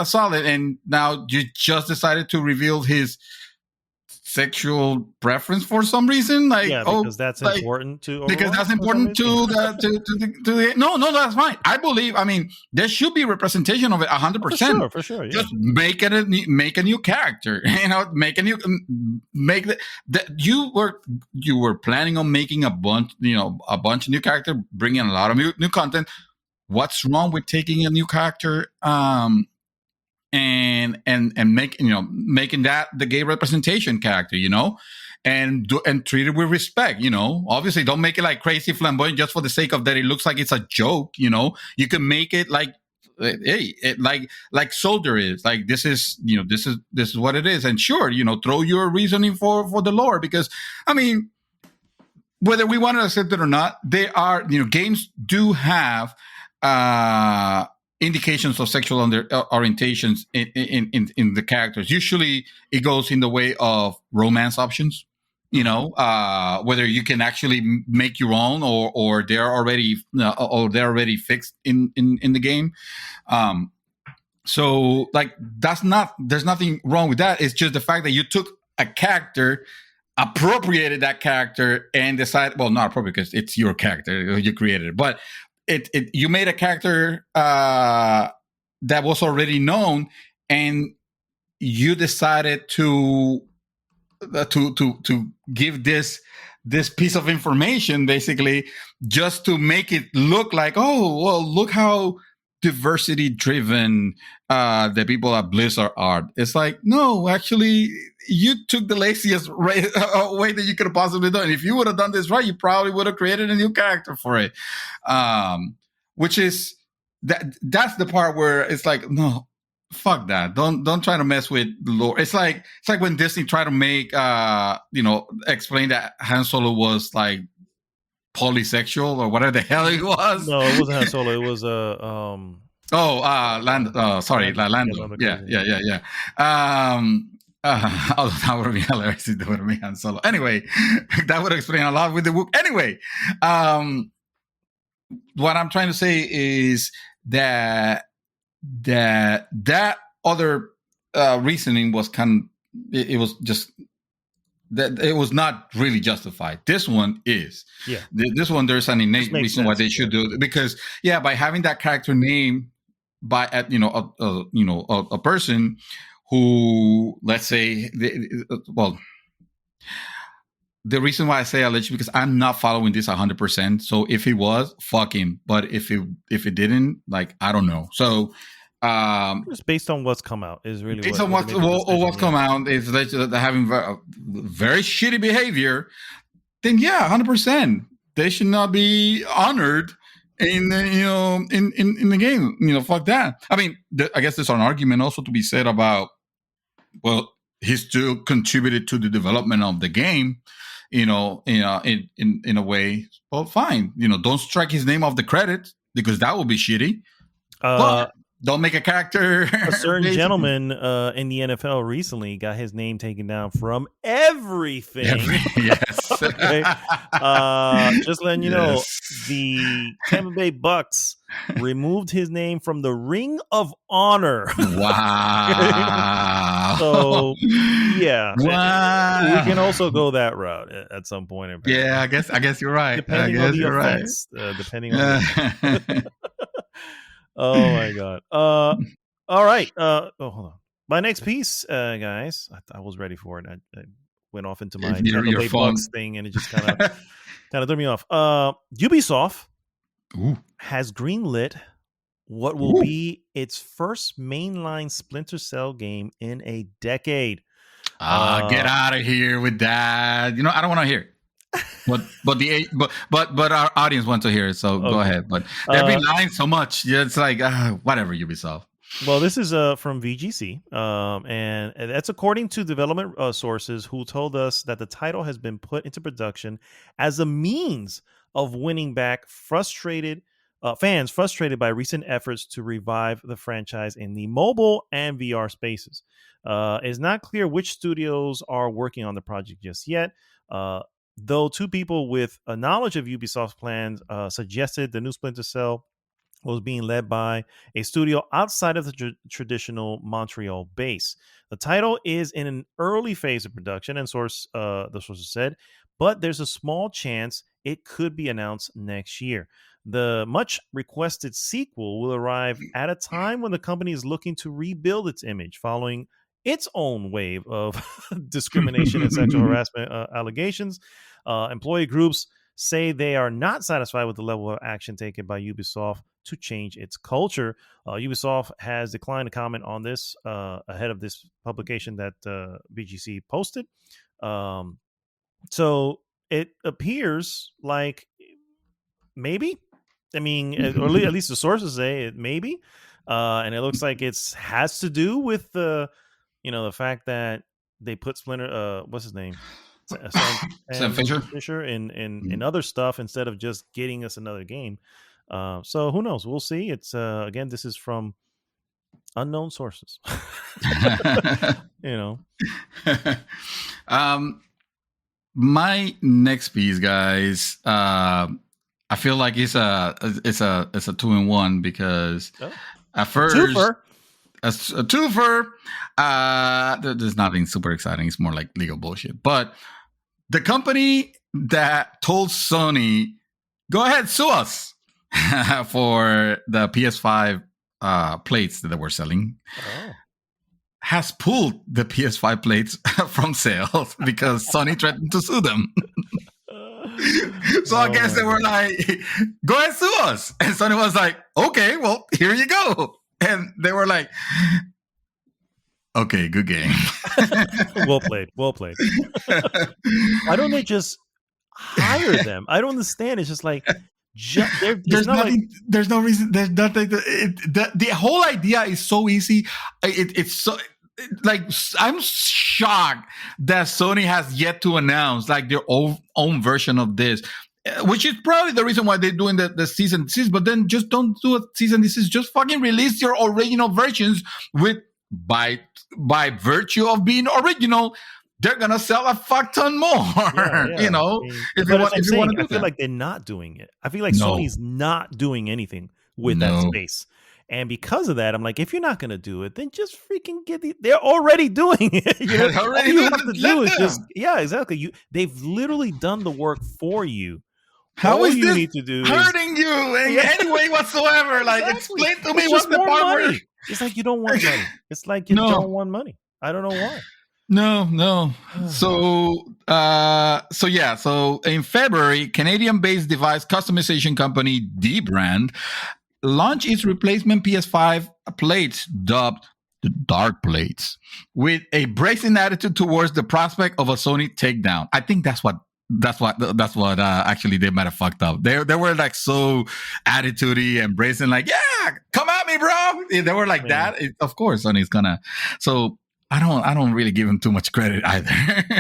solid, and now you just decided to reveal his sexual preference for some reason, like, because that's important to Overwatch, because that's important to the no, that's fine. I mean, there should be representation of it 100%. For sure. Yeah. Just make a new character, you were planning on making a bunch of new character, bringing a lot of new content. What's wrong with taking a new character and making that the gay representation character, and treat it with respect, obviously don't make it like crazy flamboyant just for the sake of that it looks like it's a joke. You can make it like, hey, like Soldier is like, this is what it is. And sure, throw your reasoning for the lore, because I mean, whether we want to accept it or not, they are, games do have indications of sexual orientations in the characters. Usually it goes in the way of romance options, whether you can actually make your own or they're already fixed in the game. So like, there's nothing wrong with that. It's just the fact that you took a character, appropriated that character, and decided, well, not appropriate because it's your character, you created it, but you made a character that was already known, and you decided to give this piece of information, basically, just to make it look like, oh, well, look how diversity driven the people at Blizzard are. It's like, no, actually, you took the laziest way that you could have possibly done. If you would have done this right, you probably would have created a new character for it. Which is that's the part where it's like, no, fuck that. Don't try to mess with the lore. It's like when Disney tried to make explain that Han Solo was like polysexual or whatever the hell he was. No, it wasn't Han Solo. It was Lando. Sorry, Lando. Yeah. That would have been hilarious if they would have made Han Solo. Anyway, that would explain a lot with the Wookiee. Anyway, what I'm trying to say is that other reasoning was it was just that it was not really justified. This one is. Yeah. This one, there's an innate reason why they should do it, because by having that character name by a person who, let's say, the reason why I say alleged, because I'm not following this 100%. So if it was, fuck him. But if it didn't, like, I don't know. So just based on what's come out is really based on what's come out is they're having very shitty behavior. Then 100%, they should not be honored in the game. Fuck that. I mean, I guess there's an argument also to be said about, well, he still contributed to the development of the game, in a way. Well, fine. Don't strike his name off the credits, because that would be shitty. But don't make a character. A certain gentleman in the NFL recently got his name taken down from everything. Yes. Okay. Just letting you know, the Tampa Bay Bucks removed his name from the Ring of Honor. Wow. So wow. We can also go that route at some point. Apparently. Yeah, I guess you're right. Depending on the offense. Depending on the Oh my god. All right. Hold on. My next piece, guys. I was ready for it. I went off into my Bucks thing, and it just kind of threw me off. Ubisoft has greenlit what will be its first mainline Splinter Cell game in a decade. Get out of here with that. I don't want to hear it. But our audience wants to hear it, so go ahead. But they've been lying so much. Yeah, it's like whatever, Ubisoft. Well, this is from VGC, and that's according to development sources who told us that the title has been put into production as a means of winning back fans frustrated by recent efforts to revive the franchise in the mobile and VR spaces. It's not clear which studios are working on the project just yet, though two people with a knowledge of Ubisoft's plans suggested the new Splinter Cell was being led by a studio outside of the traditional Montreal base. The title is in an early phase of production, and the sources said, but there's a small chance it could be announced next year. The much requested sequel will arrive at a time when the company is looking to rebuild its image following its own wave of discrimination and sexual harassment allegations. Employee groups say they are not satisfied with the level of action taken by Ubisoft to change its culture. Ubisoft has declined to comment on this ahead of this publication that VGC posted. So it appears like maybe, I mean, or at least the sources say it maybe, and it looks like it has to do with the fact that they put Splinter, what's his name? Sam Fisher in other stuff instead of just getting us another game. So who knows? We'll see. It's again, this is from unknown sources. My next piece, guys. I feel like it's a 2-in-1 because at first a twofer. There's nothing super exciting. It's more like legal bullshit. But the company that told Sony, "Go ahead, sue us," for the PS5 plates that they were selling, has pulled the PS5 plates from sales because Sony threatened to sue them. So I guess they were like, "Go ahead, sue us." And Sony was like, "Okay, well, here you go." And they were like, "Okay, good game." Well played. Why don't they just hire them? I don't understand. It's just like, there's nothing. There's no reason. There's nothing. The whole idea is so easy. It's so like, I'm shocked that Sony has yet to announce like their own version of this, which is probably the reason why they're doing the season desist. But then just don't do a season desist. Just fucking release your original versions with by virtue of being original. They're gonna sell a fuck ton more. Yeah. If you want to. I feel like they're not doing it. I feel like Sony's not doing anything with that space. And because of that, I'm like, if you're not going to do it, then just freaking they're already doing it. All you have to do is just, exactly. They've literally done the work for you. How is this need to do hurting you in any way whatsoever? Like, explain to me what's the part where... It's like you don't want money. It's like you don't want money. I don't know why. No. So in February, Canadian-based device customization company dbrand launched its replacement PS5 plates dubbed the Dark Plates with a brazen attitude towards the prospect of a Sony takedown. I think that's what actually they might have fucked up. They were like so attitudey and brazen, like, yeah, come at me, bro. They were like that. Of course, Sony's gonna. So I don't really give him too much credit either.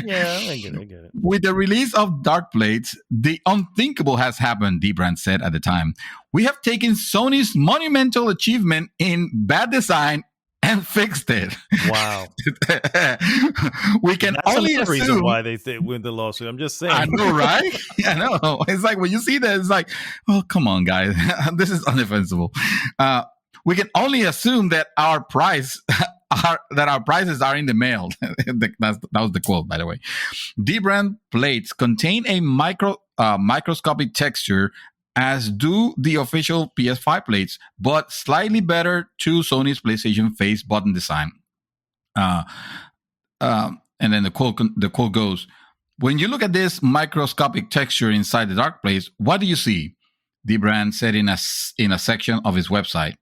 Yeah, I get it. With the release of Dark Plates, the unthinkable has happened, dbrand said at the time. We have taken Sony's monumental achievement in bad design and fixed it. Wow. We can only assume reason why they win the lawsuit. I'm just saying. I know, right? I know. It's like when you see that, it's like, oh, come on, guys. This is undefensible. We can only assume that our prices are in the mail. That was the quote, by the way. dbrand plates contain a microscopic texture, as do the official PS5 plates, but slightly better to Sony's PlayStation face button design. And then the quote goes, "When you look at this microscopic texture inside the Dark Plates, what do you see? Dbrand said in a section of his website.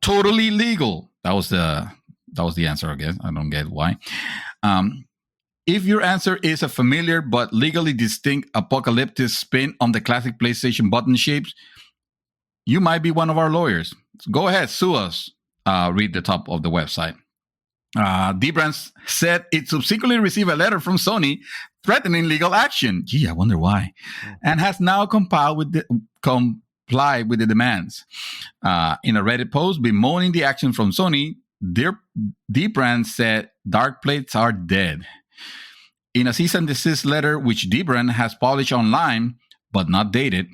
Totally legal. That was the answer, I guess. I don't get why. If your answer is a familiar but legally distinct apocalyptic spin on the classic PlayStation button shapes, you might be one of our lawyers. So go ahead, sue us. Read the top of the website. Dbrand said it subsequently received a letter from Sony threatening legal action. Gee, I wonder why. And has now complied with the demands. In a Reddit post bemoaning the action from Sony, Dbrand said dark plates are dead. In a cease and desist letter, which Dbrand has published online, but not dated,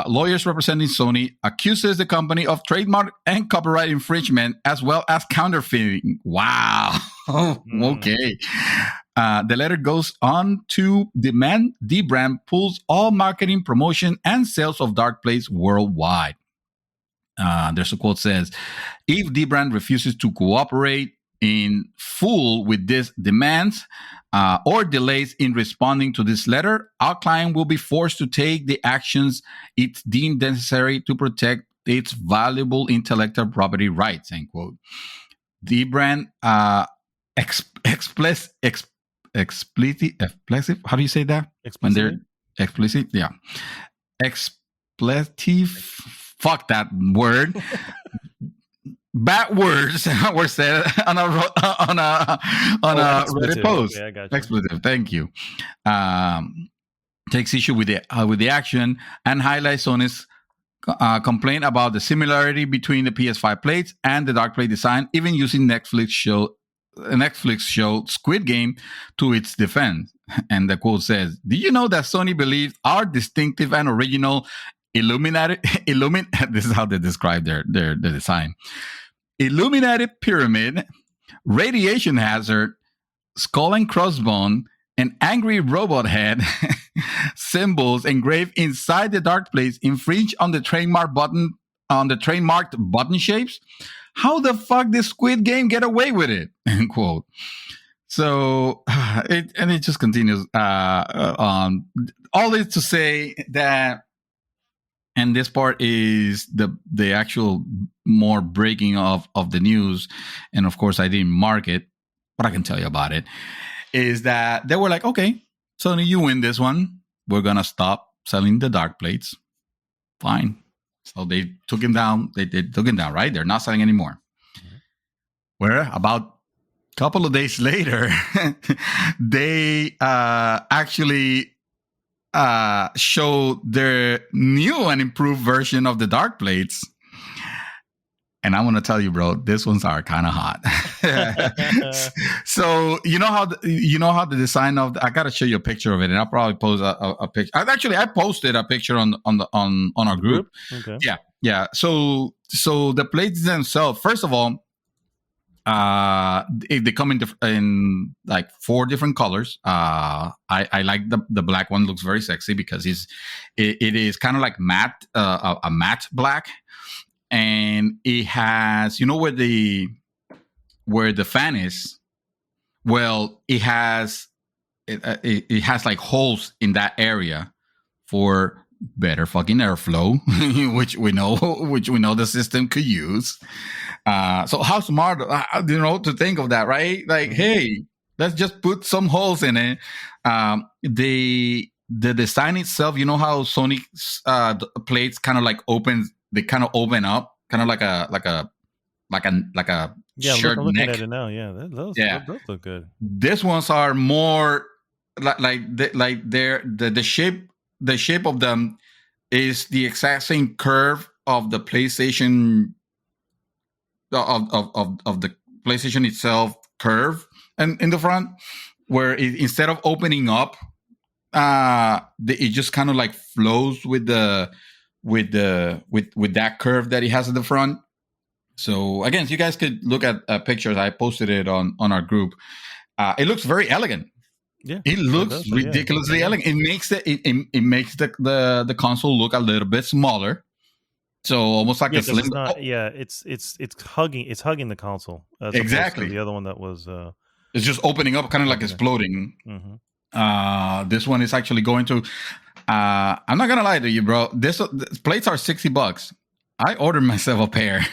lawyers representing Sony accuses the company of trademark and copyright infringement as well as counterfeiting. Wow. Okay. The letter goes on to demand Dbrand pulls all marketing, promotion, and sales of dark plates worldwide. There's a quote says, if Dbrand refuses to cooperate in full with these demands or delays in responding to this letter, our client will be forced to take the actions it's deemed necessary to protect its valuable intellectual property rights, end quote. Dbrand explicit, how do you say that? When they're explicit? Yeah. Expletive, fuck that word. Bad words were said on a Reddit post. Okay, I got you. Expletive, thank you. Takes issue with the action and highlights Sony's complaint about the similarity between the PS5 plates and the dark plate design, even using Netflix show Squid Game to its defense. And the quote says, "Did you know that Sony believes our distinctive and original illuminated this is how they describe their design. Illuminated pyramid, radiation hazard, skull and crossbone, and angry robot head symbols engraved inside the dark plates infringe on the trademarked button shapes? How the fuck did Squid Game get away with it?" End quote. So it just continues on. All this to say that, and this part is the actual more breaking of the news, and of course I didn't mark it, but I can tell you about it, is that they were like, okay, Sony, you win this one. We're going to stop selling the dark plates. Fine. So they took him down. They took him down, right? They're not selling anymore. Mm-hmm. Where about couple of days later, they actually showed their new and improved version of the dark plates. And I want to tell you, bro, these ones are kind of hot. So you know how the design of I gotta show you a picture of it, and I'll probably post a picture. I posted a picture on our group. Okay. Yeah. So the plates themselves, first of all, they come in like 4 different colors. I like the black one. Looks very sexy because it is kind of like matte, a matte black, and it has, you know, where the fan is. Well, it has like holes in that area for better fucking airflow, which we know the system could use. So how smart, to think of that, right? Like, hey, let's just put some holes in it. The design itself, you know how Sony plates kind of like they kind of open up, kind of like a shirt neck. At it now, those look good. These ones are more the shape of them is the exact same curve of the PlayStation of the PlayStation itself curve, and in the front, where instead of opening up, it just kind of like flows with that curve that it has at the front. So again, you guys could look at pictures. I posted it on our group. It looks very elegant. Yeah, it looks ridiculously elegant. It makes the console look a little bit smaller. So almost like a slim. It's hugging the console. Exactly. The other one that was. It's just opening up, kind of like exploding. Mm-hmm. This one is actually going to. I'm not gonna lie to you, bro. This plates are $60. I ordered myself a pair.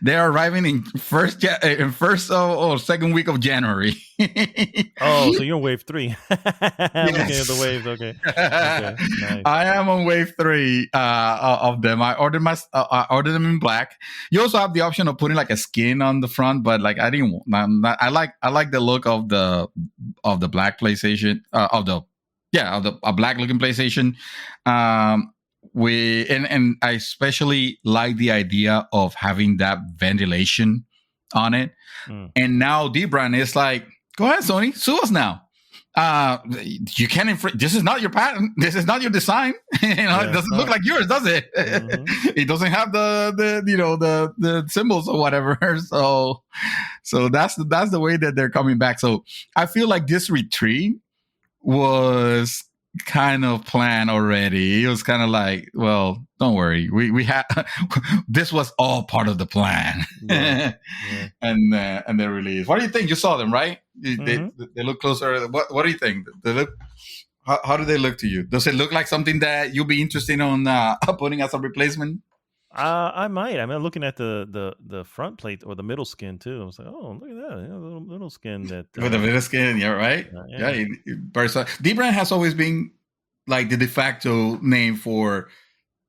They are arriving in first or second week of January. Oh, so you're on wave 3. Looking at the Yes. waves. Okay. Nice. I am on wave 3 of them. I ordered them in black. You also have the option of putting like a skin on the front, but like I didn't. I like the look of the black PlayStation of a black looking PlayStation. And I especially like the idea of having that ventilation on it. And now D-Brand is like, go ahead, Sony, sue us now. You can't infringe. This is not your patent. This is not your design. It doesn't look like yours, does it? Mm-hmm. It doesn't have the symbols or whatever. So that's the way that they're coming back. So I feel like this retreat was kind of planned already. It was kind of like, well, don't worry, we had this was all part of the plan. Yeah. And they released. What do you think? You saw them, right? They look closer. What do you think? They look. How do they look to you? Does it look like something that you'll be interested in putting as a replacement? I might. I mean, looking at the front plate or the middle skin too. I was like, oh, look at that, little skin that. With the middle skin, yeah, right. D-Brand has always been like the de facto name for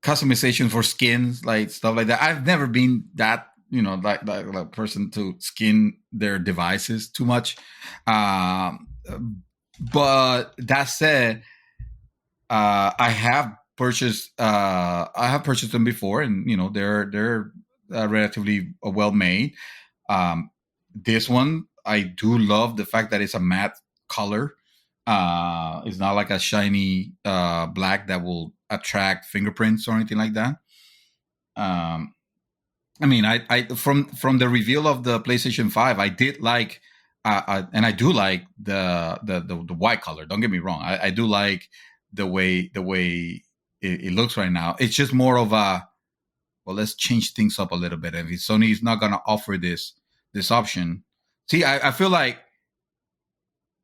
customization for skins, like stuff like that. I've never been that, like person to skin their devices too much. But that said, I have purchased them before, and they're relatively well made. This one, I do love the fact that it's a matte color. It's not like a shiny black that will attract fingerprints or anything like that. I mean, I from the reveal of the PlayStation 5, I did like, and I do like the white color. Don't get me wrong. I do like the way it looks right now. It's just more of a, well, let's change things up a little bit. And if Sony is not going to offer this option, see, I feel like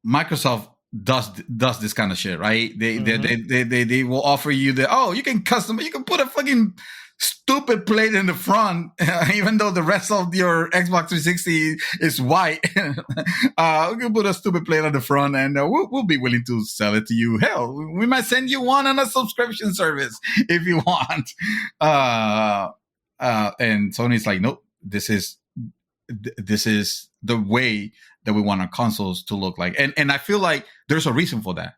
Microsoft does this kind of shit, right? They will offer you you can put a fucking stupid plate in the front, even though the rest of your Xbox 360 is white. We can put a stupid plate on the front, and we'll be willing to sell it to you. Hell, we might send you one on a subscription service if you want. And Sony's like, nope, this is the way that we want our consoles to look like. And I feel like there's a reason for that.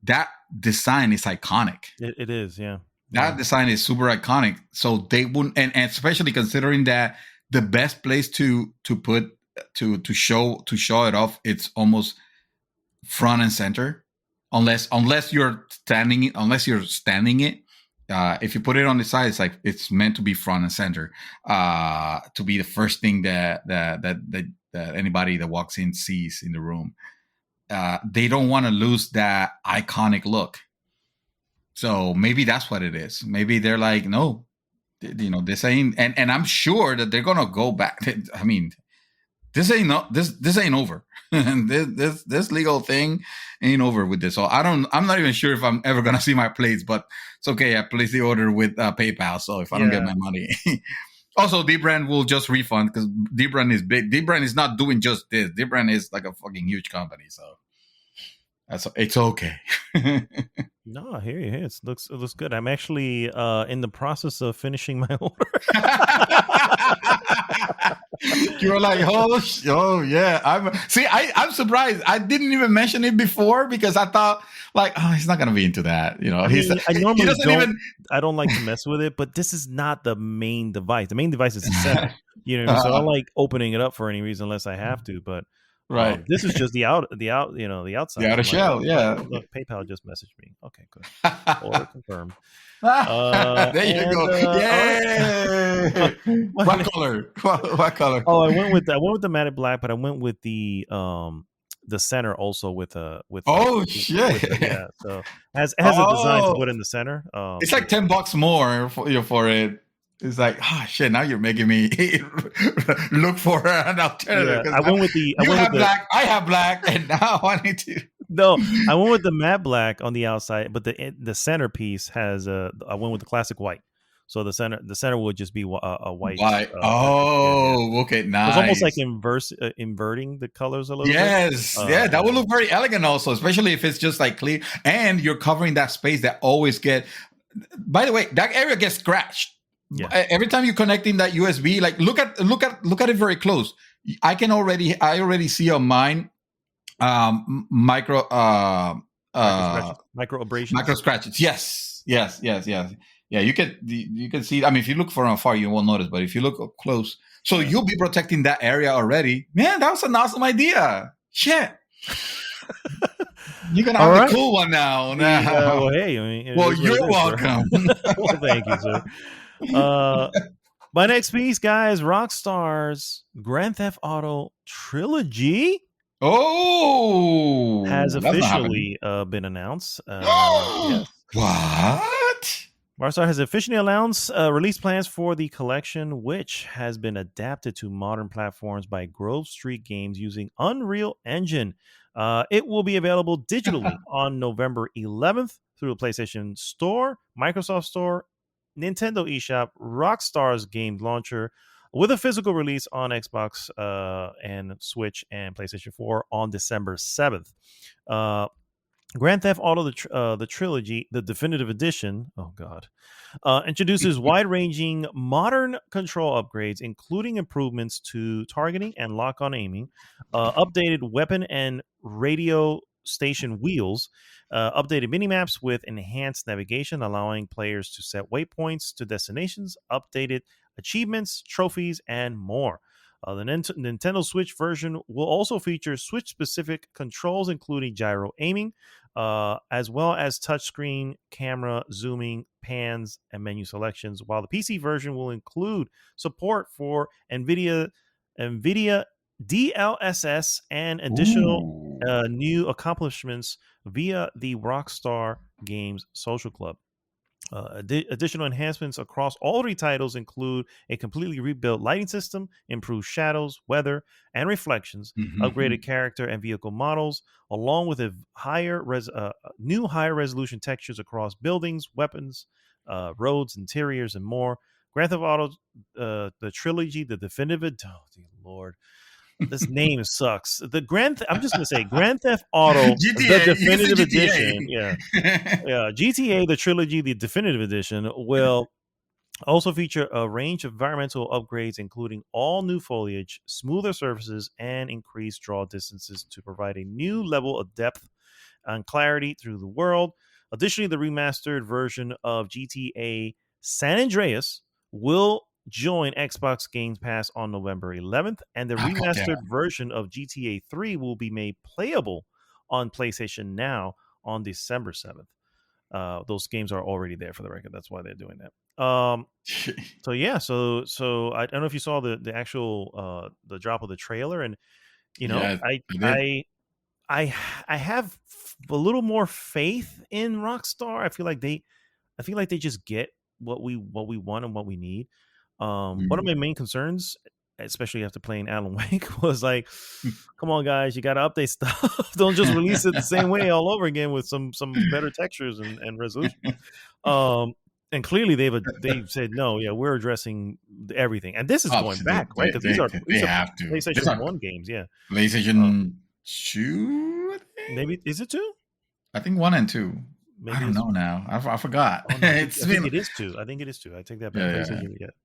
That design is iconic. It is, yeah. That design is super iconic. So they wouldn't, and especially considering that the best place to show it off, it's almost front and center, unless you're standing it. If you put it on the side, it's like it's meant to be front and center, to be the first thing that anybody that walks in sees in the room. They don't want to lose that iconic look. So maybe that's what it is. Maybe they're like, no, this ain't, and I'm sure that they're gonna go back. I mean, this ain't over. this legal thing ain't over with this. So I'm not even sure if I'm ever gonna see my plates, but it's okay. I placed the order with PayPal, so if I don't get my money. Also, D-Brand will just refund because D-Brand is big. D-Brand is not doing just this. D-Brand is like a fucking huge company, so it's okay. No, I hear you. It looks good. I'm actually in the process of finishing my order. You were like, oh yeah. I'm surprised. I didn't even mention it before because I thought like, he's not gonna be into that. I don't like to mess with it, but this is not the main device. The main device is the center. So I don't like opening it up for any reason unless I have to. But right, this is just the outside. The outer shell. Yeah. Look, PayPal just messaged me. Okay, good. Order confirmed. There you go. Yay! What color? What color? Oh, I went with the matte black, but I went with the center also with shit! Yeah, so has a design to put in the center. It's like $10 more for it. It's like, shit! Now you're making me look for an alternative. Yeah, I went with the. Black. I have black, and now I need to. No, I went with the matte black on the outside, but the centerpiece has I went with the classic white. So the center would just be a white. Why? Yeah. Okay, It's almost like nice. inverting the colors a little bit. Yes, yeah, that would look very elegant also, especially if it's just like clear and you're covering that space that always get. By the way, that area gets scratched. Yeah. Every time you're connecting that USB, like look at it very close. I already see on mine micro abrasions. Micro scratches. Yes. Yeah, you can see. I mean, if you look from afar, you won't notice, but if you look up close, so you'll be protecting that area already. Man, that was an awesome idea. Shit. You're gonna have the cool one now. Well, hey, I mean, you're welcome. Well, thank you, sir. My next piece, guys, Rockstar's Grand Theft Auto trilogy. Has officially been announced. Yes. What? Rockstar has officially announced release plans for the collection, which has been adapted to modern platforms by Grove Street Games using Unreal Engine. It will be available digitally on November 11th through the PlayStation Store, Microsoft Store, Nintendo eShop, Rockstar's game launcher, with a physical release on Xbox and Switch and PlayStation 4 on December 7th. Grand Theft Auto, the trilogy, the definitive edition, introduces wide-ranging modern control upgrades, including improvements to targeting and lock-on aiming, updated weapon and radio station wheels, updated minimaps with enhanced navigation, allowing players to set waypoints to destinations, updated achievements, trophies, and more. The Nintendo Switch version will also feature Switch-specific controls, including gyro aiming, as well as touchscreen camera zooming, pans, and menu selections, while the PC version will include support for NVIDIA DLSS and additional new accomplishments via the Rockstar Games Social Club. Additional enhancements across all three titles include a completely rebuilt lighting system, improved shadows, weather, and reflections, upgraded character and vehicle models, along with a new higher resolution textures across buildings, weapons, roads, interiors, and more. Grand Theft Auto, the trilogy, the definitive. Oh, dear Lord. This name sucks. I'm just gonna say Grand Theft Auto, GTA, the definitive edition. Yeah, GTA, the trilogy, the definitive edition will also feature a range of environmental upgrades, including all new foliage, smoother surfaces, and increased draw distances to provide a new level of depth and clarity through the world. Additionally, the remastered version of GTA San Andreas will join Xbox Game Pass on November 11th, and the remastered version of GTA 3 will be made playable on PlayStation Now on December 7th. Those games are already there, for the record. That's why they're doing that. So I don't know if you saw the actual the drop of the trailer, and I have a little more faith in Rockstar. I feel like they just get what we want and what we need. One of my main concerns, especially after playing Alan Wake, was like, come on, guys, you got to update stuff. Don't just release it the same way all over again with some better textures and resolution. And clearly they've said, no, yeah, we're addressing everything. And this is going back, right? Because these are PlayStation 1 games, yeah. PlayStation 2, maybe, is it 2? I think 1 and 2. Maybe I don't know now. I forgot. Oh, no, I think it is 2. I think it is 2. I take that back.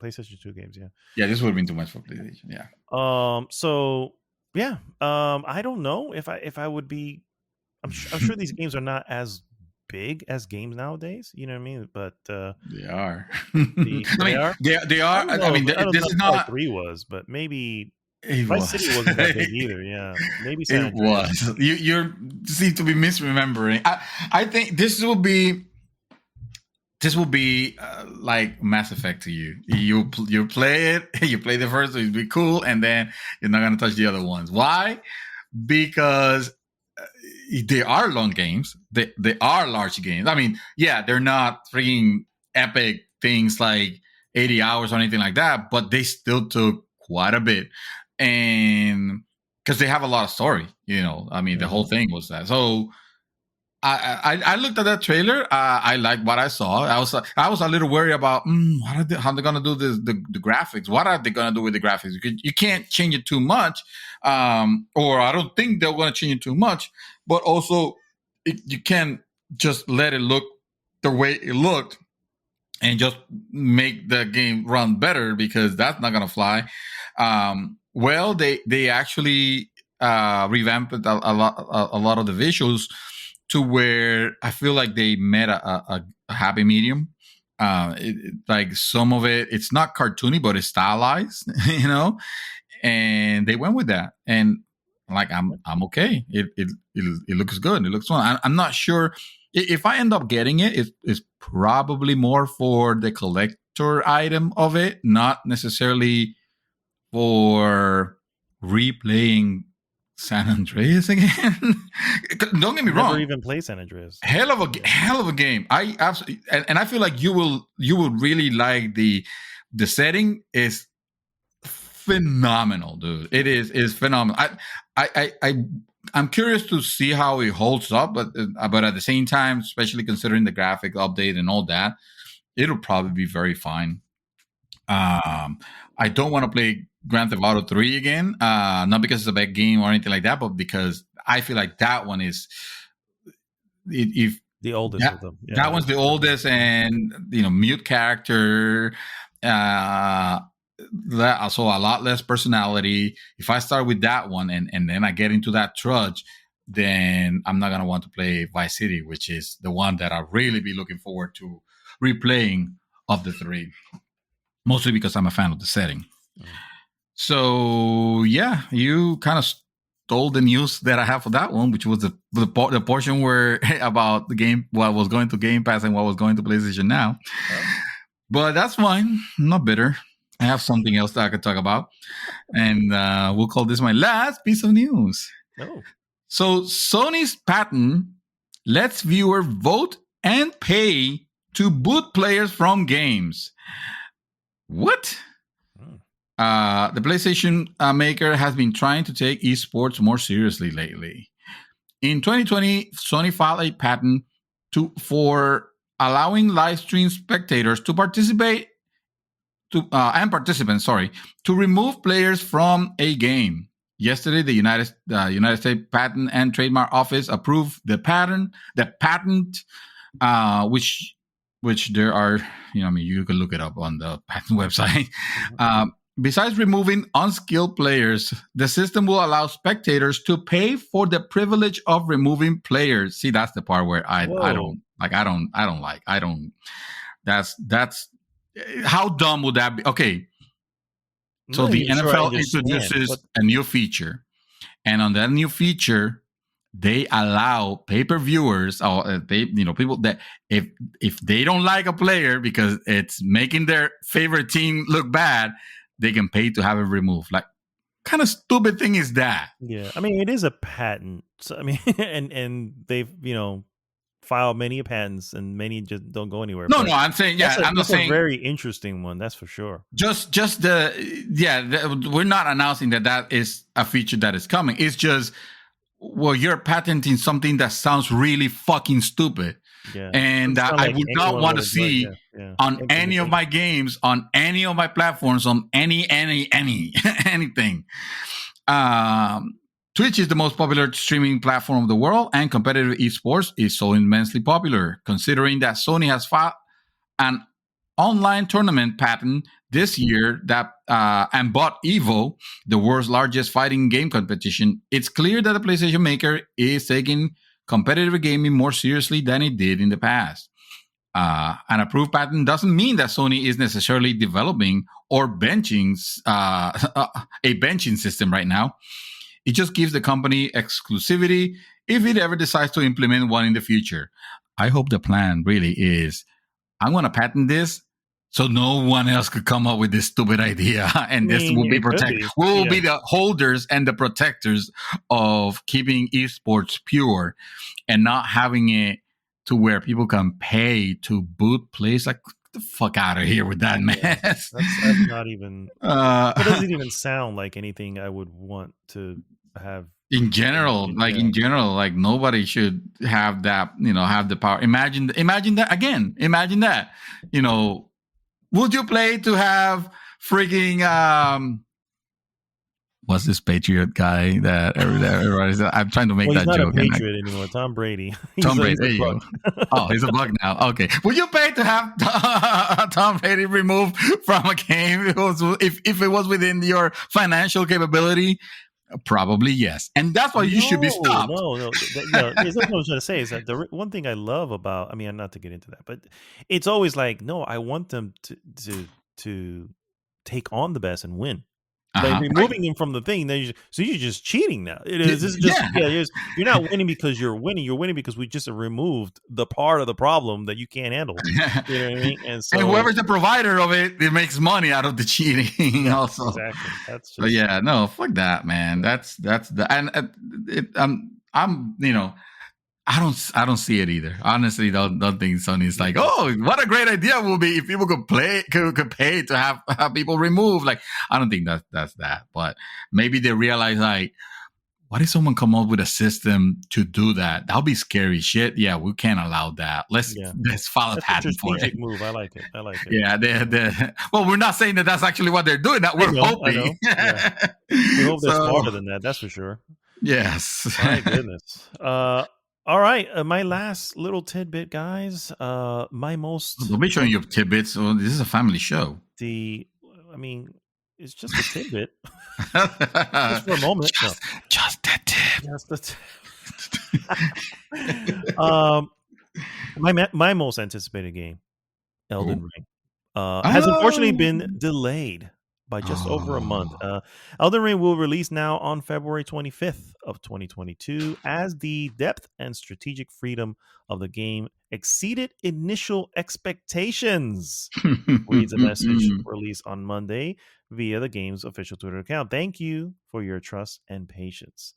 PlayStation 2 games. Yeah, this would have been too much for PlayStation. Yeah. So yeah. I don't know if I would be. I'm sure these games are not as big as games nowadays. You know what I mean? But they are. They are. They are. I mean, this is not. 3 was, but maybe. Vice City wasn't that big either. Yeah, maybe San Andreas. Was. You seem to be misremembering. I think this will be like Mass Effect to you. You play it. You play the first, it'll be cool, and then you're not gonna touch the other ones. Why? Because they are long games. They are large games. I mean, yeah, they're not freaking epic things like 80 hours or anything like that, but they still took quite a bit. And because they have a lot of story. I mean, the whole thing was that. So I looked at that trailer. I liked what I saw. I was a little worried about how they're gonna do this, the graphics. What are they gonna do with the graphics? You can't change it too much, or I don't think they're gonna change it too much. But also, you can't just let it look the way it looked and just make the game run better, because that's not gonna fly. Well, they actually revamped a lot of the visuals to where I feel like they met a happy medium. Like some of it's not cartoony, but it's stylized, and they went with that. And like, I'm okay. It looks good. It looks fun. I'm not sure if I end up getting it. It's probably more for the collector item of it, not necessarily for replaying San Andreas again. Don't get me wrong. Never even play San Andreas. Hell of a game. I absolutely, and I feel like you will really like the setting is phenomenal, dude. It is phenomenal. I'm curious to see how it holds up, but at the same time, especially considering the graphic update and all that, it'll probably be very fine. I don't want to play Grand Theft Auto 3 again, not because it's a bad game or anything like that, but because I feel like that one is the oldest of them. Yeah, that one's the oldest, and mute character, also a lot less personality. If I start with that one and then I get into that trudge, then I'm not gonna want to play Vice City, which is the one that I really be looking forward to replaying of the three. Mostly because I'm a fan of the setting. So yeah, you kind of stole the news that I have for that one, which was the portion where about the game, what was going to Game Pass and what was going to PlayStation Now. But that's fine. I'm not bitter. I have something else that I could talk about, and we'll call this my last piece of news. Oh. So Sony's patent lets viewer vote and pay to boot players from games. What? The PlayStation maker has been trying to take esports more seriously lately. In 2020, Sony filed a patent for allowing live stream spectators to participants to remove players from a game. Yesterday, the United States Patent and Trademark Office approved the patent, which there are, you can look it up on the patent website. Besides removing unskilled players, the system will allow spectators to pay for the privilege of removing players. See, that's the part where I don't like. That's how dumb would that be? Okay. So the NFL introduces a new feature, and on that new feature, they allow pay-per-viewers or people that if they don't like a player because it's making their favorite team look bad, they can pay to have it removed. Like, kind of stupid thing is that? Yeah, I mean, it is a patent. So, I mean, and they've filed many patents, and many just don't go anywhere. No, I'm saying I'm not saying a very interesting one. That's for sure. Just we're not announcing that is a feature that is coming. It's just, well, you're patenting something that sounds really fucking stupid. Yeah. And I would not want to see on any of my games, on any of my platforms, on anything. Twitch is the most popular streaming platform of the world, and competitive esports is so immensely popular, considering that Sony has filed an online tournament patent this year that and bought EVO, the world's largest fighting game competition. It's clear that the PlayStation maker is taking competitive gaming more seriously than it did in the past. An approved patent doesn't mean that Sony is necessarily developing or benching a benching system right now. It just gives the company exclusivity if it ever decides to implement one in the future. I hope the plan really is, I'm going to patent this so no one else could come up with this stupid idea. And this will be protected. We will be the holders and the protectors of keeping esports pure and not having it to where people can pay to boot plays. Like, get the fuck out of here with that mess. That's not even, that doesn't even sound like anything I would want to have in general, like nobody should have that, have the power. Imagine that again. Imagine that, would you play to have freaking, what's this Patriot guy that everybody's? I'm trying to make that joke. He's not a Patriot anymore. Tom Brady. Tom Brady. There you go. Oh, he's a bug now. Okay. Would you pay to have Tom Brady removed from a game if it was within your financial capability? Probably yes. And that's why you should be stopped. No. That's what I was trying to say is that the one thing I love about, not to get into that, but it's always like, no, I want them to take on the best and win. By removing him from the thing, so you're just cheating now. You're not winning because you're winning. You're winning because we just removed the part of the problem that you can't handle. You know what I mean? And whoever's the provider of it makes money out of the cheating. Also, exactly. That's just, but no, fuck that, man. That's the I don't see it either. Honestly, don't think Sony's like, oh, what a great idea will be if people could pay to have people removed. Like, I don't think that's that. But maybe they realize, like, what if someone come up with a system to do that? That'll be scary shit. Yeah, we can't allow that. Let's follow the pattern for it. Move. I like it. Yeah, well, we're not saying that that's actually what they're doing. That we're hoping. Yeah. We hope they're smarter than that. That's for sure. Yes. My goodness. All right, my last little tidbit, guys. My most. Don't be showing your tidbits. This is a family show. It's just a tidbit. Just for a moment. Just a tip. Just a tip. My most anticipated game, Elden Ring, has unfortunately been delayed by just over a month. Elden Ring will release now on February 25th of 2022 as the depth and strategic freedom of the game exceeded initial expectations. Reads a message released on Monday via the game's official Twitter account. Thank you for your trust and patience.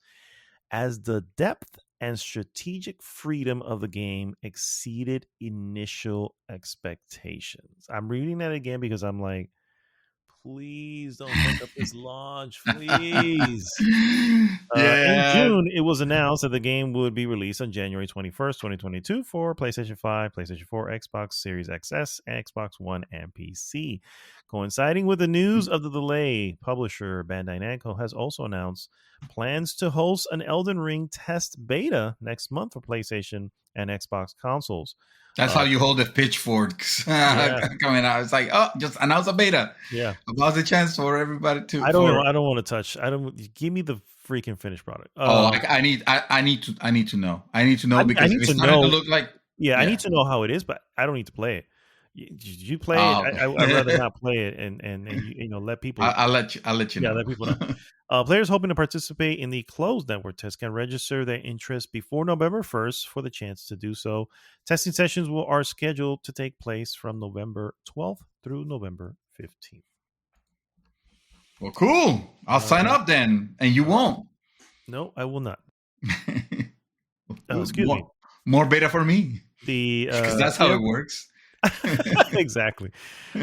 As the depth and strategic freedom of the game exceeded initial expectations. I'm reading that again because I'm like, please don't fuck up this launch, please. In June, it was announced that the game would be released on January 21st, 2022 for PlayStation 5, PlayStation 4, Xbox Series XS, Xbox One, and PC. Coinciding with the news of the delay, publisher Bandai Namco has also announced plans to host an Elden Ring test beta next month for PlayStation and Xbox consoles. That's how you hold the pitchforks coming out. It's like, just announce a beta. Yeah, allows a chance for everybody to. I don't want to touch. Give me the freaking finished product. I need to know. I need to know because it's starting to look like. Yeah, I need to know how it is, but I don't need to play it. You play it. I'd rather not play it and let people. I'll let you know. Yeah, let people know. Players hoping to participate in the closed network test can register their interest before November 1st for the chance to do so. Testing sessions are scheduled to take place from November 12th through November 15th. Well, cool. I'll sign up then, and you won't. No, I will not. Excuse me. More beta for me. Because that's how it works. Exactly.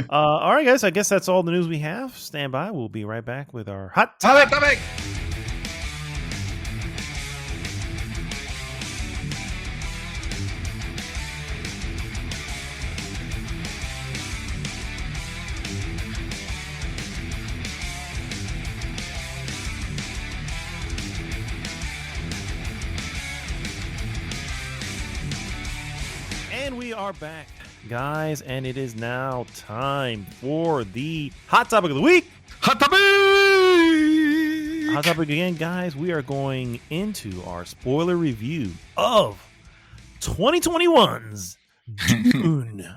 All right, guys. I guess that's all the news we have. Stand by. We'll be right back with our hot topic. And we are back, guys, and it is now time for the hot topic of the week. Hot topic Again, guys. We are going into our spoiler review of 2021's Dune.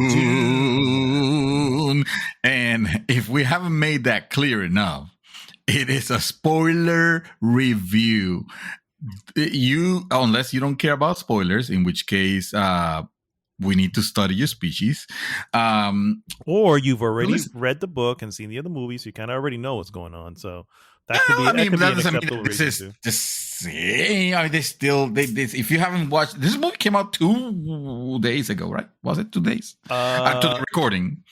Dune. And if we haven't made that clear enough, it is a spoiler review. Unless you don't care about spoilers, in which case we need to study your species, or you've already read the book and seen the other movies, so you kind of already know what's going on. So that could be an acceptable reason too. If you haven't watched, this movie came out 2 days ago, right? Was it 2 days? To the recording,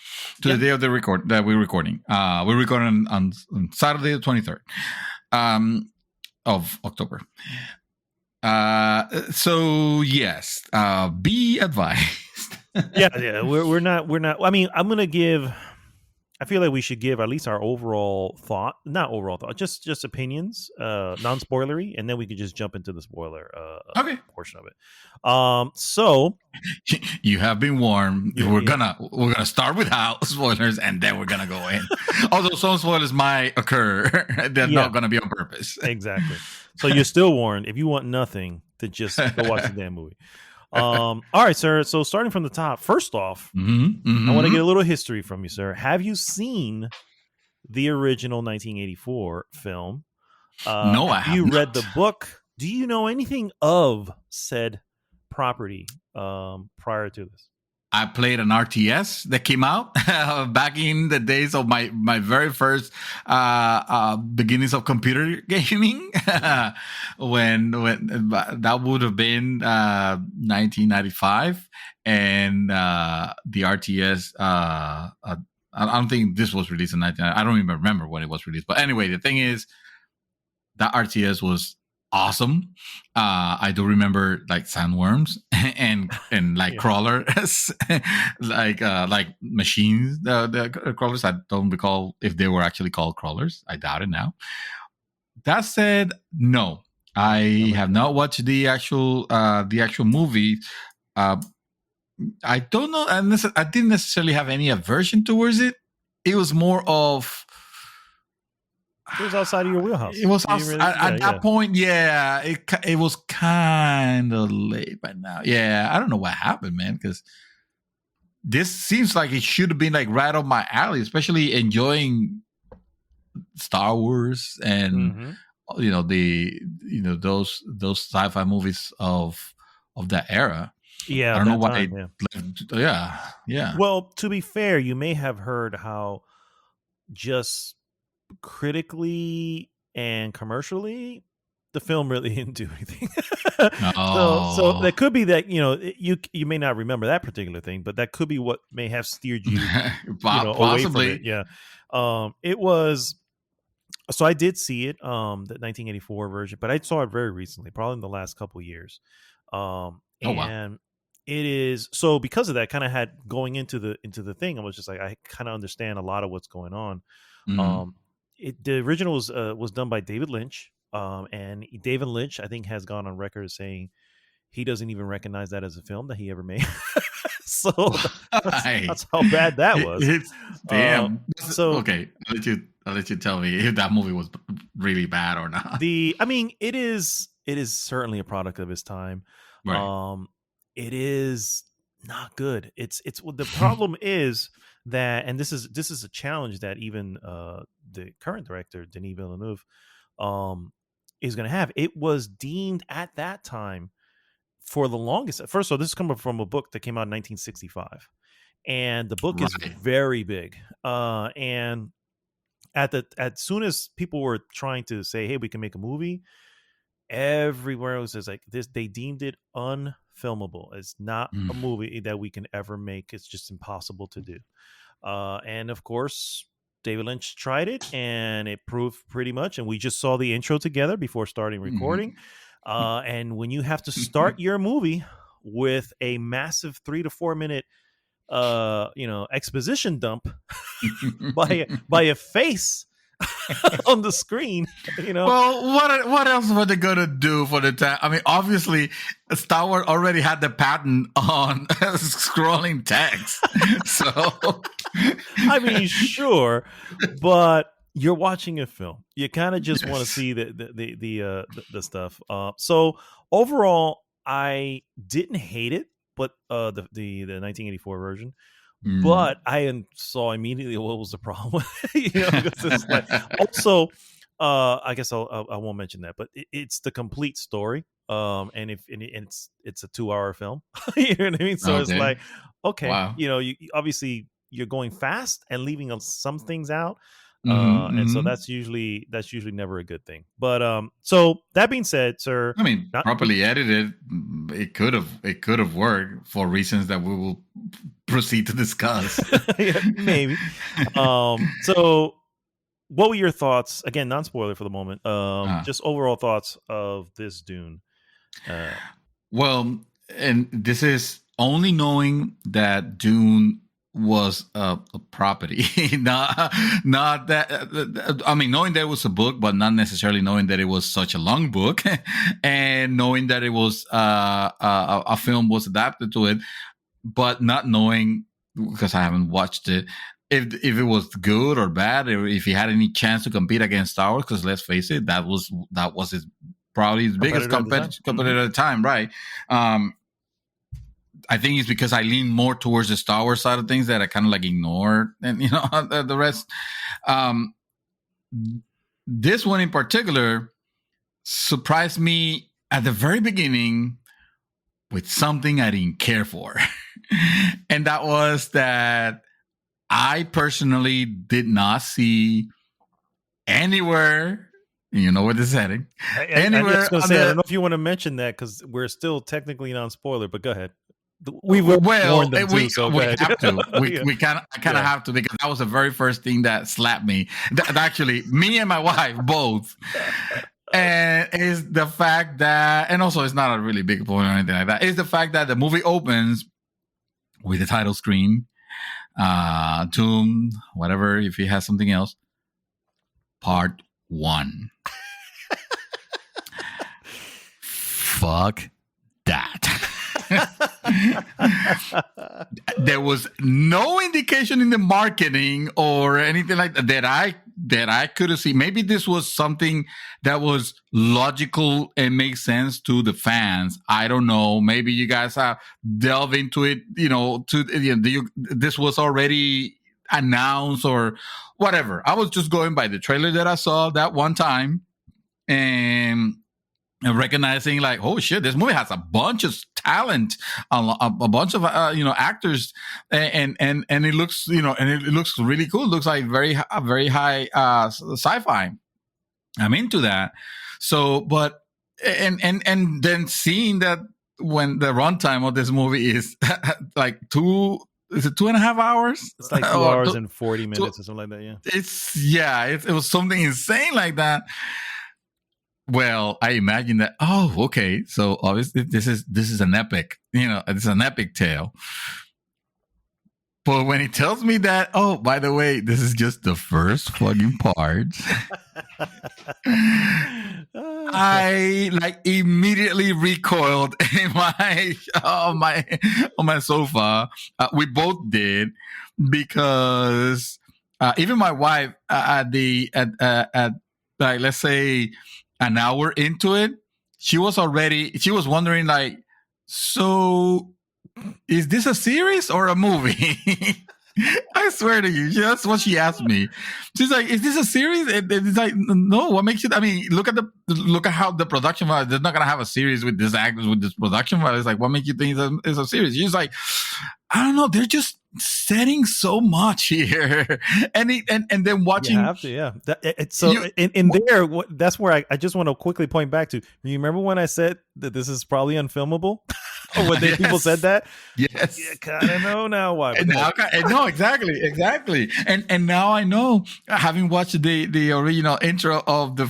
the day of the record that we're recording. We're recording on Saturday the 23rd. of October. So yes, be advised. Yeah. We're not. I mean, I feel like we should give at least our not overall thought, just opinions, non-spoilery, and then we could just jump into the spoiler Okay. portion of it. So you have been warned. We're gonna start without spoilers, and then we're gonna go in. Although some spoilers might occur, they're not gonna be on purpose. Exactly. So you're still warned. If you want nothing, to just go watch the damn movie. All right, sir. So starting from the top, first off, I want to get a little history from you, sir. Have you seen the original 1984 film? No, I have you not. Read the book? Do you know anything of said property prior to this? I played an RTS that came out back in the days of my very first beginnings of computer gaming. when that would have been 1995, and the RTS. I don't think this was released in 1990. I don't even remember when it was released. But anyway, the thing is, that RTS was awesome. I do remember like sandworms and like crawlers, like machines. The crawlers. I don't recall if they were actually called crawlers. I doubt it now. That said, no, I have not watched the actual movie. I don't know. I didn't necessarily have any aversion towards it. It was more of. It was outside of your wheelhouse. It was at that point. Yeah, it was kind of late by now. Yeah, I don't know what happened, man. Because this seems like it should have been like right up my alley, especially enjoying Star Wars and those sci-fi movies of that era. Yeah, I don't know why. Yeah. Well, to be fair, you may have heard how just critically and commercially the film really didn't do anything. So that could be that you may not remember that particular thing, but that could be what may have steered you away from it. Yeah. It was. So I did see it, the 1984 version, but I saw it very recently, probably in the last couple of years. Wow. It is so because of that, kind of had going into the thing. I was just like, I kind of understand a lot of what's going on. The original was done by David Lynch, and David Lynch, I think, has gone on record as saying he doesn't even recognize that as a film that he ever made. So that's how bad that was. Damn. Okay, I'll let you tell me if that movie was really bad or not. It is certainly a product of his time. Right. It is not good. It's the problem is that, and this is a challenge that even the current director Denis Villeneuve is going to have. It was deemed at that time for the longest. First of all, this is coming from a book that came out in 1965, and the book is very big. And as soon as people were trying to say, "Hey, we can make a movie," everywhere it was like this. They deemed it unfilmable. It's not a movie that we can ever make. It's just impossible to do. And of course, David Lynch tried it, and it proved pretty much. And we just saw the intro together before starting recording. And when you have to start your movie with a massive 3 to 4 minute, exposition dump by a face on the screen, Well, what else were they gonna do for the time? I mean, obviously, Star Wars already had the patent on scrolling text, so I mean, sure, but you're watching a film. You kind of just want to see the stuff. So overall, I didn't hate it, but the 1984 version. But I saw immediately what was the problem. It's like, also, I guess I won't mention that, but it's the complete story. And it's a 2-hour film. You know what I mean? So It's like, okay, wow. You obviously you're going fast and leaving some things out. And so that's usually never a good thing. But so that being said, sir, I mean, properly edited, it could have worked for reasons that we will proceed to discuss. Yeah, maybe. So what were your thoughts? Again, non-spoiler for the moment. Just overall thoughts of this Dune. Well, and this is only knowing that Dune was a property, not that. I mean, knowing that it was a book, but not necessarily knowing that it was such a long book, and knowing that it was a film was adapted to it, but not knowing, because I haven't watched it, if it was good or bad, or if he had any chance to compete against Star Wars. Because let's face it, that was his probably his biggest competitor at the time, right? I think it's because I lean more towards the Star Wars side of things that I kind of like ignore, and the rest. This one in particular surprised me at the very beginning with something I didn't care for, and that was that I personally did not see anywhere. You know where this is heading. I was going to say, I don't know if you want to mention that because we're still technically non-spoiler, but go ahead. We have to. We kind of have to, because that was the very first thing that slapped me. Actually, me and my wife both. And is the fact that, and also it's not a really big point or anything like that, is the fact that the movie opens with the title screen, Dune, whatever, if he has something else, Part 1. Fuck that. There was no indication in the marketing or anything like that I could have seen. Maybe this was something that was logical and makes sense to the fans. I don't know. Maybe you guys have delved into it. This was already announced or whatever. I was just going by the trailer that I saw that one time and recognizing like, oh shit, this movie has a bunch of talent, a bunch of actors, and it looks it looks really cool. It looks like very high sci-fi. I'm into that. So, but and then seeing that when the runtime of this movie is like 2.5 hours? It's like 2 hours and 40 minutes or something like that. Yeah. It was something insane like that. Well, I imagine that. Oh, okay. So obviously this is an epic. It's an epic tale. But when he tells me that, oh, by the way, this is just the first fucking part, I like immediately recoiled in on my sofa. We both did, because even my wife at like, let's say, an hour into it, she was wondering like, so is this a series or a movie? I swear to you, that's what she asked me. She's like, is this a series? It's like, no, what makes it? I mean, look at how the production value, they're not going to have a series with these actors with this production value. It's like, what makes you think it's a series? She's like, I don't know. They're just setting so much here. And then watching. You have to, yeah. That's where I just want to quickly point back to. You remember when I said that this is probably unfilmable? Or when people said that? Yes. You kind of know now why. No, exactly. And now I know, having watched the original intro of the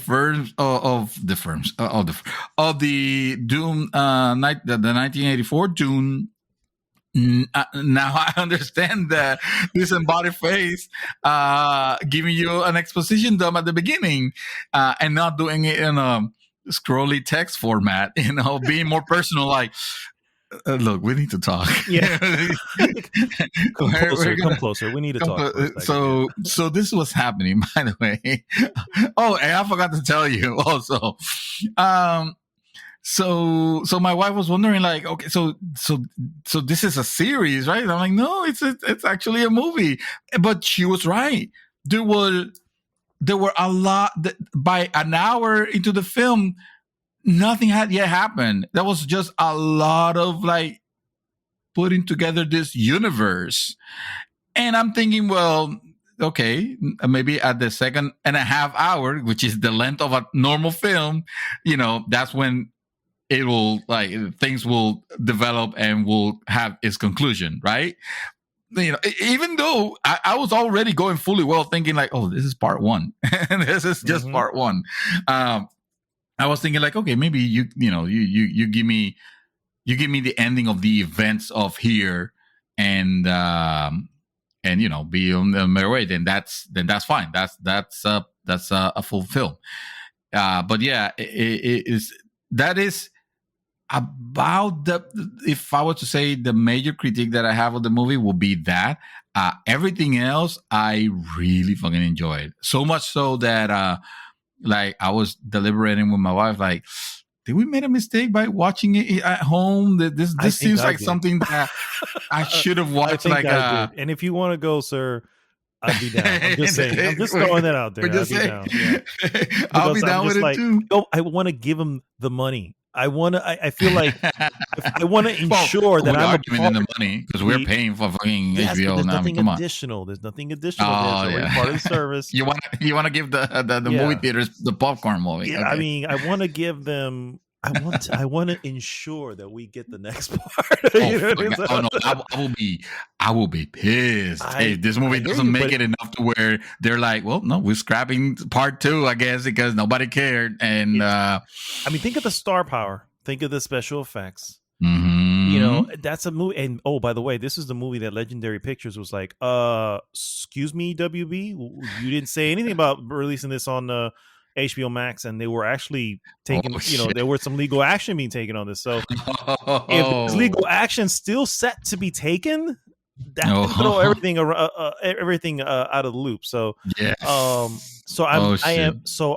Dune, the 1984 Dune. Now I understand that disembodied face giving you an exposition dump at the beginning, and not doing it in a scrolly text format, being more personal, like, look, we need to talk. Yeah. Come closer. We need to talk. So this was happening, by the way. Oh, and I forgot to tell you also. So my wife was wondering, like, okay, so this is a series, right? I'm like, no, it's actually a movie. But she was right. There were a lot by an hour into the film, nothing had yet happened. That was just a lot of like putting together this universe. And I'm thinking, well, okay, maybe at the 2.5 hour, which is the length of a normal film, that's when it will, like, things will develop and will have its conclusion, right? even though I was already going fully well thinking like, oh, this is part one. And this is just part one. I was thinking like, okay, maybe you give me the ending of the events of here and be on the merry way, then that's fine. That's a full film. But yeah, that is about if I were to say the major critique that I have of the movie will be that everything else I really fucking enjoyed, so much so that like I was deliberating with my wife, like, did we make a mistake by watching it at home? This seems like something that I should have watched. And if you want to go, sir, I'd be down. I'm just saying. I'm just throwing that out there. I'll be down. Yeah. I'll be down with it too. I want to give him the money. I feel like I want to ensure that I'm arguing the money because we're paying for fucking HBO. There's nothing additional. There's nothing additional. There's part of the service. You want to give the movie theaters the popcorn movie. Yeah, okay. I mean, I want to give them. I want to ensure that we get the next part. I will be pissed if this movie doesn't make it enough to where they're like, well, no, we're scrapping part 2, I guess, because nobody cared. And I mean, think of the star power. Think of the special effects. Mm-hmm. That's a movie. And by the way, this is the movie that Legendary Pictures was like, excuse me, WB, you didn't say anything about releasing this on HBO Max, and they were actually taking, there was some legal action being taken on this. So if legal action still set to be taken, that can throw everything out of the loop. So yeah.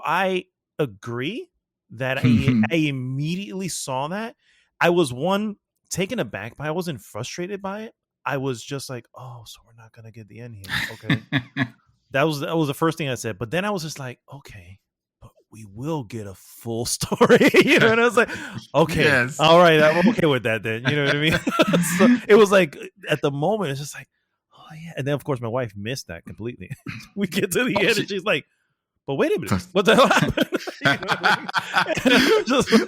I agree that I immediately saw that. I was taken aback by it. I wasn't frustrated by it. I was just like, oh, so we're not gonna get the end here. Okay. That was the first thing I said. But then I was just like, okay, we will get a full story, and I was like, okay, yes. All right, I'm okay with that then, you know what I mean? So it was like, at the moment, it's just like, oh yeah, and then of course my wife missed that completely. We get to the end, and she's like, but wait a minute, what the hell happened? You know what I mean?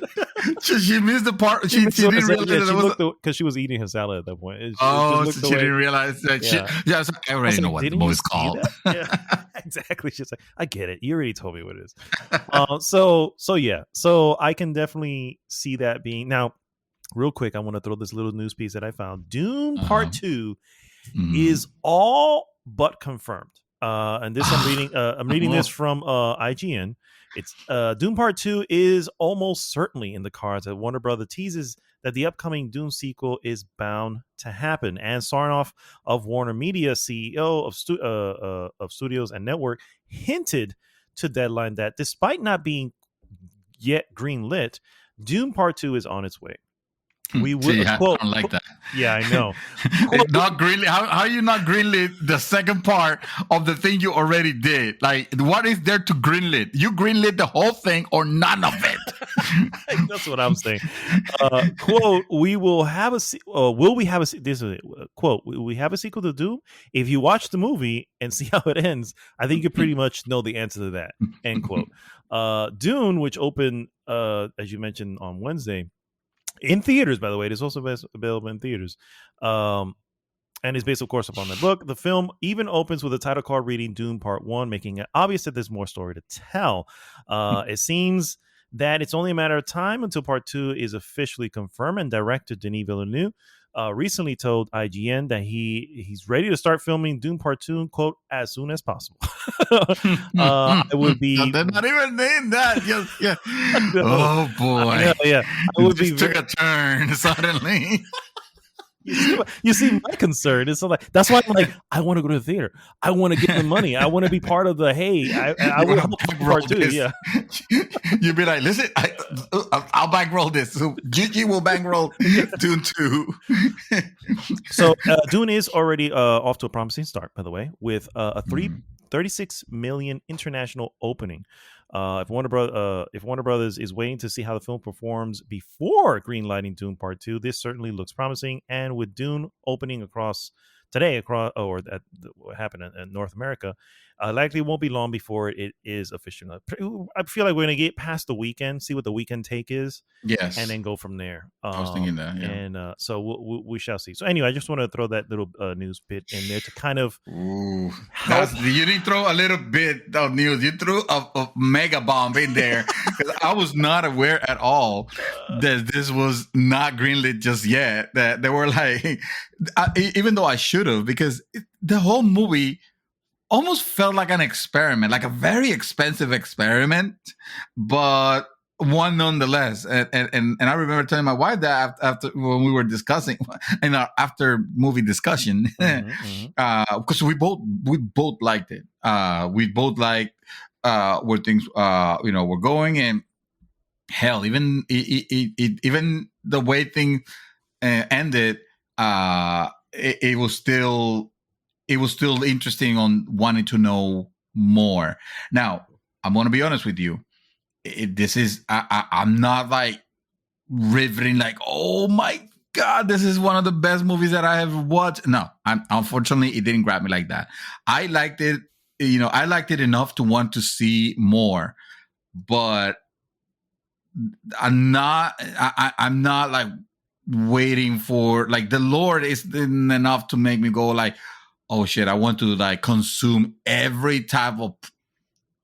She missed the part. She didn't realize because she was eating her salad at that point. She didn't realize that. Yeah. I already know what the movie's called. Yeah, exactly. She's like, I get it. You already told me what it is. So I can definitely see that being. Now, real quick, I want to throw this little news piece that I found. Dune Part 2 is all but confirmed. And this I'm reading this from IGN. It's Dune Part 2 is almost certainly in the cards. That Warner Brothers teases that the upcoming Dune sequel is bound to happen. And Sarnoff of Warner Media, CEO of studios and network, hinted to Deadline that despite not being yet greenlit, Dune Part 2 is on its way. We will I don't like that. Yeah, I know. Not greenlit. How are you not greenlit the second part of the thing you already did? Like, what is there to greenlit? You greenlit the whole thing or none of it? That's what I'm saying. Quote: We will have a. Will we have a? This is quote. We have a sequel to Doom. If you watch the movie and see how it ends, I think you pretty much know the answer to that. End quote. Dune, which opened as you mentioned on Wednesday. In theaters, by the way, it is also available in theaters, and is based, of course, upon the book. The film even opens with a title card reading Dune Part 1, making it obvious that there's more story to tell. It seems that it's only a matter of time until Part 2 is officially confirmed, and director Denis Villeneuve recently told IGN that he's ready to start filming Dune Part 2, quote, as soon as possible. I would be... No, they're not even named that. Yeah. Oh, boy. Yeah. I would be took a turn suddenly. You see my concern. It's like, that's why I'm like, I want to go to the theater. I want to get the money. I want to be part of the, I want to part 2. Yeah. You'd be like, listen, I'll bankroll this. So Gigi will bankroll Dune 2. So Dune is already off to a promising start, by the way, with a 36 million international opening. If Warner Brothers is waiting to see how the film performs before greenlighting Dune Part 2, this certainly looks promising. And with Dune opening what happened in North America, Likely won't be long before it is official. I feel like we're gonna get past the weekend, see what the weekend take is, and Yes, then go from there. I was thinking that. Yeah. And so we shall see. So anyway, I just want to throw that little news bit in there to kind of Ooh, help. you didn't throw a little bit of news. You threw a mega bomb in there because I was not aware at all that this was not greenlit just yet. That they were like, even though I should have, because the whole movie almost felt like an experiment, like a very expensive experiment, but one nonetheless. And I remember telling my wife that after when we were discussing in our after movie discussion, because we both liked it. We both liked where things were going, and hell, even even the way things ended, it was still interesting on wanting to know more. Now, I'm going to be honest with you. This is I'm not like riveting like, oh my God, this is one of the best movies that I have watched. No, unfortunately, it didn't grab me like that. I liked it. I liked it enough to want to see more, but I'm not like waiting for like the Lord isn't enough to make me go like, oh shit, I want to like consume every type of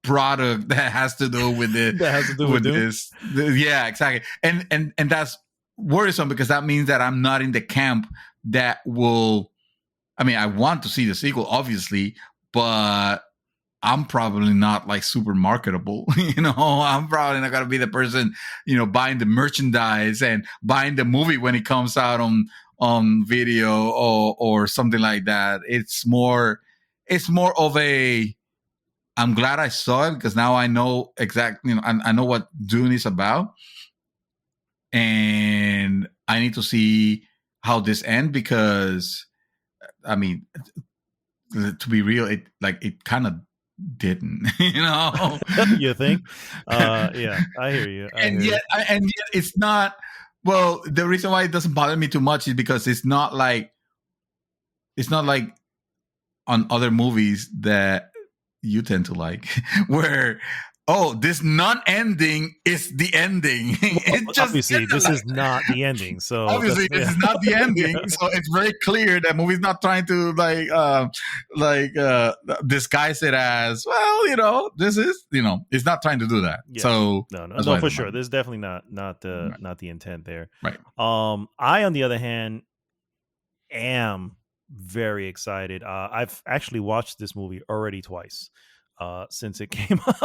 product that has to do with it. That has to do with this. Yeah, exactly. And that's worrisome because that means that I'm not in the camp that will. I mean, I want to see the sequel, obviously, but I'm probably not like super marketable. I'm probably not gonna be the person, buying the merchandise and buying the movie when it comes out on video or something like that. It's more of a, I'm glad I saw it because now I know exactly, I know what Dune is about, and I need to see how this ends because, I mean, to be real, it kind of didn't, You think? Yeah, I hear you. And yet it's not. Well, the reason why it doesn't bother me too much is because it's not like on other movies that you tend to like, where this non-ending is the ending. Obviously, this is not the ending. So obviously, this is not the ending. Yeah. So it's very clear that movie's not trying to disguise it as, well, this is, it's not trying to do that. Yeah. So no, for sure. This is definitely not the intent there. Right. I, on the other hand, am very excited. I've actually watched this movie already twice. Since it came out,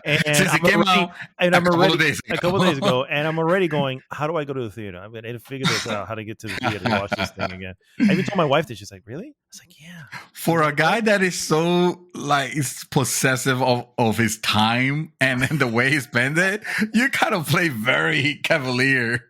and a couple of days ago, and I'm already going, how do I go to the theater? I'm going to figure this out, how to get to the theater to watch this thing again. I even told my wife that. She's like, really? I was like, yeah. For a guy that is so like possessive of his time and the way he spends it, you kind of play very cavalier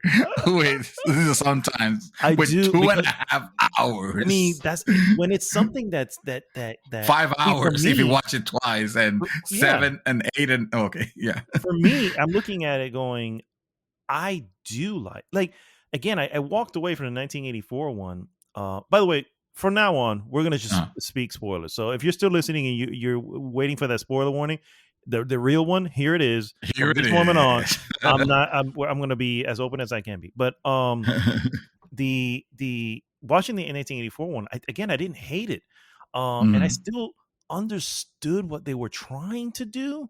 with sometimes with 2.5 hours. I mean, that's when it's something that's that 5 hours if you watch it twice, and 7 and 8 and okay, yeah. For me, I'm looking at it going, I do like again, I walked away from the 1984 one. By the way, from now on, we're gonna just speak spoilers. So if you're still listening and you're waiting for that spoiler warning, the real one, here it is. Here it is. On. I'm gonna be as open as I can be. But the watching the 1984 one, I didn't hate it, and I still understood what they were trying to do,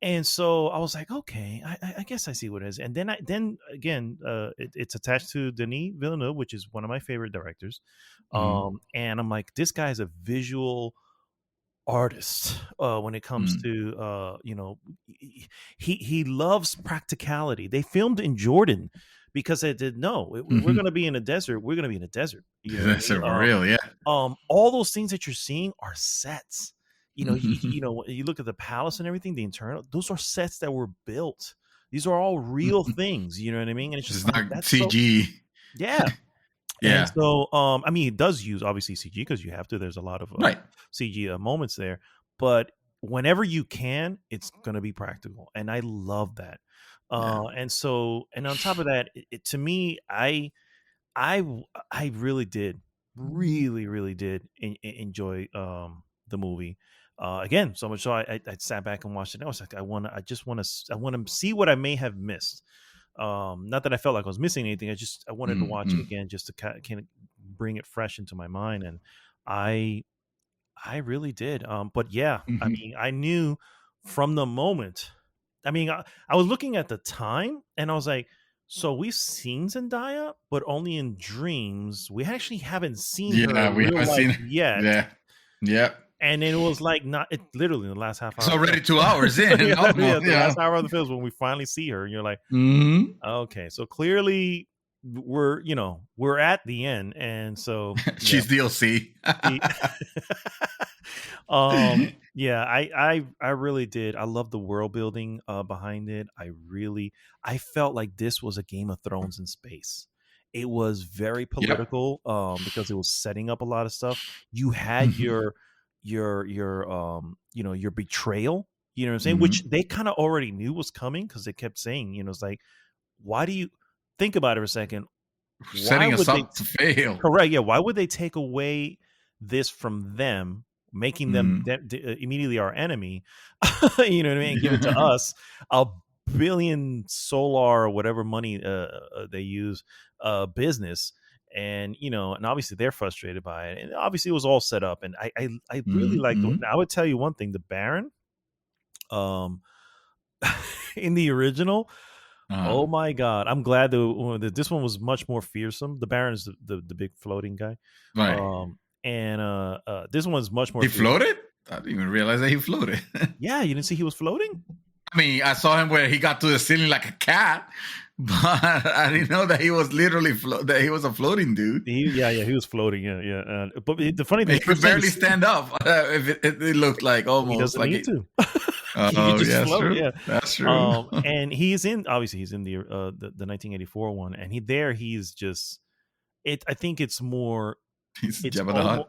and so I was like, okay, I guess I see what it is. And then again, it's attached to Denis Villeneuve, which is one of my favorite directors, and I'm like, this guy's a visual artist when it comes to he loves practicality. They filmed in Jordan because they did we're going to be in a desert. We're going to be in a desert. Desert, real, yeah. All those things that you're seeing are sets. You look at the palace and everything, the internal, those are sets that were built. These are all real things. You know what I mean? And it's just not CG. Yeah. Yeah. And so, I mean, it does use obviously CG because you have to. There's a lot of CG moments there, but whenever you can, it's going to be practical, and I love that. And on top of that, to me, I really did enjoy the movie. Again, so much so I sat back and watched it. I was like, I want to see what I may have missed. Not that I felt like I was missing anything. I wanted to watch it again just to kind of bring it fresh into my mind, and I really did. But yeah, I mean, I knew from the moment. I mean, I was looking at the time, and I was like, so we've seen Zendaya, but only in dreams. We actually haven't seen her in real life yet. Yeah. Yep. And it was like literally in the last half hour. It's already 2 hours in. The last hour of the film is when we finally see her, and you're like, okay, so clearly we're at the end, and so she's DLC. Yeah, I really did. I love the world building behind it. I felt like this was a Game of Thrones in space. It was very political because it was setting up a lot of stuff. You had your betrayal, you know what I'm saying, which they kind of already knew was coming because they kept saying, it's like, why do you think about it for a second? Setting us up to fail. Correct. Yeah. Why would they take away this from them, making them immediately our enemy? You know what I mean? And give it to us $1 billion solar or whatever money they use business. And and obviously they're frustrated by it, and obviously it was all set up. And I really like. I would tell you one thing: the Baron, in the original, oh my god, I'm glad that this one was much more fearsome. The Baron is the big floating guy, right? And this one's much more. He floated? I didn't even realize that he floated. Yeah, you didn't see he was floating? I mean, I saw him where he got to the ceiling like a cat, but I didn't know that he was literally that he was a floating dude. He was floating. Yeah. But the funny thing, he could barely stand up. If it looked like almost he doesn't like need to. Oh, yeah, float, true. Yeah, that's true. And he's in the 1984 one, and he's just it. I think it's more. He's Jabba the Hutt.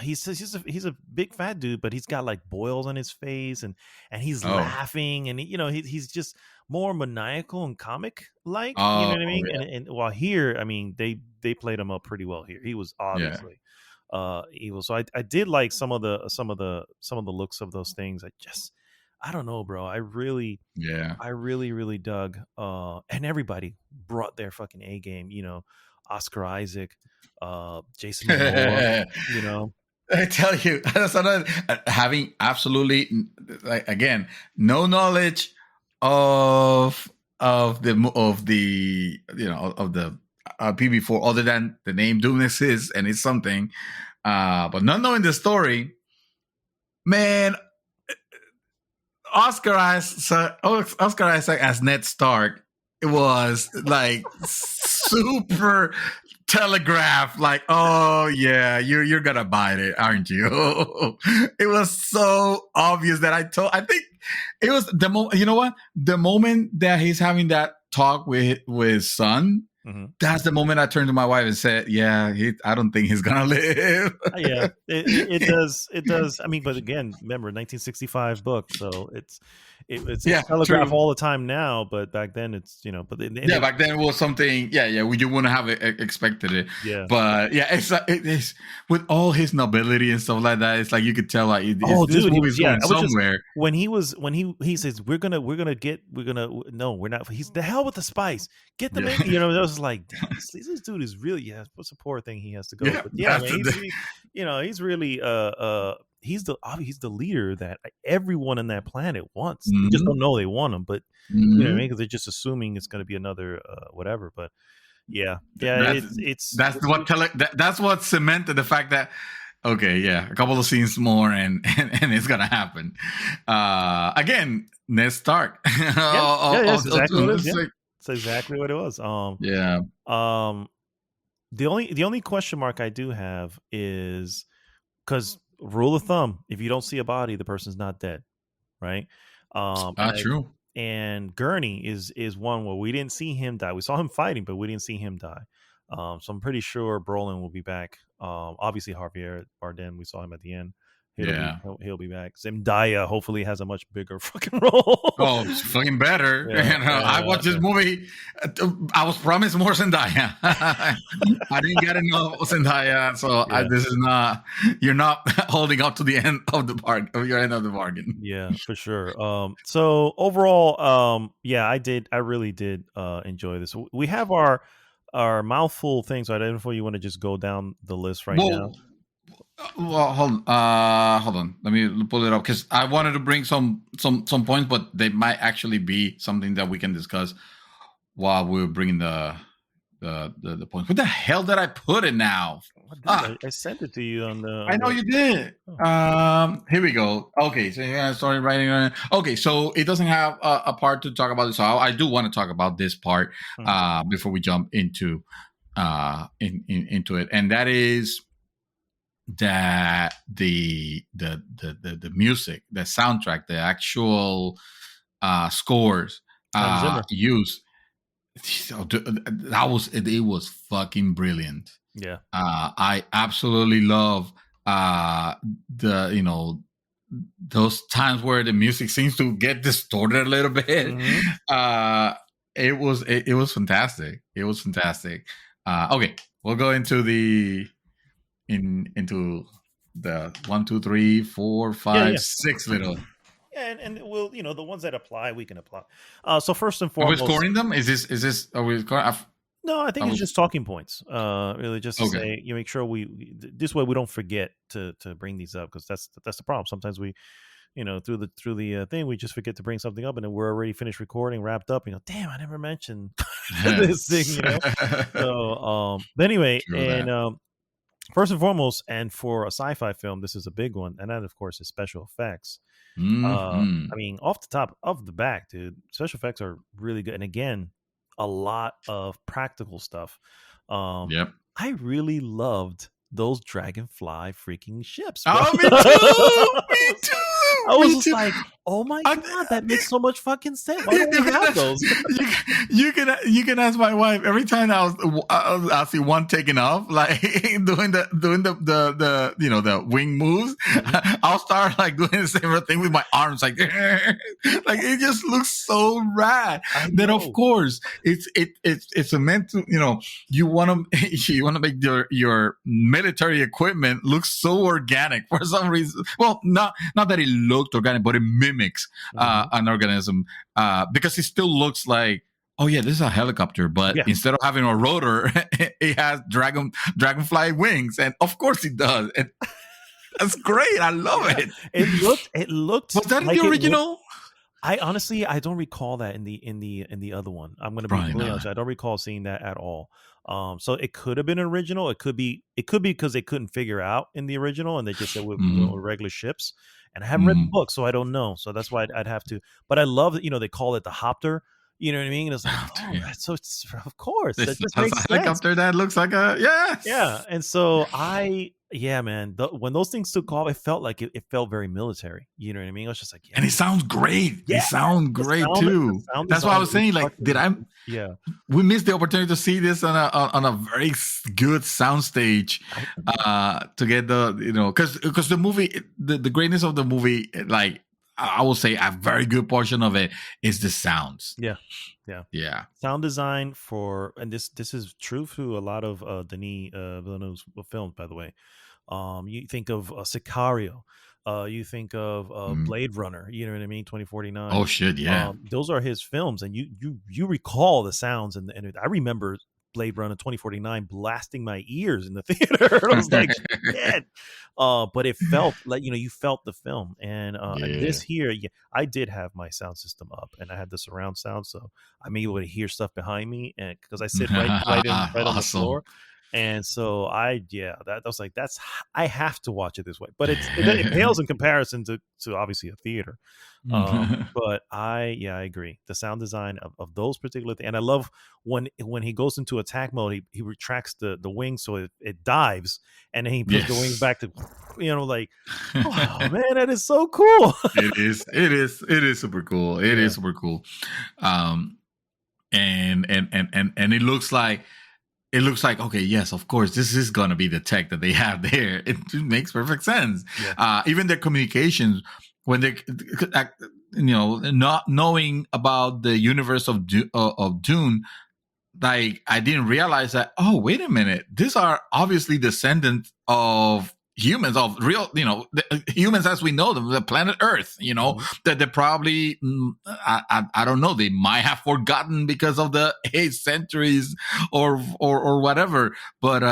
He's a big fat dude, but he's got like boils on his face, and he's laughing, and he's just more maniacal and comic like. You know what I mean? Yeah. And while here, I mean, they played him up pretty well here. He was obviously evil. So I did like some of the looks of those things. I don't know, bro. I really dug. And everybody brought their fucking A game. Oscar Isaac, Jason Momoa, I tell you, that's another, having absolutely, like, again, no knowledge of the PB4 other than the name Dune exists and it's something, but not knowing the story, man. Oscar Isaac as Ned Stark, it was like super telegraphed, like, oh yeah, you're gonna bite it, aren't you? It was so obvious that I think it was the moment. You know what? The moment that he's having that talk with his son, that's the moment I turned to my wife and said, "Yeah, I don't think he's gonna live." Yeah, it does. It does. I mean, but again, remember 1965 book, so it's telegraph all the time now. But back then, it's But back then it was something. Yeah. You wouldn't have expected it. Yeah. But yeah, it's with all his nobility and stuff like that. It's like you could tell like this movie's going somewhere. When he says we're not. He's the hell with the spice. Get the man. I was like, this dude is really what's a poor thing he has to go. Yeah, but he's really he's the leader that everyone on that planet wants. They just don't know they want him, but you know what I mean, because they're just assuming it's going to be another whatever. But that's what cemented the fact that a couple of scenes more and it's gonna happen. Again, Ned Stark. That's exactly what it was. The only question mark I do have is because rule of thumb, if you don't see a body, the person's not dead, right? True. And Gurney is one where we didn't see him die. We saw him fighting, but we didn't see him die. So I'm pretty sure Brolin will be back. Obviously Javier Bardem, we saw him at the end. he'll be back. Zendaya hopefully has a much bigger fucking role. Oh, it's fucking better. I watched this movie. I was promised more Zendaya. I didn't get enough Zendaya, so this is not. You're not holding up to the end of the your end of the bargain. Yeah, for sure. So overall, I really did enjoy this. We have our mouthful things. So I don't know if you want to just go down the list now. Well, hold on. Let me pull it up because I wanted to bring some points, but they might actually be something that we can discuss while we're bringing the points. What the hell did I put it now? I sent it to you on the. I know you did. Here we go. Okay, so I started writing on it. Okay, so it doesn't have a part to talk about this. So I do want to talk about this part before we jump into it, and that is that the music, the soundtrack, the actual scores used. It was fucking brilliant. Yeah. I absolutely love those times where the music seems to get distorted a little bit. Mm-hmm. It was fantastic. It was fantastic. Okay, we'll go into the 1, 2, 3, 4, 5, 6 little. Yeah, and we'll the ones that apply we can apply. So first and foremost, are we scoring them? Is this? Are we scoring? No, I think it's just talking points. Really, just to say, make sure we this way we don't forget to bring these up, because that's the problem. Sometimes we, through the thing, we just forget to bring something up, and then we're already finished recording, wrapped up. Damn, I never mentioned this thing. So, but anyway, first and foremost, and for a sci-fi film, this is a big one, and that, of course, is special effects. I mean, off the top of the back, dude, special effects are really good, and again, a lot of practical stuff. I really loved those dragonfly freaking ships. Bro. Oh, me too. Me too. I was just like, oh my god, that makes so much fucking sense. Why don't we have those? You can ask my wife every time I'll see one taking off, like doing the the wing moves. Mm-hmm. I'll start like doing the same thing with my arms, like it just looks so rad. Then of course it's meant to you want to make your military equipment look so organic for some reason. Well, not that it looked organic, but it mimics an organism because it still looks like, oh yeah, this is a helicopter, but instead of having a rotor, it has dragonfly wings, and of course it does. And that's great. I love it. It looked. Was that like in the original? I honestly don't recall that in the other one. I'm going to be completely honest. I don't recall seeing that at all. So it could have been original. It could be because they couldn't figure out in the original, and they just said with regular ships. And I haven't read the book, so I don't know. So that's why I'd have to. But I love that they call it the Hopter. You know what I mean? And it's like, so it's, of course, that just makes sense. Helicopter that looks like a yeah. And so man, when those things took off, it felt like it felt very military. You know what I mean? I was just like, and it sounds great. Yeah. It sounds great too. That's why I was saying, like, we missed the opportunity to see this on a very good soundstage to get because the movie, the greatness of the movie, like, I will say a very good portion of it is the sounds. Yeah. Sound design and this is true to a lot of Denis Villeneuve's films, by the way. You think of Sicario, you think of Blade Runner, you know what I mean, 2049. Oh shit, yeah. Those are his films, and you recall the sounds, and I remember Blade Runner 2049 blasting my ears in the theater. I was like, shit. But it felt like, you felt the film. And this here, I did have my sound system up, and I had the surround sound, so I'm able to hear stuff behind me, and because I sit right on the floor. And so I was like, I have to watch it this way, but it pales in comparison to obviously a theater. But I agree. The sound design of those particular things, and I love when he goes into attack mode, he retracts the wings so it dives, and then he puts the wings back to, like, oh man, that is so cool. It is super cool. It is super cool. And it looks like it looks like, okay, yes, of course, this is gonna be the tech that they have there. It just makes perfect sense. Yeah. Even their communications when they, not knowing about the universe of Dune, like I didn't realize that. Oh, wait a minute, these are obviously descendants of humans, of real, humans as we know them, the planet Earth. Mm-hmm. That they probably, I don't know, they might have forgotten because of the 8 centuries or whatever. But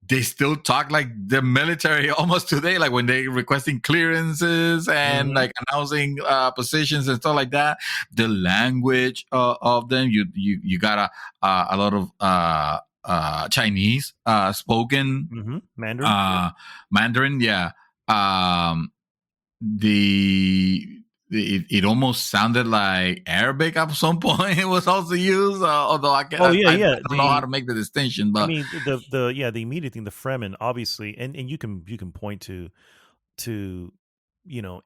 they still talk like the military almost today, like when they requesting clearances and Mm-hmm. like announcing positions and stuff like that. The language of them, you got a lot of Chinese spoken, Mm-hmm. Mandarin. Yeah. Mandarin, yeah. Um, it almost sounded like Arabic at some point. It was also used, although Oh yeah, I yeah. don't know how to make the distinction, I but mean, the immediate thing, the Fremen, obviously, and you can point to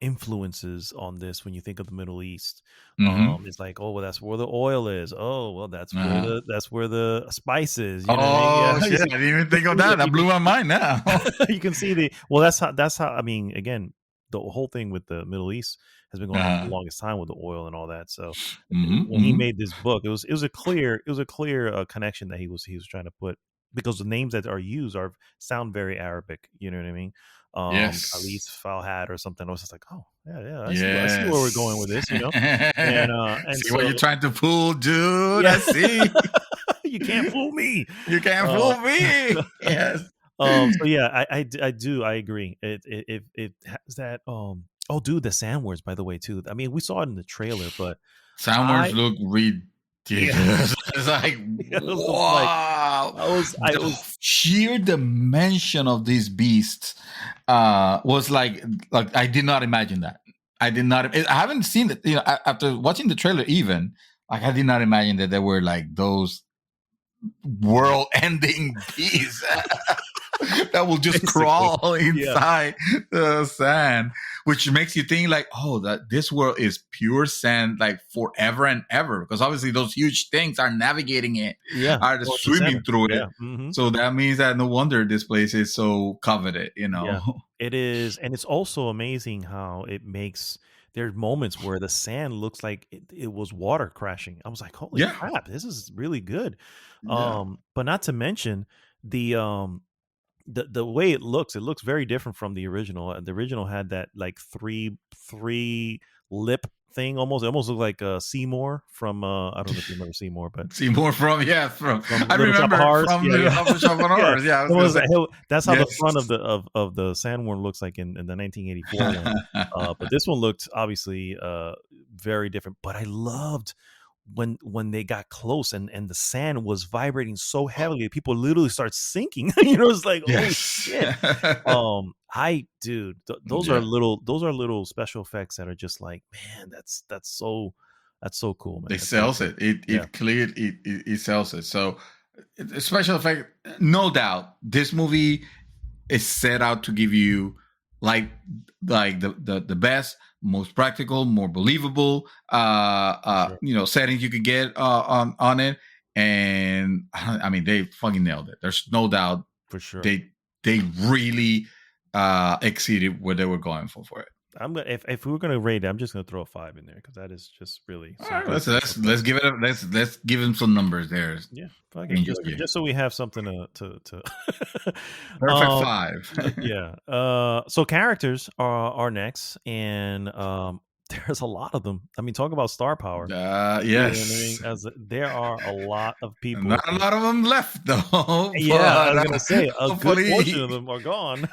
influences on this when you think of the Middle East. mm-hmm. It's like, oh well, that's where the oil is. Oh well, that's where Uh-huh. the spice is. You know what I mean? Oh Yeah, shit! I didn't even think of yeah, that. That blew my mind now. you can see that's how I mean, again, the whole thing with the Middle East has been going on for the longest time with the oil and all that. So when he Mm-hmm. made this book, it was a clear connection that he was trying to put, because the names that are used sound very Arabic. You know what I mean? Khalid Yes. Falhad or something. I was just like, oh yeah, I see where we're going Yes. with this. And See what so you're trying to pull, dude. yeah, I see. you can't fool me. You can't Uh, fool me. Yes. so yeah, I agree. It has that. Oh, dude, the sand words, by the way, too. I mean, we saw it in the trailer, but Soundwords I look yeah, ridiculous. It's like, it was just like wow. I The was sheer dimension of these beasts was like I did not imagine that. I did not. I haven't seen it. After watching the trailer, even like I did not imagine that there were like those yeah, world-ending beasts that will just basically crawl yeah. inside the sand, which makes you think like, oh, that this world is pure sand, like forever and ever, because obviously those huge things are navigating it, Yeah, are going to the swimming center. through it. Yeah, hmm So that means that no wonder this place is so coveted, yeah. It is, and it's also amazing how it makes. There's moments where the sand looks like it was water crashing. I was like, "Holy Yeah, crap, this is really good." yeah. But not to mention the the way it looks very different from the original. The original had that like three lip thing almost. It almost looked like Seymour from I don't know if you remember Seymour, but See more from from I Little Shop of remember Horrors. from Yeah, the yeah. Upper Shop on Yeah, Horrors. Yeah, I was gonna say that's how the yes. front of the of the sandworm looks like in the 1984 one. But this one looked obviously very different. But I loved when they got close and the sand was vibrating so heavily, people literally start sinking. It's like, holy Yes. shit. Those are Yeah. little special effects that are just like, man, that's so cool, man. It That's so sells cool. it. It Yeah. it cleared it sells it. So special effect, no doubt. This movie is set out to give you like the best, most practical, more believable For sure. settings you could get on it. And I mean they fucking nailed it. There's no doubt For sure. they really exceeded what they were going for it. I'm gonna if we were gonna rate it, I'm just gonna throw a 5 in there because that is just really All some right, good special let's effects. give it a let's give him some numbers there. Yeah, fuck it. Angel, Just so we have something to perfect um five. yeah. So characters are next, and there's a lot of them. I mean, talk about star power. You know what I mean? Yes, There are a lot of people. not a lot of them left though, Yeah, I but was gonna say a good portion of hopefully them are gone.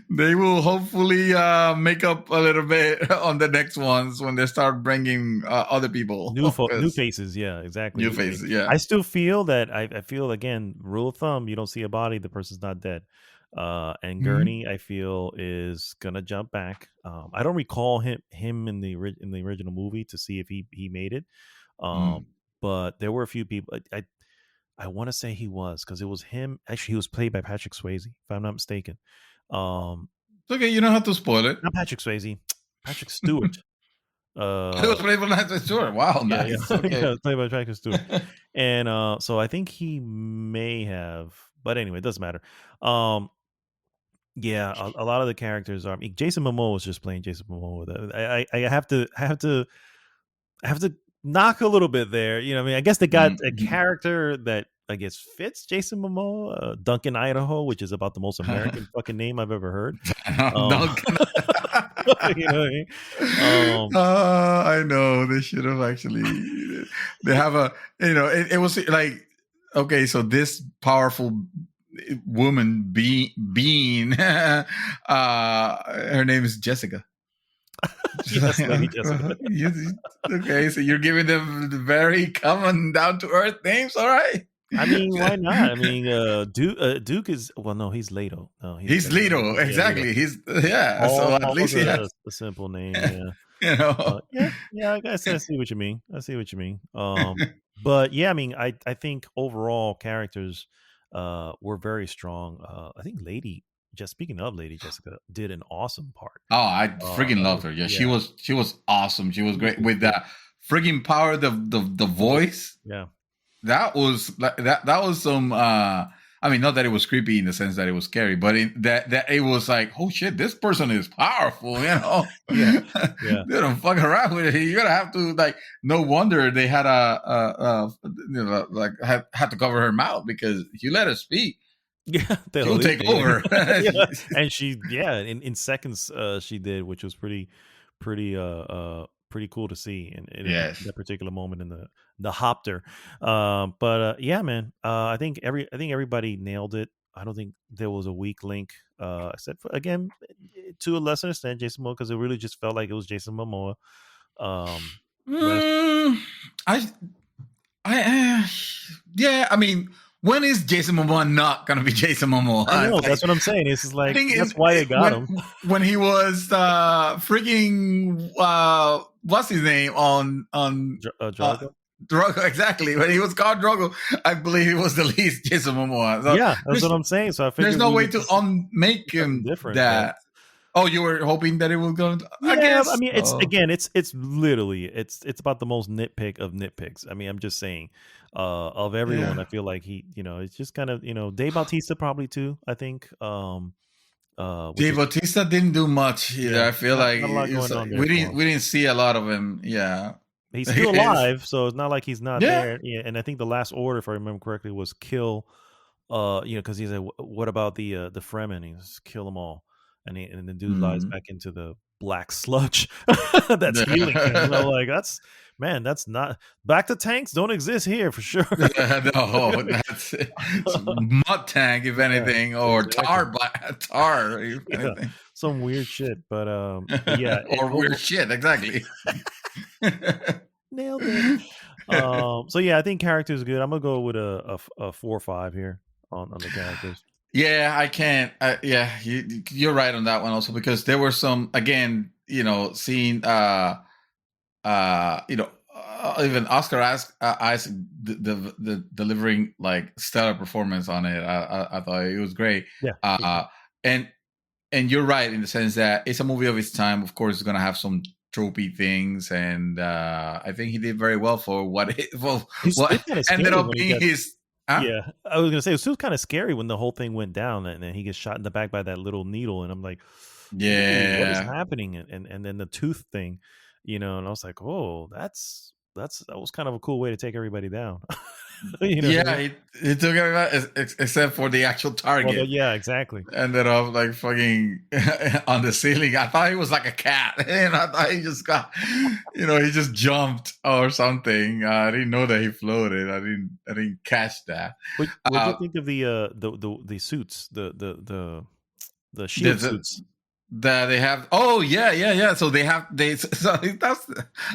they will hopefully make up a little bit on the next ones when they start bringing other people. New faces, yeah, exactly. New New faces. faces, yeah. I still feel that I feel, again, rule of thumb: you don't see a body, the person's not dead. And Mhm. Gurney, I feel, is gonna jump back. I don't recall him in the original movie to see if he made it. Mm. But there were a few people. I want to say he was, because it was him. Actually, he was played by Patrick Swayze, if I'm not mistaken. Um, It's okay, you don't have to spoil it. Not Patrick Swayze, Patrick Stewart. It was played by Patrick Stewart. Wow, Yeah, nice. yeah, Okay. yeah, played by Patrick Stewart. And so I think he may have, but anyway, it doesn't matter. Um, yeah, a lot of the characters are. I mean, Jason Momoa was just playing Jason Momoa. I have to knock a little bit there. You know, what I mean, I guess they got a character that I guess fits Jason Momoa, Duncan, Idaho, which is about the most American fucking name I've ever heard. Duncan. You know what I mean? I know they should have actually. They have a, it was like, okay, so this powerful woman being, her name is Jessica. Yes, Lady Jessica. Okay, so you're giving them very common, down to earth names, all right? I mean, why not? I mean, Duke is no, he's Leto. No, he's Leto, exactly. Leto. He's so at least he has a simple name. Yeah, yeah. I guess I see what you mean. But yeah, I mean, I think overall characters were very strong. I think speaking of Lady Jessica, did an awesome part. Oh, I freaking loved her. Yeah, she was awesome. She was great with that freaking power, the voice. Yeah. That was some I mean, not that it was creepy in the sense that it was scary, but that it was like, oh shit, this person is powerful, Yeah. They don't fuck around with it. You're gonna have to, like, no wonder they had had to cover her mouth, because if you let her speak, yeah, she'll take over. Yeah. And she, in seconds, she did, which was pretty cool to see in that particular moment in the Hopter. Yeah, man, I think everybody nailed it. I don't think there was a weak link, except for, again, to a lesser extent, Jason Momoa, because it really just felt like it was Jason Momoa. I mean, when is Jason Momoa not gonna be Jason Momoa? I know, that's what I'm saying. It's like, that's why they got him. When he was freaking what's his name on Drago? Drago, exactly. When he was called Drago, I believe he was the least Jason Momoa. So yeah, that's what I'm saying. So I figured there's no way to make him different. That. Oh, you were hoping that it was going to? Yeah, I guess. I mean, it's literally it's about the most nitpick of nitpicks. I mean, I'm just saying, of everyone, I feel like he, it's just kind of, Dave Bautista probably too. I think. Dave Bautista didn't do much either. Yeah, I feel like we didn't see a lot of him. Yeah, he's still alive, so it's not like he's not there. Yeah, and I think the last order, if I remember correctly, was kill. Because he said, "What about the Fremen?" He was kill them all. And the dude lies back into the black sludge that's healing him. And I'm like, that's not back to tanks don't exist here for sure. No, that's mud tank, if anything, or tar, if anything. Some weird shit, but yeah, or weird shit, exactly. Nailed it. So yeah, I think characters good. I'm gonna go with a 4 or 5 here on the characters. Yeah, I can't. You're right on that one also, because there were some, again, seeing, even Oscar Isaac delivering like stellar performance on it. I thought it was great. Yeah. And you're right in the sense that it's a movie of its time. Of course, it's going to have some tropey things, and I think he did very well for what ended up being his. Huh? Yeah, I was gonna say it was still kind of scary when the whole thing went down, and then he gets shot in the back by that little needle, and I'm like, yeah, what is happening? And then the tooth thing, and I was like, oh, that was kind of a cool way to take everybody down. It took everybody except for the actual target. Well, yeah, exactly. Ended up like fucking on the ceiling. I thought he was like a cat, and I thought he just got, he just jumped or something. I didn't know that he floated. I didn't catch that. What do you think of the suits, the shield suits? That they have. Oh yeah. So they have so that's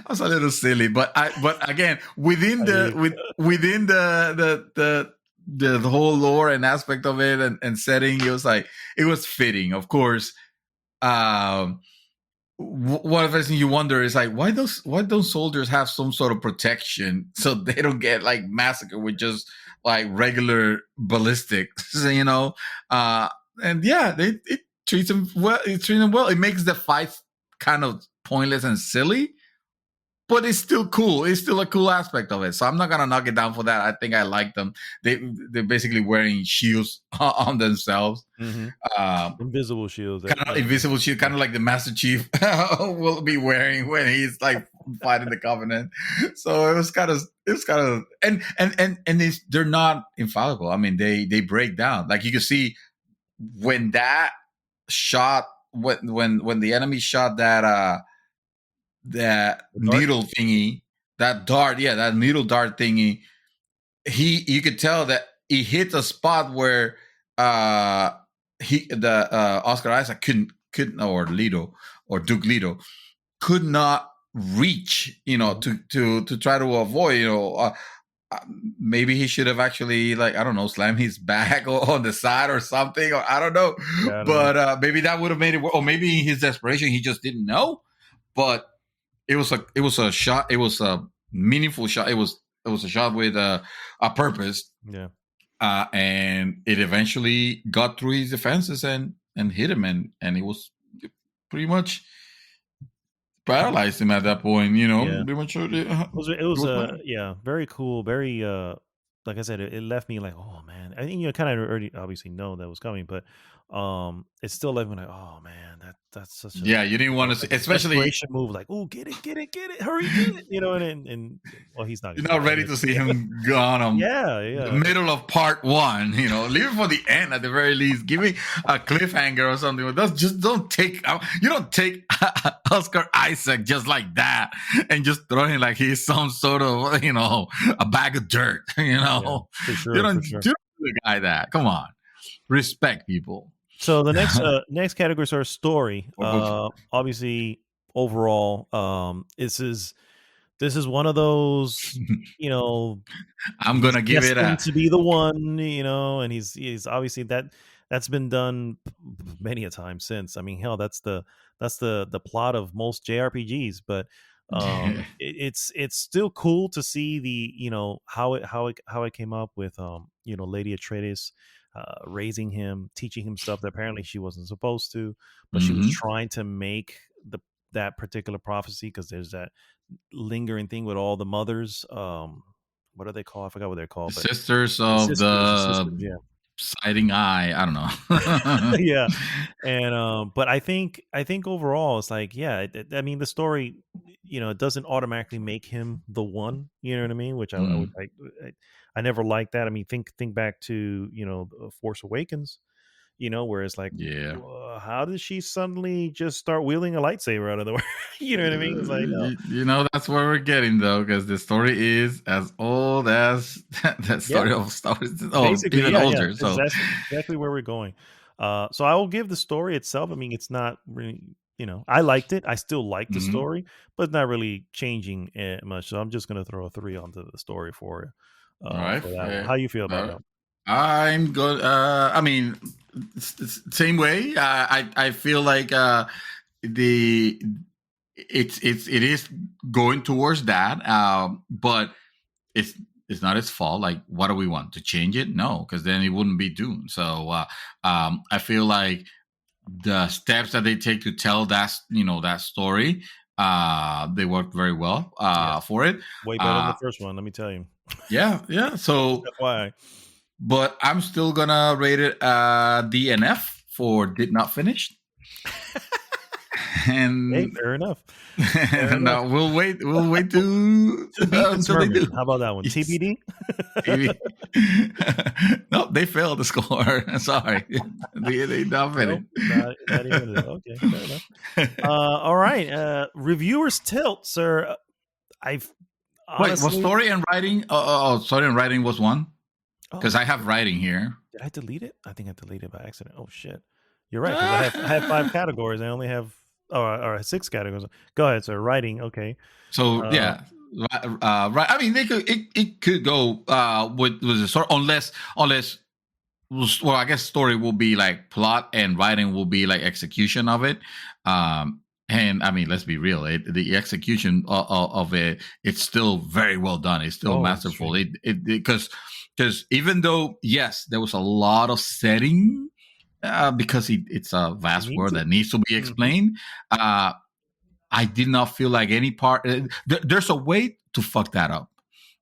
a little silly, but again, within the whole lore and aspect of it and setting, it was fitting. Of course, one of the things you wonder is like, why don't soldiers have some sort of protection so they don't get like massacred with just like regular ballistics, and yeah, it treats them well. It makes the fight kind of pointless and silly, but it's still cool. It's still a cool aspect of it. So I'm not gonna knock it down for that. I think I like them. They're basically wearing shields on themselves. Invisible shields. Kind of invisible shield, kind of like the Master Chief will be wearing when he's like fighting the Covenant. So it was kind of, and they're not infallible. I mean, they break down. Like you can see when that shot, when the enemy shot that needle thingy, that dart, that needle dart thingy, you could tell that he hit a spot where Oscar Isaac couldn't, or Leto, or Duke Leto could not reach, to try to avoid, maybe he should have actually, like, I don't know, slammed his back on the side or something, or I don't know. But maybe that would have made it work. Or maybe in his desperation, he just didn't know. But it was a shot. It was a meaningful shot. It was a shot with a purpose. Yeah. And it eventually got through his defenses and hit him, and it was pretty much paralyzed him at that point. Pretty much. It was very cool. Very like I said, it left me like, oh man. I think you kind of already obviously know that was coming, but it still left me like, oh man, that's such a you didn't want to see, especially move, like, oh, get it, hurry, get it, and well, he's not. You're not ready to see him gone on the middle of part one. Leave it for the end at the very least. Give me a cliffhanger or something. Just don't take. You don't take Oscar Isaac just like that and just throw him like he's some sort of a bag of dirt. For sure, you don't do the guy that. Come on, respect people. So the next categories are story. Obviously, overall, this is one of those, I'm gonna give it to be the one, and he's obviously that's been done many a time since. I mean, hell, that's the plot of most JRPGs, but it's still cool to see the how it came up with Lady Atreides raising him, teaching him stuff that apparently she wasn't supposed to, but she was trying to make that particular prophecy, because there's that lingering thing with all the mothers. What are they called? I forgot what they're called. The sisters of the sighting eye. I don't know. Yeah. And but I think overall it's like, I mean, the story, it doesn't automatically make him the one, you know what I mean? Which I never liked that. I mean, think back to Force Awakens, where it's like, how did she suddenly just start wielding a lightsaber out of the way? You know what I mean? It's like, no. That's where we're getting, though, because the story is as old as that story of Star Wars. Basically, even older. So that's exactly where we're going. So I will give the story itself. I mean, it's not really, I liked it. I still like the story, but it's not really changing much. So I'm just going to throw a 3 onto the story for you. All right. For that one. How you feel about that? I'm good. I mean, same way. I feel like it is going towards that, but it's not its fault. Like, what do we want to change it? No, because then it wouldn't be Dune. So I feel like the steps that they take to tell that story, they worked very well for it. Way better than the first one, let me tell you. Yeah. So why? But I'm still gonna rate it DNF for did not finish. And hey, fair enough. No, we'll wait to until they do. How about that one? Yes. TBD. No, they failed the score. Sorry, they not finished. Nope, not even it. Okay, fair enough. All right, reviewers tilt, sir. I've honestly... Wait, was story and writing? Story and writing was one. Because I have writing here. Did I delete it? I think I deleted it by accident. Oh shit! You're right. I have 5 categories. I only have 6 categories. Go ahead, sir. Writing. Okay. So right. I mean, it could go with the story unless. Well, I guess story will be like plot and writing will be like execution of it. And I mean, let's be real. The execution of it, it's still very well done. It's still masterful. Because even though, yes, there was a lot of setting because it's a vast world that needs to be explained. I I did not feel like any part. There's a way to fuck that up,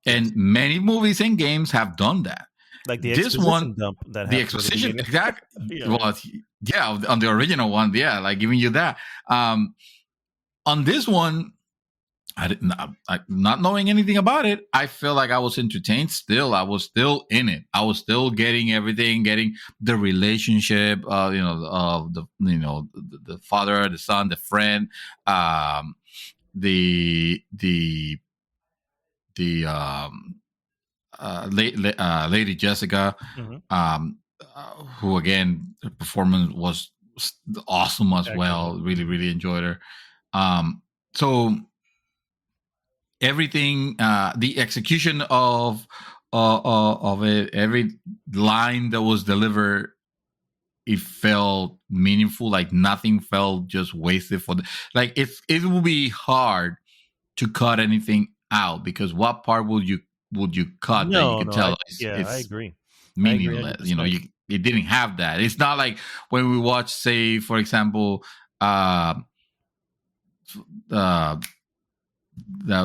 and many movies and games have done that. Like the This one, dump that the happens at exposition, the exactly. Yeah. Well, yeah, on the original one, yeah, like giving you that. On this one, not knowing anything about it, I feel like I was entertained. Still, I was still in it. I was still getting everything, getting the relationship. The father, the son, the friend, the Lady Jessica, who again, the performance was awesome as well. Really, really enjoyed her. So everything, the execution of it, every line that was delivered, it felt meaningful. Like nothing felt just wasted like it will be hard to cut anything out, because what part would you cut that you could tell I agree. Meaningless. It didn't have that. It's not like when we watch, say, for example, the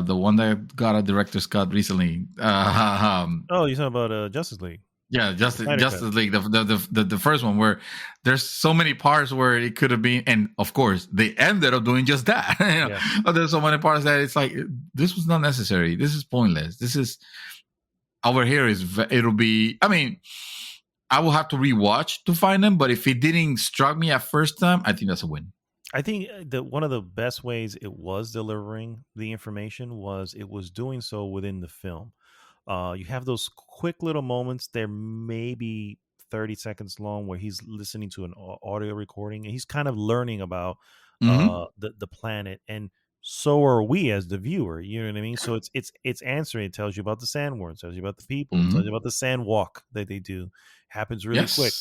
one that got a director's cut recently. You're talking about Justice League. Yeah, Justice League, the first one, where there's so many parts where it could have been, and of course they ended up doing just that. But there's so many parts that it's like, this was not necessary. This is pointless. This is over here. It'll be. I mean, I will have to rewatch to find them, but if it didn't struck me at first time, I think that's a win. I think that one of the best ways it was delivering the information was it was doing so within the film. You have those quick little moments. They're maybe 30 seconds long, where he's listening to an audio recording and he's kind of learning about the planet, and so are we as the viewer. You know what I mean? So it's answering. It tells you about the sandworms, tells you about the people, tells you about the sand walk that they do. Happens really quick.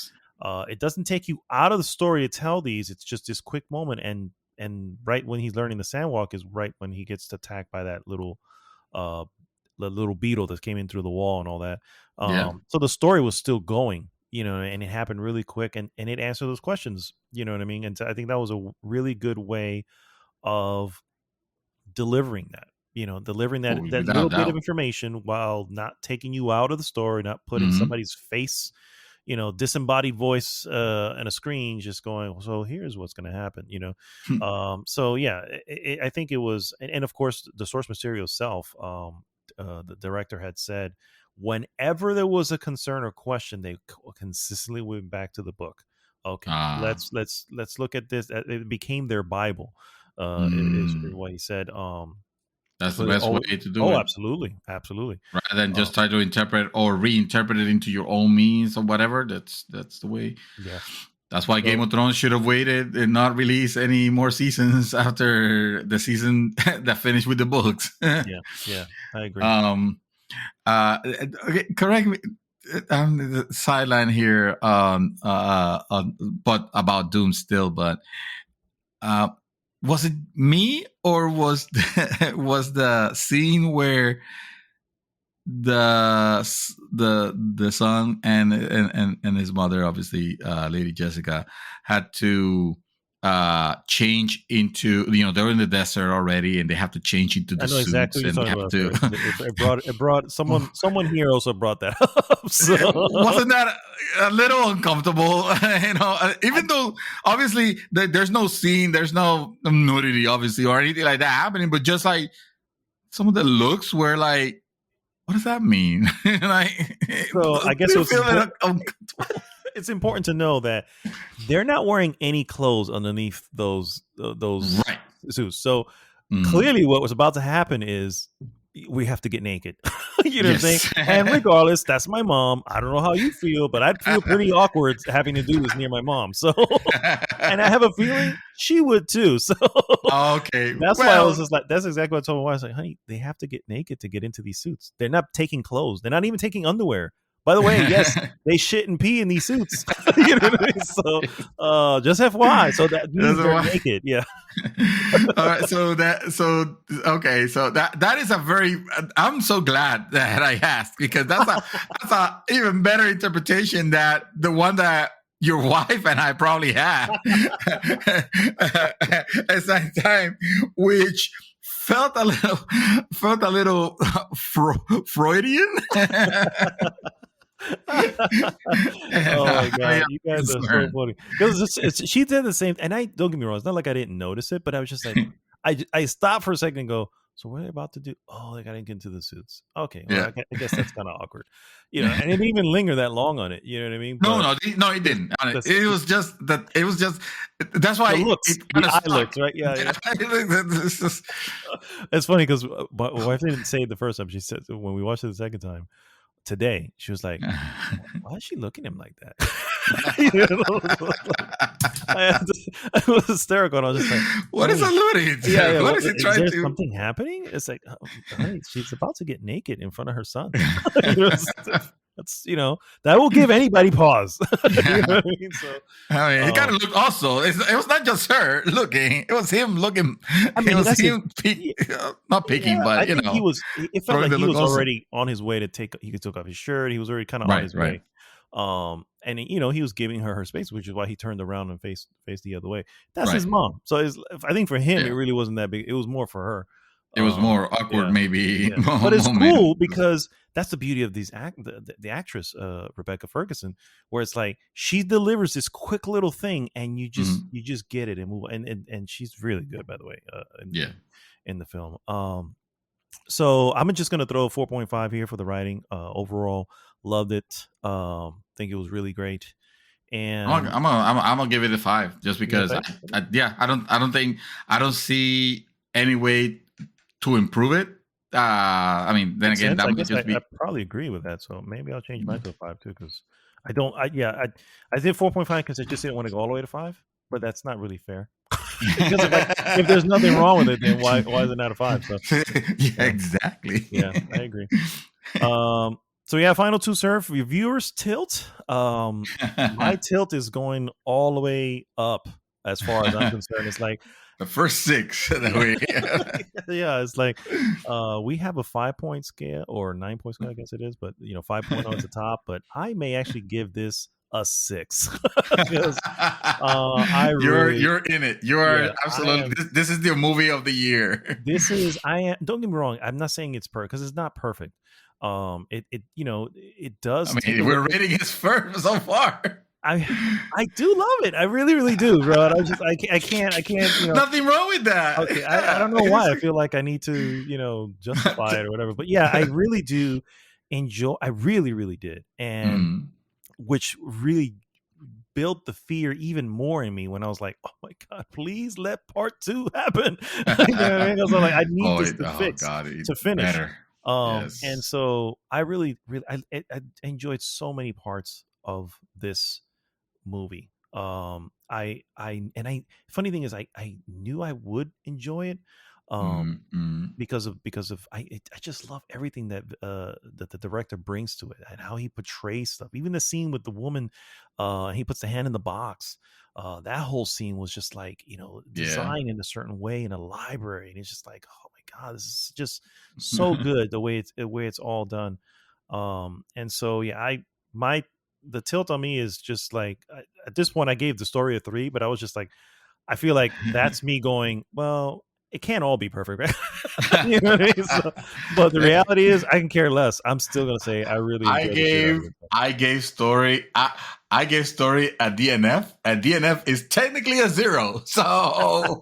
It doesn't take you out of the story to tell these. It's just this quick moment, and right when he's learning the sandwalk is right when he gets attacked by that little beetle that came in through the wall and all that. So the story was still going, and it happened really quick, and it answered those questions. You know what I mean? And I think that was a really good way of delivering that. Delivering that little bit of information while not taking you out of the story, not putting somebody's face, disembodied voice and a screen just going, so here's what's going to happen, so yeah, I think it was, and of course the source material itself, the director had said whenever there was a concern or question, they consistently went back to the book. Okay, let's look at this. It became their Bible, is what he said. That's the best way to do it. Oh, absolutely. Rather than just try to interpret or reinterpret it into your own means or whatever. That's the way. Yeah. That's why Game of Thrones should have waited and not release any more seasons after the season that finished with the books. Yeah, I agree. Okay, correct me. The sideline here, but about Doom still. But was it me, or was the scene where the son and his mother, obviously Lady Jessica, had to change into, they're in the desert already and they have to change into the suits, exactly and they have to it brought someone here also brought that up, so. Wasn't that a little uncomfortable? Even though obviously there's no scene, there's no nudity obviously or anything like that happening, but just like some of the looks were like, what does that mean? So I guess it's important to know that they're not wearing any clothes underneath those suits. So clearly what was about to happen is we have to get naked. You know what I'm saying? And regardless, that's my mom. I don't know how you feel, but I'd feel pretty awkward having to do this near my mom. So, and I have a feeling she would too. So, okay. That's why I was just like, that's exactly what I told my wife. I was like, honey, they have to get naked to get into these suits. They're not taking clothes. They're not even taking underwear. By the way, yes, they shit and pee in these suits. You know what I mean? So, just FYI. So that means they're naked. Yeah. All right. So that is a very. I'm so glad that I asked, because that's a even better interpretation that the one that your wife and I probably had at the same time, which felt a little Freudian. Oh my god, you guys are so funny. Because she did the same, and I don't get me wrong. It's not like I didn't notice it, but I was just like, I stopped for a second and go, so what are they about to do? Oh, they got to get into the suits. Okay, well, I guess that's kind of awkward, and it didn't even linger that long on it. You know what I mean? No, it didn't. It was just that. It was just. That's why the looks, the eye looks, right? Yeah. It's funny because my wife didn't say it the first time. She said when we watched it the second time today, she was like, "Why is she looking at him like that?" I was hysterical. And I was just like, "What is alluding to? Yeah, what is he trying to? Is there something happening?" It's like, honey, she's about to get naked in front of her son. That's that will give anybody pause. You know what I mean? So, he got to look. Also, it was not just her looking; it was him looking. I mean, it was him not peeking, but I think he was. It felt like he was already on his way to take. He could take off his shirt. He was already kind of on his way. And he was giving her space, which is why he turned around and faced the other way. That's his mom. So I think for him, it really wasn't that big. It was more for her. It was more awkward, maybe. Yeah. But it's cool because that's the beauty of the actress, Rebecca Ferguson, where it's like she delivers this quick little thing, and you just get it and move. And she's really good, by the way. In the film. So I'm just gonna throw a 4.5 here for the writing. Overall, loved it. Think it was really great. And I'm gonna give it a 5 just because. I don't see any way to improve it. I mean, then again, that would just be. I probably agree with that. So maybe I'll change mine to a 5 too, because I did 4.5 because I just didn't want to go all the way to 5, but that's not really fair. Because if there's nothing wrong with it, then why is it not a 5? So exactly. Yeah, I agree. So yeah, final 2 serve reviewers tilt. My tilt is going all the way up as far as I'm concerned. It's like the first 6 that we yeah, it's like we have a 5-point scale or 9-point scale, I guess it is, but 5.0 is the top, but I may actually give this a 6 because you're in it. You're absolutely this is the movie of the year. Don't get me wrong, I'm not saying it's perfect because it's not perfect. It does. I mean, we're rating his first so far. I do love it. I really, really do, bro. I can't. Nothing wrong with that. Okay, I don't know why. I feel like I need to, justify it or whatever. But yeah, I really do enjoy. I really, really did, and which really built the fear even more in me when I was like, "Oh my god, please let part 2 happen." You know what I mean? I was like, I need this to finish. Better. Yes. And so I really, really, I enjoyed so many parts of this movie. Funny thing is, I knew I would enjoy it, because of I just love everything that the director brings to it and how he portrays stuff. Even the scene with the woman, he puts the hand in the box. That whole scene was just like designed in a certain way in a library, and it's just like, oh my god, this is just so good the way it's all done. And so yeah, the tilt on me is just like at this point I gave the story a 3, but I was just like, I feel like that's me going, well, it can't all be perfect, right? You know what I mean? So, but the reality is, I can care less. I'm still gonna say I really. I gave story a DNF. A DNF is technically a 0, so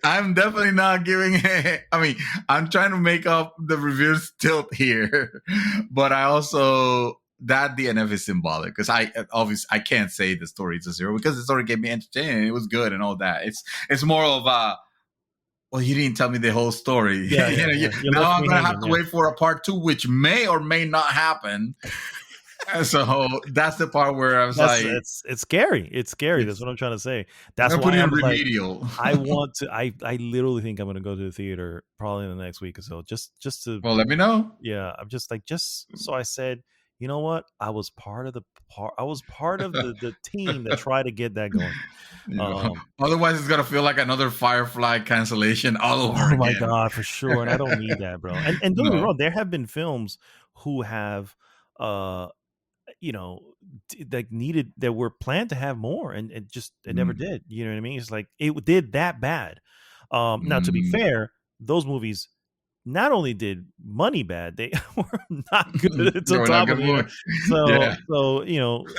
I'm definitely not giving it. I mean, I'm trying to make up the reviewers tilt here, but I also. That DNF is symbolic because I can't say the story is a 0 because the story gave me entertaining. It was good and all that. It's more of a, well, you didn't tell me the whole story. Yeah, now I'm gonna have to wait for a part 2, which may or may not happen. So that's the part where I was it's scary. It's scary. That's what I'm trying to say. That's why I'm remedial. I want to. I literally think I'm going to go to the theater probably in the next week or so. Just to. Well, let me know. Yeah, I'm just so I said. You know what? I was part of the team that tried to get that going. Otherwise, it's gonna feel like another Firefly cancellation all over again. Oh my god, for sure. And I don't need that, bro. And don't get me wrong, there have been films who have, like needed that were planned to have more, and it never did. You know what I mean? It's like it did that bad. Now, to be fair, those movies not only did money bad, they were not good at the top of the year. So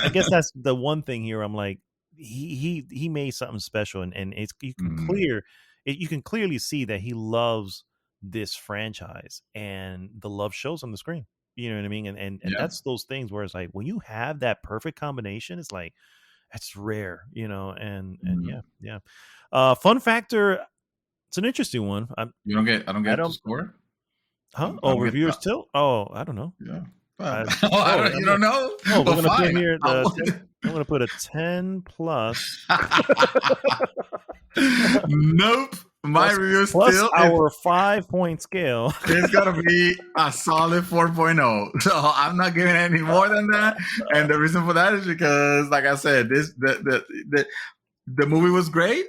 I guess that's the one thing here. I'm like, he made something special, and it's you can clearly see that he loves this franchise, and the love shows on the screen. You know what I mean? And that's those things where it's like when you have that perfect combination, it's like that's rare, and yeah. Fun factor, it's an interesting one. I don't get the score? Huh? Reviewers tilt? Oh, I don't know. Yeah. You don't know? Oh, we're gonna put here I'm gonna put a 10 plus. Nope. My review plus still our 5-point scale. It's gonna be a solid 4.0. So I'm not giving any more than that. And the reason for that is because, like I said, the movie was great,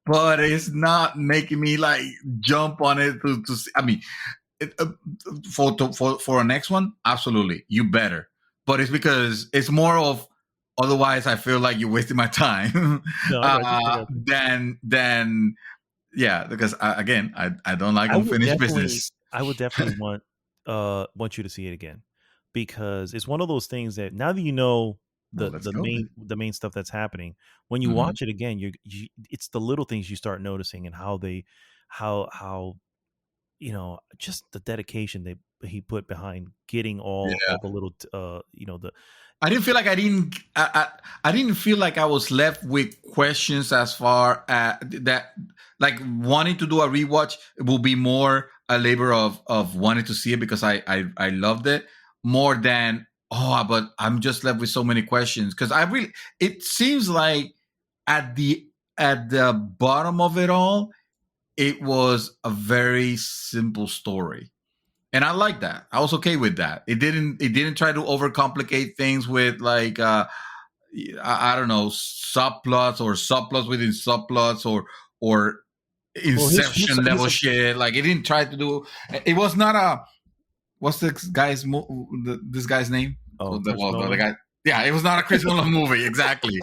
but it's not making me like jump on it to see. I mean, for a next one, absolutely, you better. But it's because it's more of otherwise I feel like you're wasting my time. Then. Yeah, because I don't like unfinished business. I would definitely want you to see it again, because it's one of those things that now that you know the main stuff that's happening, when you watch it again, you it's the little things you start noticing, and how just the dedication that he put behind getting all the little I didn't feel like I didn't feel like I was left with questions as far as that. Like wanting to do a rewatch, it will be more a labor of wanting to see it because I loved it more than but I'm just left with so many questions, because it seems like at the bottom of it all, it was a very simple story. And I like that. I was okay with that. It didn't try to overcomplicate things with like I don't know, subplots within subplots or Inception level shit. Like it didn't try to do. It was not a. What's this guy's name? Oh, the guy. Yeah, it was not a Chris Nolan movie. Exactly.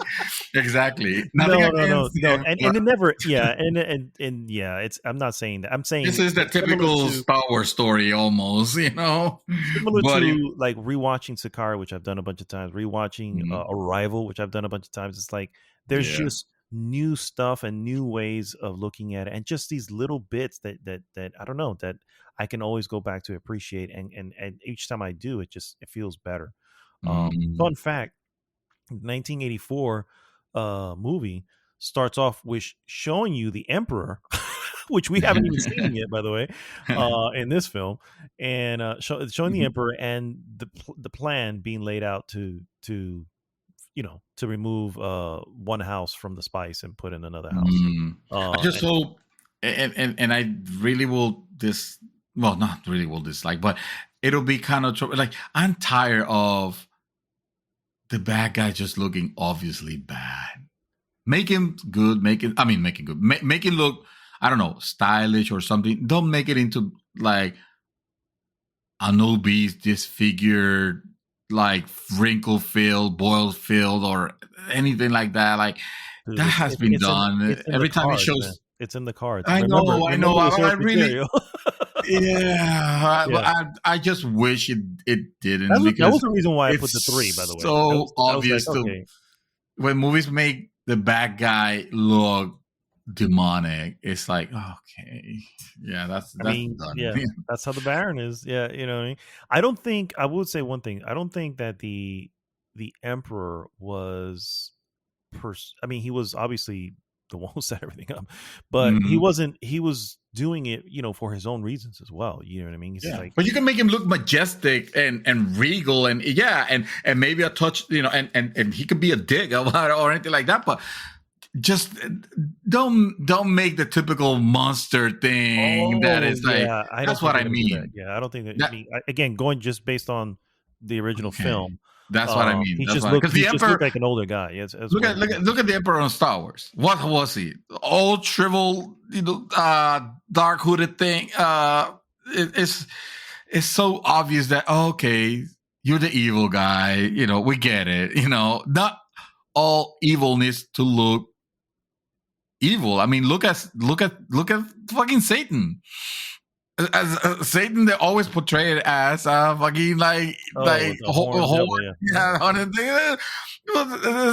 No. And it never. Yeah, and yeah. It's. I'm not saying that. I'm saying this is the typical Star Wars story, almost. Similar to like rewatching Sicario, which I've done a bunch of times. Rewatching Arrival, which I've done a bunch of times. It's like there's just new stuff and new ways of looking at it, and just these little bits that I don't know, that I can always go back to appreciate, and each time I do, it feels better. Fun fact, 1984 movie starts off with showing you the Emperor, which we haven't even seen yet, by the way, in this film, and showing the Emperor and the plan being laid out to remove one house from the spice and put in another house. I just hope, and I really will not really will dislike, but it'll be kind of like I'm tired of the bad guy just looking obviously bad. Make him good. Make it good. Make it look, I don't know, stylish or something. Don't make it into like an obese, disfigured, like wrinkle filled, boil filled, or anything like that. Like that has been done every time it shows. Man. It's in the cards. I know. I really, I just wish it didn't. That was the reason why I put the 3. By the way, so obvious when movies make the bad guy look demonic. It's like, okay, yeah, that's done. Yeah, that's how the Baron is. Yeah, you know what I mean. I would say one thing. I don't think that the Emperor was. He was obviously the one who set everything up, but he wasn't. He was doing it, for his own reasons as well. You know what I mean? But you can make him look majestic and regal, and and maybe a touch, and he could be a dick or anything like that, but. Just don't make the typical monster thing that is like. That's what I mean. Yeah, I don't think that. Again, going just based on the original film. That's what I mean. He just looked like an older guy. Yes, look at the Emperor on Star Wars. What was he? Old, shriveled, dark hooded thing. It's so obvious that you're the evil guy. You know, we get it. You know, not all evil needs to look evil. I mean, look at fucking Satan. As Satan, they always portray it as fucking like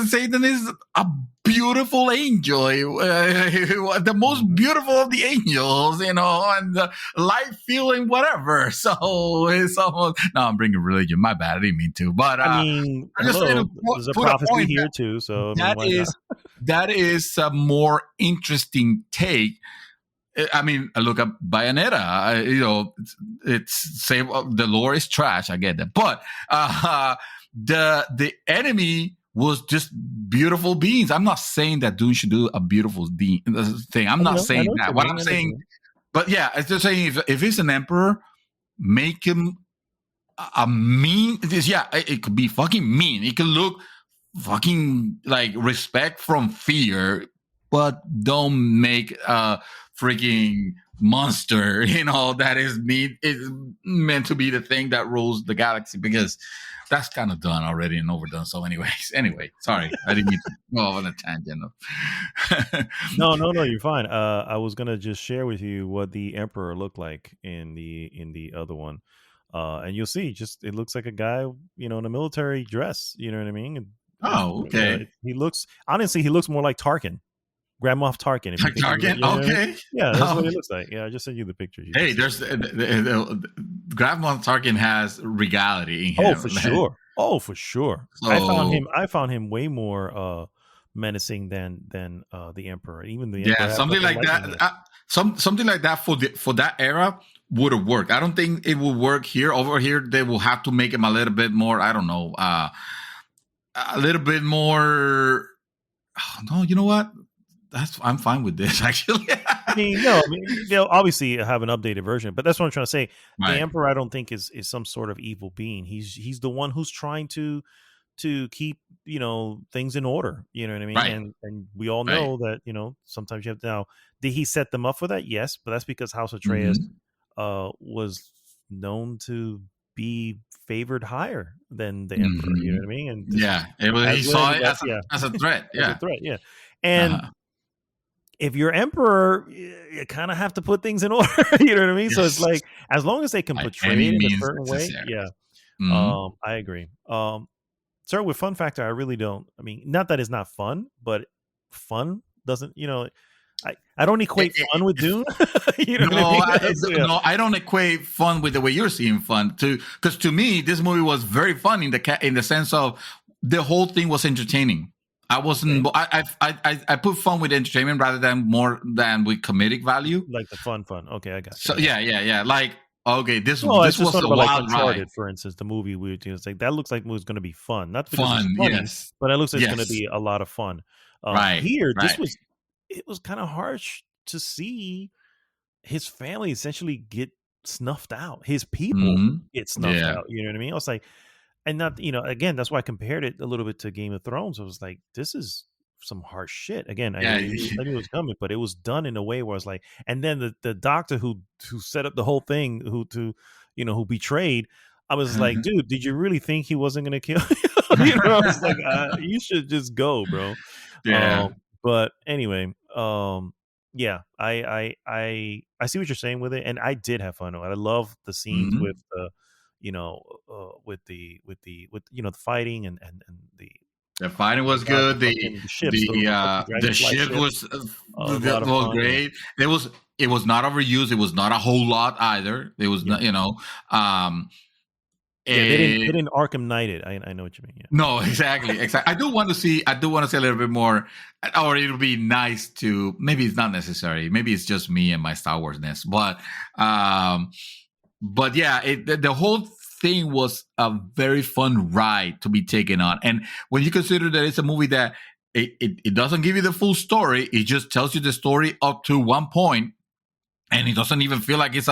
Satan is a beautiful angel, the most beautiful of the angels, you know, and life feeling whatever. So it's almost I'm bringing religion. My bad, I didn't mean to, but I mean, there's a prophecy here too. So that is a more interesting take. I mean, look at Bayonetta. You know, it's say the lore is trash. I get that, but the enemy was just beautiful beings. I'm not saying that Dune should do a beautiful thing. I'm not saying that. What I'm saying, but yeah, it's just saying if he's an emperor, make him a mean. Yeah, it could be fucking mean. It could look fucking like respect from fear, but don't make freaking monster, you know, that is meant to be the thing that rules the galaxy, because that's kind of done already and overdone. So anyway, sorry, I didn't mean to go off on a tangent. No, you're fine. I was gonna just share with you what the Emperor looked like in the other one, and you'll see. Just it looks like a guy, you know, in a military dress. You know what I mean? Oh, okay. He looks more like Tarkin. Grand Moff Tarkin. Like Tarkin? Okay. Yeah, that's what he looks like. Yeah, I just sent you the picture. Hey, there's Grand Moff Tarkin has regality in him. Oh, for sure. So, I found him way more menacing than the Emperor. Even the Emperor something like that. Something like that for that era would have worked. I don't think it will work here. Over here, they will have to make him a little bit more. I don't know. A little bit more. Oh, no, you know what? I'm fine with this, actually. I mean, they'll obviously have an updated version, but that's what I'm trying to say. Right. The Emperor, I don't think is some sort of evil being. He's the one who's trying to keep, you know, things in order. You know what I mean? Right. And we all know that, you know, sometimes you have to. Now, did he set them up for that? Yes, but that's because House Atreus was known to be favored higher than the Emperor. You know what I mean? And he saw it as a threat. Yeah, as a threat. Yeah, and. If you're emperor, you kind of have to put things in order. You know what I mean? Yes. So it's like, as long as they can portray it in a certain way. Yeah. I agree. Sir, with fun factor, I really don't. I mean, not that it's not fun, but fun doesn't, you know, I don't equate fun with Dune. You know what I mean? No, I don't equate fun with the way you're seeing fun too. Because to me, this movie was very fun in the sense of the whole thing was entertaining. I wasn't. I put fun with entertainment rather than more than with comedic value. Like the fun. Okay, I got you. So yeah. Like this was a wild like Uncharted, ride. For instance, the movie it's like that looks like it was going to be fun, not because it's funny, but it looks like it's going to be a lot of fun. Here, it was kind of harsh to see his family essentially get snuffed out. His people get snuffed out. You know what I mean? I was like. And not, you know, again, that's why I compared it a little bit to Game of Thrones. I was like, this is some harsh shit. Again, I knew it was coming, but it was done in a way where I was like, and then the doctor who set up the whole thing, who betrayed, I was like, dude, did you really think he wasn't going to kill you? You know, I was like, you should just go, bro. Yeah. But anyway, yeah, I see what you're saying with it, and I did have fun. I love the scenes with with the fighting and the fighting was good. The ship was great. It was not overused. It was not a whole lot either. It was not, you know. They didn't Arkham Knight it. I know what you mean. Yeah. No, exactly. I do want to see a little bit more, or it'll be nice to. Maybe it's not necessary. Maybe it's just me and my Star Wars-ness. But yeah, the whole thing was a very fun ride to be taken on. And when you consider that it's a movie that it doesn't give you the full story, it just tells you the story up to one point, and it doesn't even feel like it's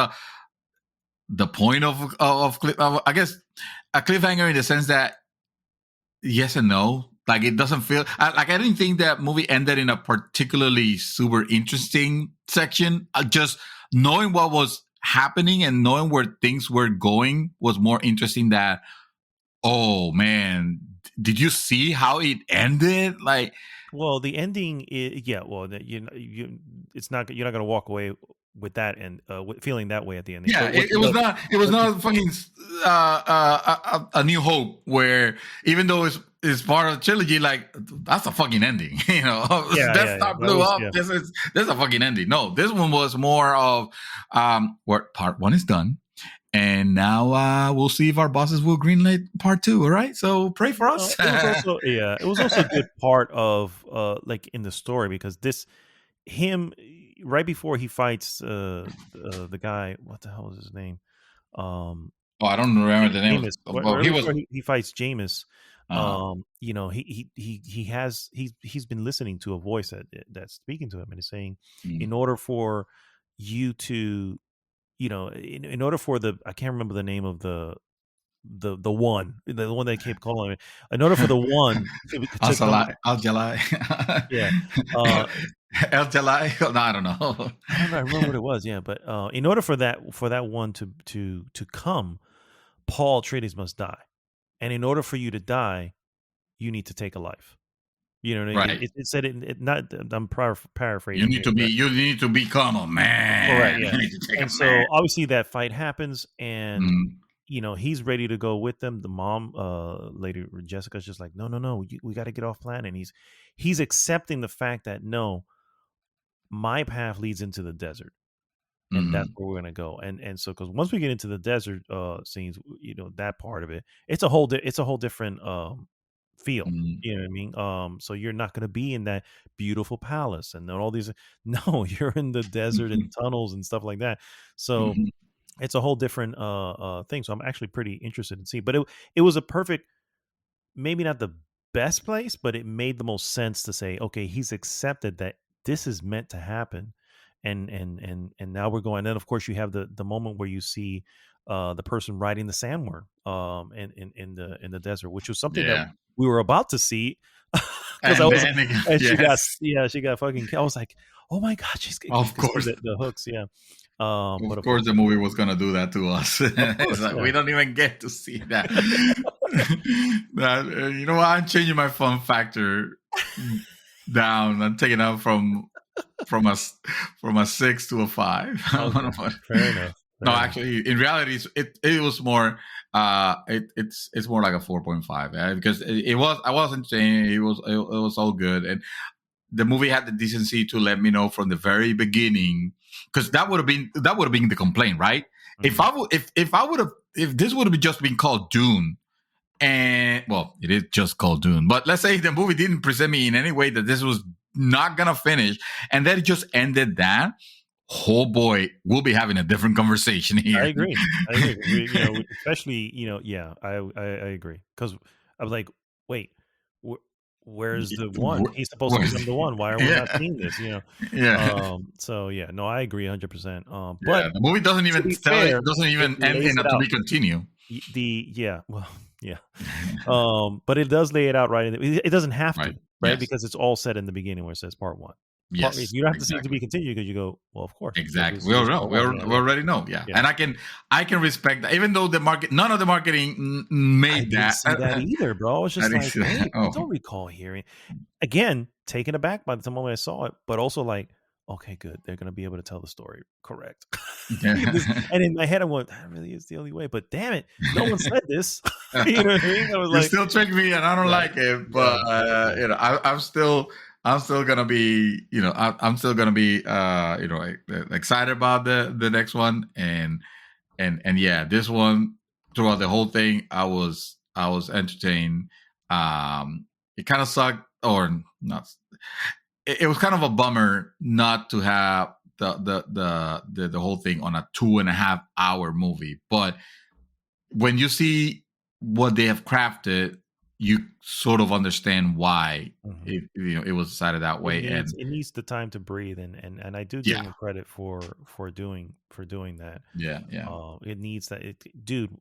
the point of I guess a cliffhanger in the sense that yes and no. Like it doesn't feel like I didn't think that movie ended in a particularly super interesting section. Just knowing what was happening and knowing where things were going was more interesting than Oh man, did you see how it ended? Like, well, the ending is Well, it's not you're not gonna walk away with that and feeling that way at the ending. yeah, But what it was the not. It was what the not fucking a New Hope, where even though it's part of the trilogy, like that's a fucking ending. Death Star that blew was up. This is a fucking ending. No, this one was more of where part one is done. And now we'll see if our bosses will greenlight part 2. All right, so pray for us. It was also a good part of like in the story, because him right before he fights the guy, what the hell is his name? Oh, I don't remember the name. Jameis. Well, Right he was. before he fights Jameis, Uh, he's been listening to a voice that's speaking to him, and is saying, mm, in order for you to, in order for I can't remember the name of the one, the one they kept calling it. In order for the one to come, Al Jalai. yeah, uh, El Jalai. No, I don't know. I don't know. I remember what it was. Yeah, but in order for that one to come, Paul Atreides must die, and in order for you to die, you need to take a life. You know what I mean? Right. It said it. Not. I'm paraphrasing. You need to be. You need to become a man. Correct. Yeah. You need to take And a so man. obviously that fight happens, and Mm, he's ready to go with them. The mom, lady Jessica's just like, no, we got to get off planet. And he's accepting the fact that no, my path leads into the desert, and that's mm, where we're gonna go. And so, because once we get into the desert scenes, that part of it, it's a whole different feel. mm, You know what I mean? So you're not gonna be in that beautiful palace and all these. No, you're in the desert and tunnels and stuff like that. So mhm. it's a whole different thing. So I'm actually pretty interested in seeing. But it was a perfect, maybe not the best place, but it made the most sense to say, okay, he's accepted that this is meant to happen, and now we're going. And then of course you have the moment where you see the person riding the sandworm in the desert, which was something that Yeah. we were about to see. Because And then and yes, she got fucking. I was like, oh my god, you of could see course. the hooks, yeah. But Of course, the movie was gonna do that to us. of It's course, like yeah. we don't even get to see that. You know what? I'm changing my fun factor down. I'm taking out from a from a 6 to a 5. Okay, fair enough. No, actually, in reality, it was more. It's more like a 4.5, because it was. I wasn't saying it was all good, and the movie had the decency to let me know from the very beginning, because that would have been the complaint, right? Mhm. If I would have, if this would have just been called Dune, and well, it is just called Dune, but let's say the movie didn't present me in any way that this was not gonna finish, and then it just ended that. Oh boy, we'll be having a different conversation I here. agree. I agree. Especially, yeah, I agree. Because I was like, wait, where's the one? He's supposed to become the one. Why are we not Yeah, seeing this? yeah. So yeah, no, I agree 100%. But Yeah, the movie doesn't to even be tell it, fair, doesn't it even end lays in a it to out. be continue. Well, yeah. But it does lay it out right. It doesn't have to, Right. right? Yes. Because it's all said in the beginning where it says part one. Yes. You don't have to see it to Exactly. be continued, because you go, well, of course, because Exactly. this We is already know. part one. Yeah, We already know. Yeah. yeah. And I can respect that, even though none of the marketing I made didn't that. see that either, bro. I was I just didn't like, see that. wait, I Oh. don't recall hearing. Again, taken aback by the moment I saw it, but also like, okay, good. They're gonna be able to tell the story correct. Yeah. And in my head, I went, that really is the only way. But damn it, no one said this. You know what I mean? I was You like, still trick me, and I don't yeah, like it. yeah, But yeah. I'm still gonna be, I'm still gonna be, excited about the next one, and yeah, this one, throughout the whole thing, I was entertained. It kind of sucked, or not. It was kind of a bummer not to have the whole thing on a 2.5 hour movie, but when you see what they have crafted, you sort of understand why Mhm. it was decided that way. And It needs the time to breathe, and I do give yeah, him credit for doing that. yeah, yeah. It needs that. Dude,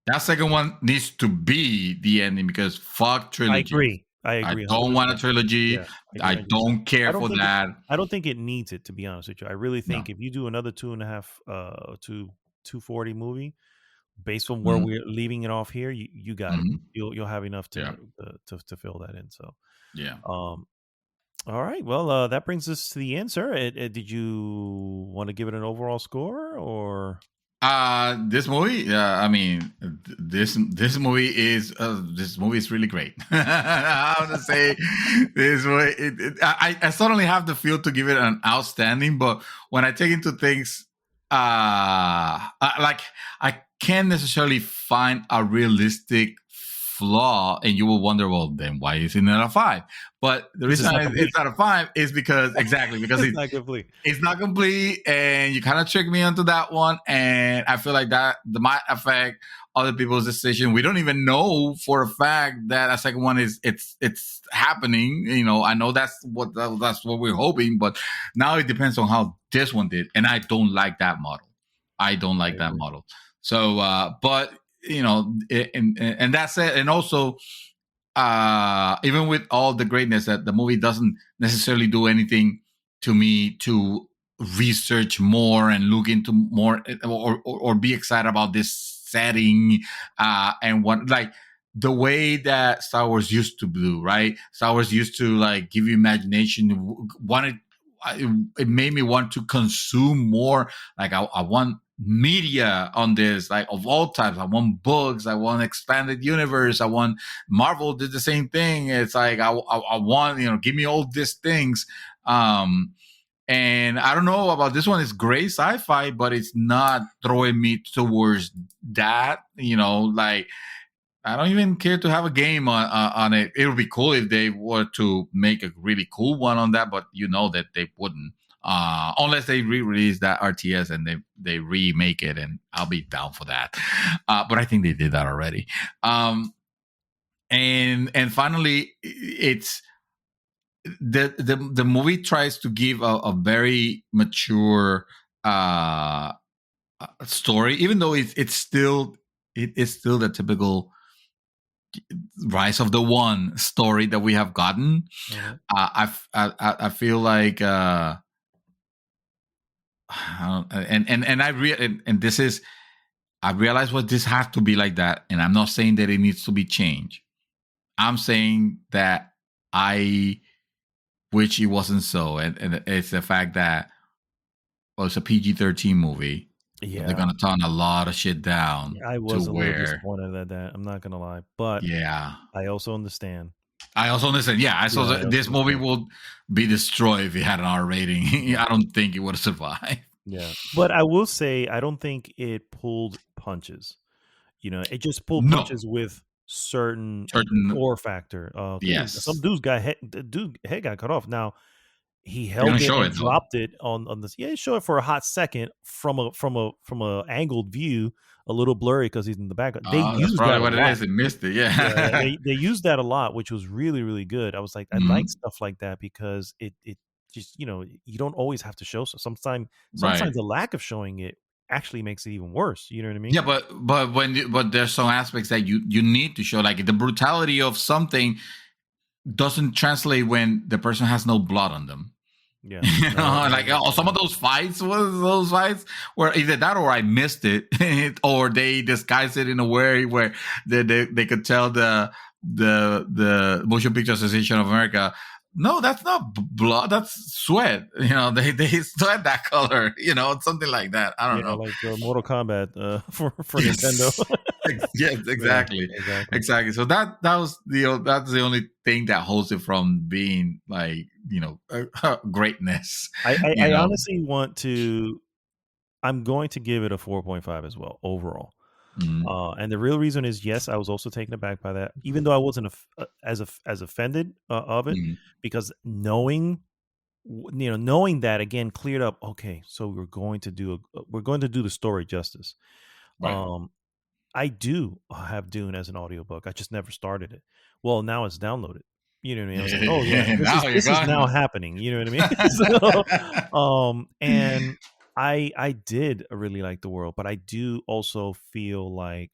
That second one needs to be the ending, because fuck I trilogies. agree. I I agree don't want a 100%. trilogy. Yeah, I agree I 100%. don't care for that. I don't think it needs it, to be honest with you. I really No. think if you do another 2.5 240 movie, based on where we're leaving it off here, you got it. Mm-hmm. You'll have enough Yeah. to fill that in. So Yeah. all right. Well, that brings us to the end, sir. Did you want to give it an overall score or? This movie, I mean, this movie is really great. I have to say, this movie, I suddenly have the feel to give it an outstanding, but when I take into things, like I can't necessarily find a realistic flaw, and you will wonder, well, then why is it not a 5? But the reason it's not a 5 is because because it's not complete. It's not complete, and you kind of tricked me onto that one, and I feel like that might affect other people's decision. We don't even know for a fact that a second one it's happening. You know, I know that's what we're hoping, but now it depends on how this one did, and I don't like that model. I don't like that model. So, but you know, and that's it. And also, even with all the greatness, that the movie doesn't necessarily do anything to me to research more and look into more, or be excited about this setting, and what, like the way that Star Wars used to do, right? Star Wars used to like give you imagination. It made me want to consume more. Like I want media on this, like of all types. I want books, I want expanded universe, I want Marvel did the same thing. It's like I want, you know, give me all these things. And I don't know about this one. It's great sci-fi, but it's not throwing me towards that, you know, like I don't even care to have a game on it. It would be cool if they were to make a really cool one on that, but you know that they wouldn't. Unless they re-release that RTS and they remake it, and I'll be down for that. But I think they did that already. And finally, it's the movie tries to give a very mature story, even though it's still the typical Rise of the One story that we have gotten. Mm-hmm. I feel like. And this is, I realize what this has to be like that, and I'm not saying that it needs to be changed. I'm saying that I wish it wasn't so, and it's the fact that it's a PG-13 movie. Yeah, they're gonna tone a lot of shit down. I was a little disappointed at that. I'm not gonna lie, but yeah, I also understand. Yeah, I saw this movie will be destroyed if it had an R rating. I don't think it would survive. Yeah, but I will say I don't think it pulled punches. You know, it just pulled punches with certain core factor. Yes, some dude's head got cut off. Now he held it and dropped it on this. Yeah, show it for a hot second from a angled view, a little blurry because he's in the back. They used probably what it is. It missed it. Yeah, they used that a lot, which was really, really good. I was like, I like stuff like that because it just, you know, you don't always have to show. So sometimes the lack of showing it actually makes it even worse. You know what I mean? Yeah, but there's some aspects that you need to show, like the brutality of something doesn't translate when the person has no blood on them. Yeah, you know, some of those fights were either that or I missed it, or they disguised it in a way where they could tell the Motion Picture Association of America, no, that's not blood, that's sweat. You know, they sweat that color. You know, something like that. I don't know, like Mortal Kombat for Nintendo. Yes, exactly. Yeah, exactly. So that's the only thing that holds it from being like, you know, greatness. I honestly I'm going to give it a 4.5 as well overall. Mm-hmm. And the real reason is, yes, I was also taken aback by that, even though I wasn't as offended of it, because knowing that again cleared up. Okay, so we're going to do the story justice. Right. I do have Dune as an audiobook. I just never started it. Well, now it's downloaded. You know what I mean? I was like, oh yeah, this is now happening. You know what I mean? And I did really like the world, but I do also feel like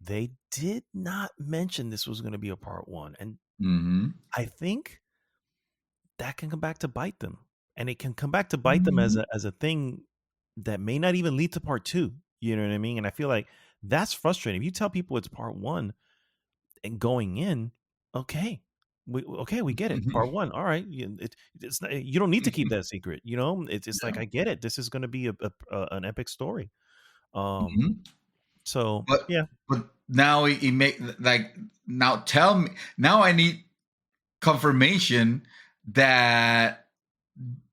they did not mention this was going to be a part 1, and I think that can come back to bite them, and it can come back to bite them as a thing that may not even lead to part 2. You know what I mean? And I feel like That's frustrating. If you tell people it's part one and going in, okay, we get it. Part one, all right. It's not, you don't need to keep that secret. It's like, I get it. This is going to be an epic story. So but yeah, but now he make like now tell me now I need confirmation that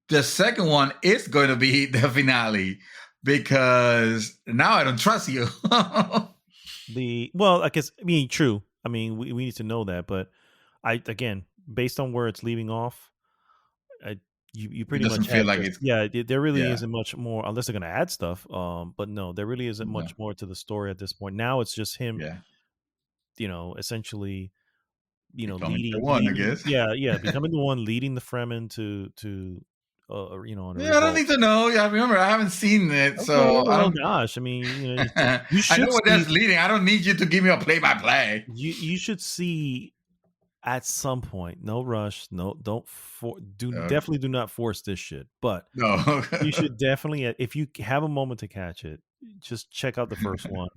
the second one is going to be the finale, because now I don't trust you. I guess, true. We need to know that, but again, based on where it's leaving off, you pretty much feel like it's there really isn't much more, unless they're going to add stuff. But no, there really isn't much more to the story at this point. Now it's just him, essentially, leading one, I guess. Becoming the one leading the Fremen to on I don't need to know. Yeah, remember, I haven't seen it, so I don't. Gosh, you should. I know what that's leading. I don't need you to give me a play-by-play. You should see at some point. No rush. No, definitely do not force this shit. But no, you should definitely, if you have a moment to catch it, just check out the first one.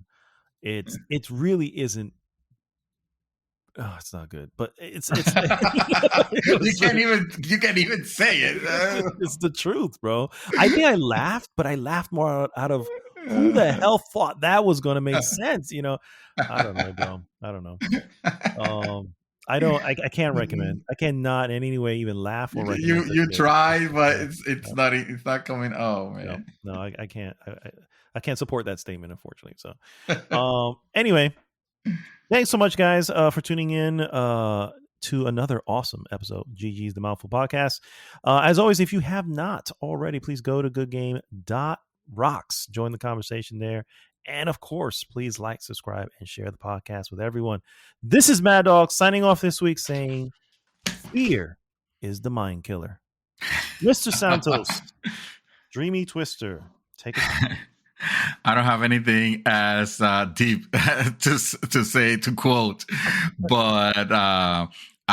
It really isn't. Oh, it's not good, but it's you can't even say it. It's the truth, bro. I think I laughed, but I laughed more out of who the hell thought that was going to make sense. I don't know, bro. I don't know. I can't recommend. I cannot in any way even laugh or recommend. You try, but it's not coming. Oh man, no, I can't. I can't support that statement, unfortunately. So, anyway. Thanks so much, guys, for tuning in to another awesome episode of GG's The Mouthful Podcast. As always, if you have not already, please go to goodgame.rocks. Join the conversation there. And, of course, please like, subscribe, and share the podcast with everyone. This is Mad Dog signing off this week saying, fear is the mind killer. Mr. Santos, Dreamy Twister, take it. I don't have anything as deep to quote, but I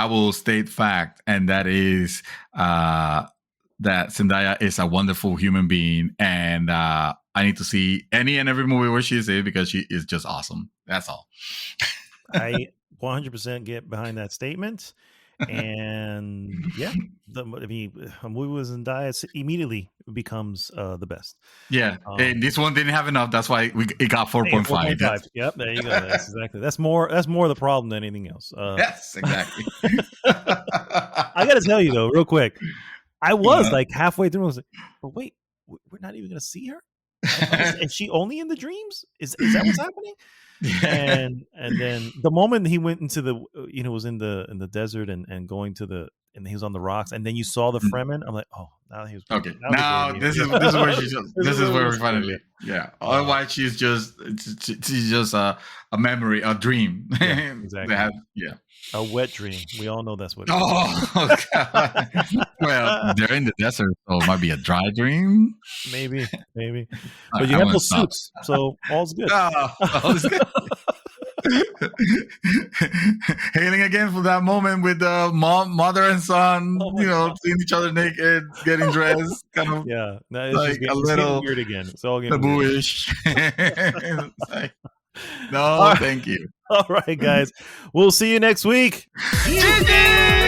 will state fact, and that is that Zendaya is a wonderful human being, and I need to see any and every movie where she is in, because she is just awesome. That's all. I 100% get behind that statement. And yeah, a movie with Zendaya immediately becomes the best. Yeah, and this one didn't have enough. That's why it got 4.5. Yep, there you go. That's more the problem than anything else. Yes, exactly. I got to tell you though, real quick, I was like halfway through. I was like, but wait, we're not even going to see her. Is she only in the dreams? Is that what's happening? And then the moment he went into the was in the desert and going to and he was on the rocks, and then you saw the Fremen, I'm like, oh, now he was okay. Now this is where this is where we finally otherwise she's just a memory, a dream. Yeah, exactly. A wet dream. We all know that's what it is. Oh God. Well, they're in the desert, so it might be a dry dream. Maybe. But you have those suits, so all's good. All's good. Hailing again for that moment with the mother and son, seeing each other naked, getting dressed, kind of it's a little weird again. It's all getting tabooish. No, thank you. All right, guys. We'll see you next week. GG!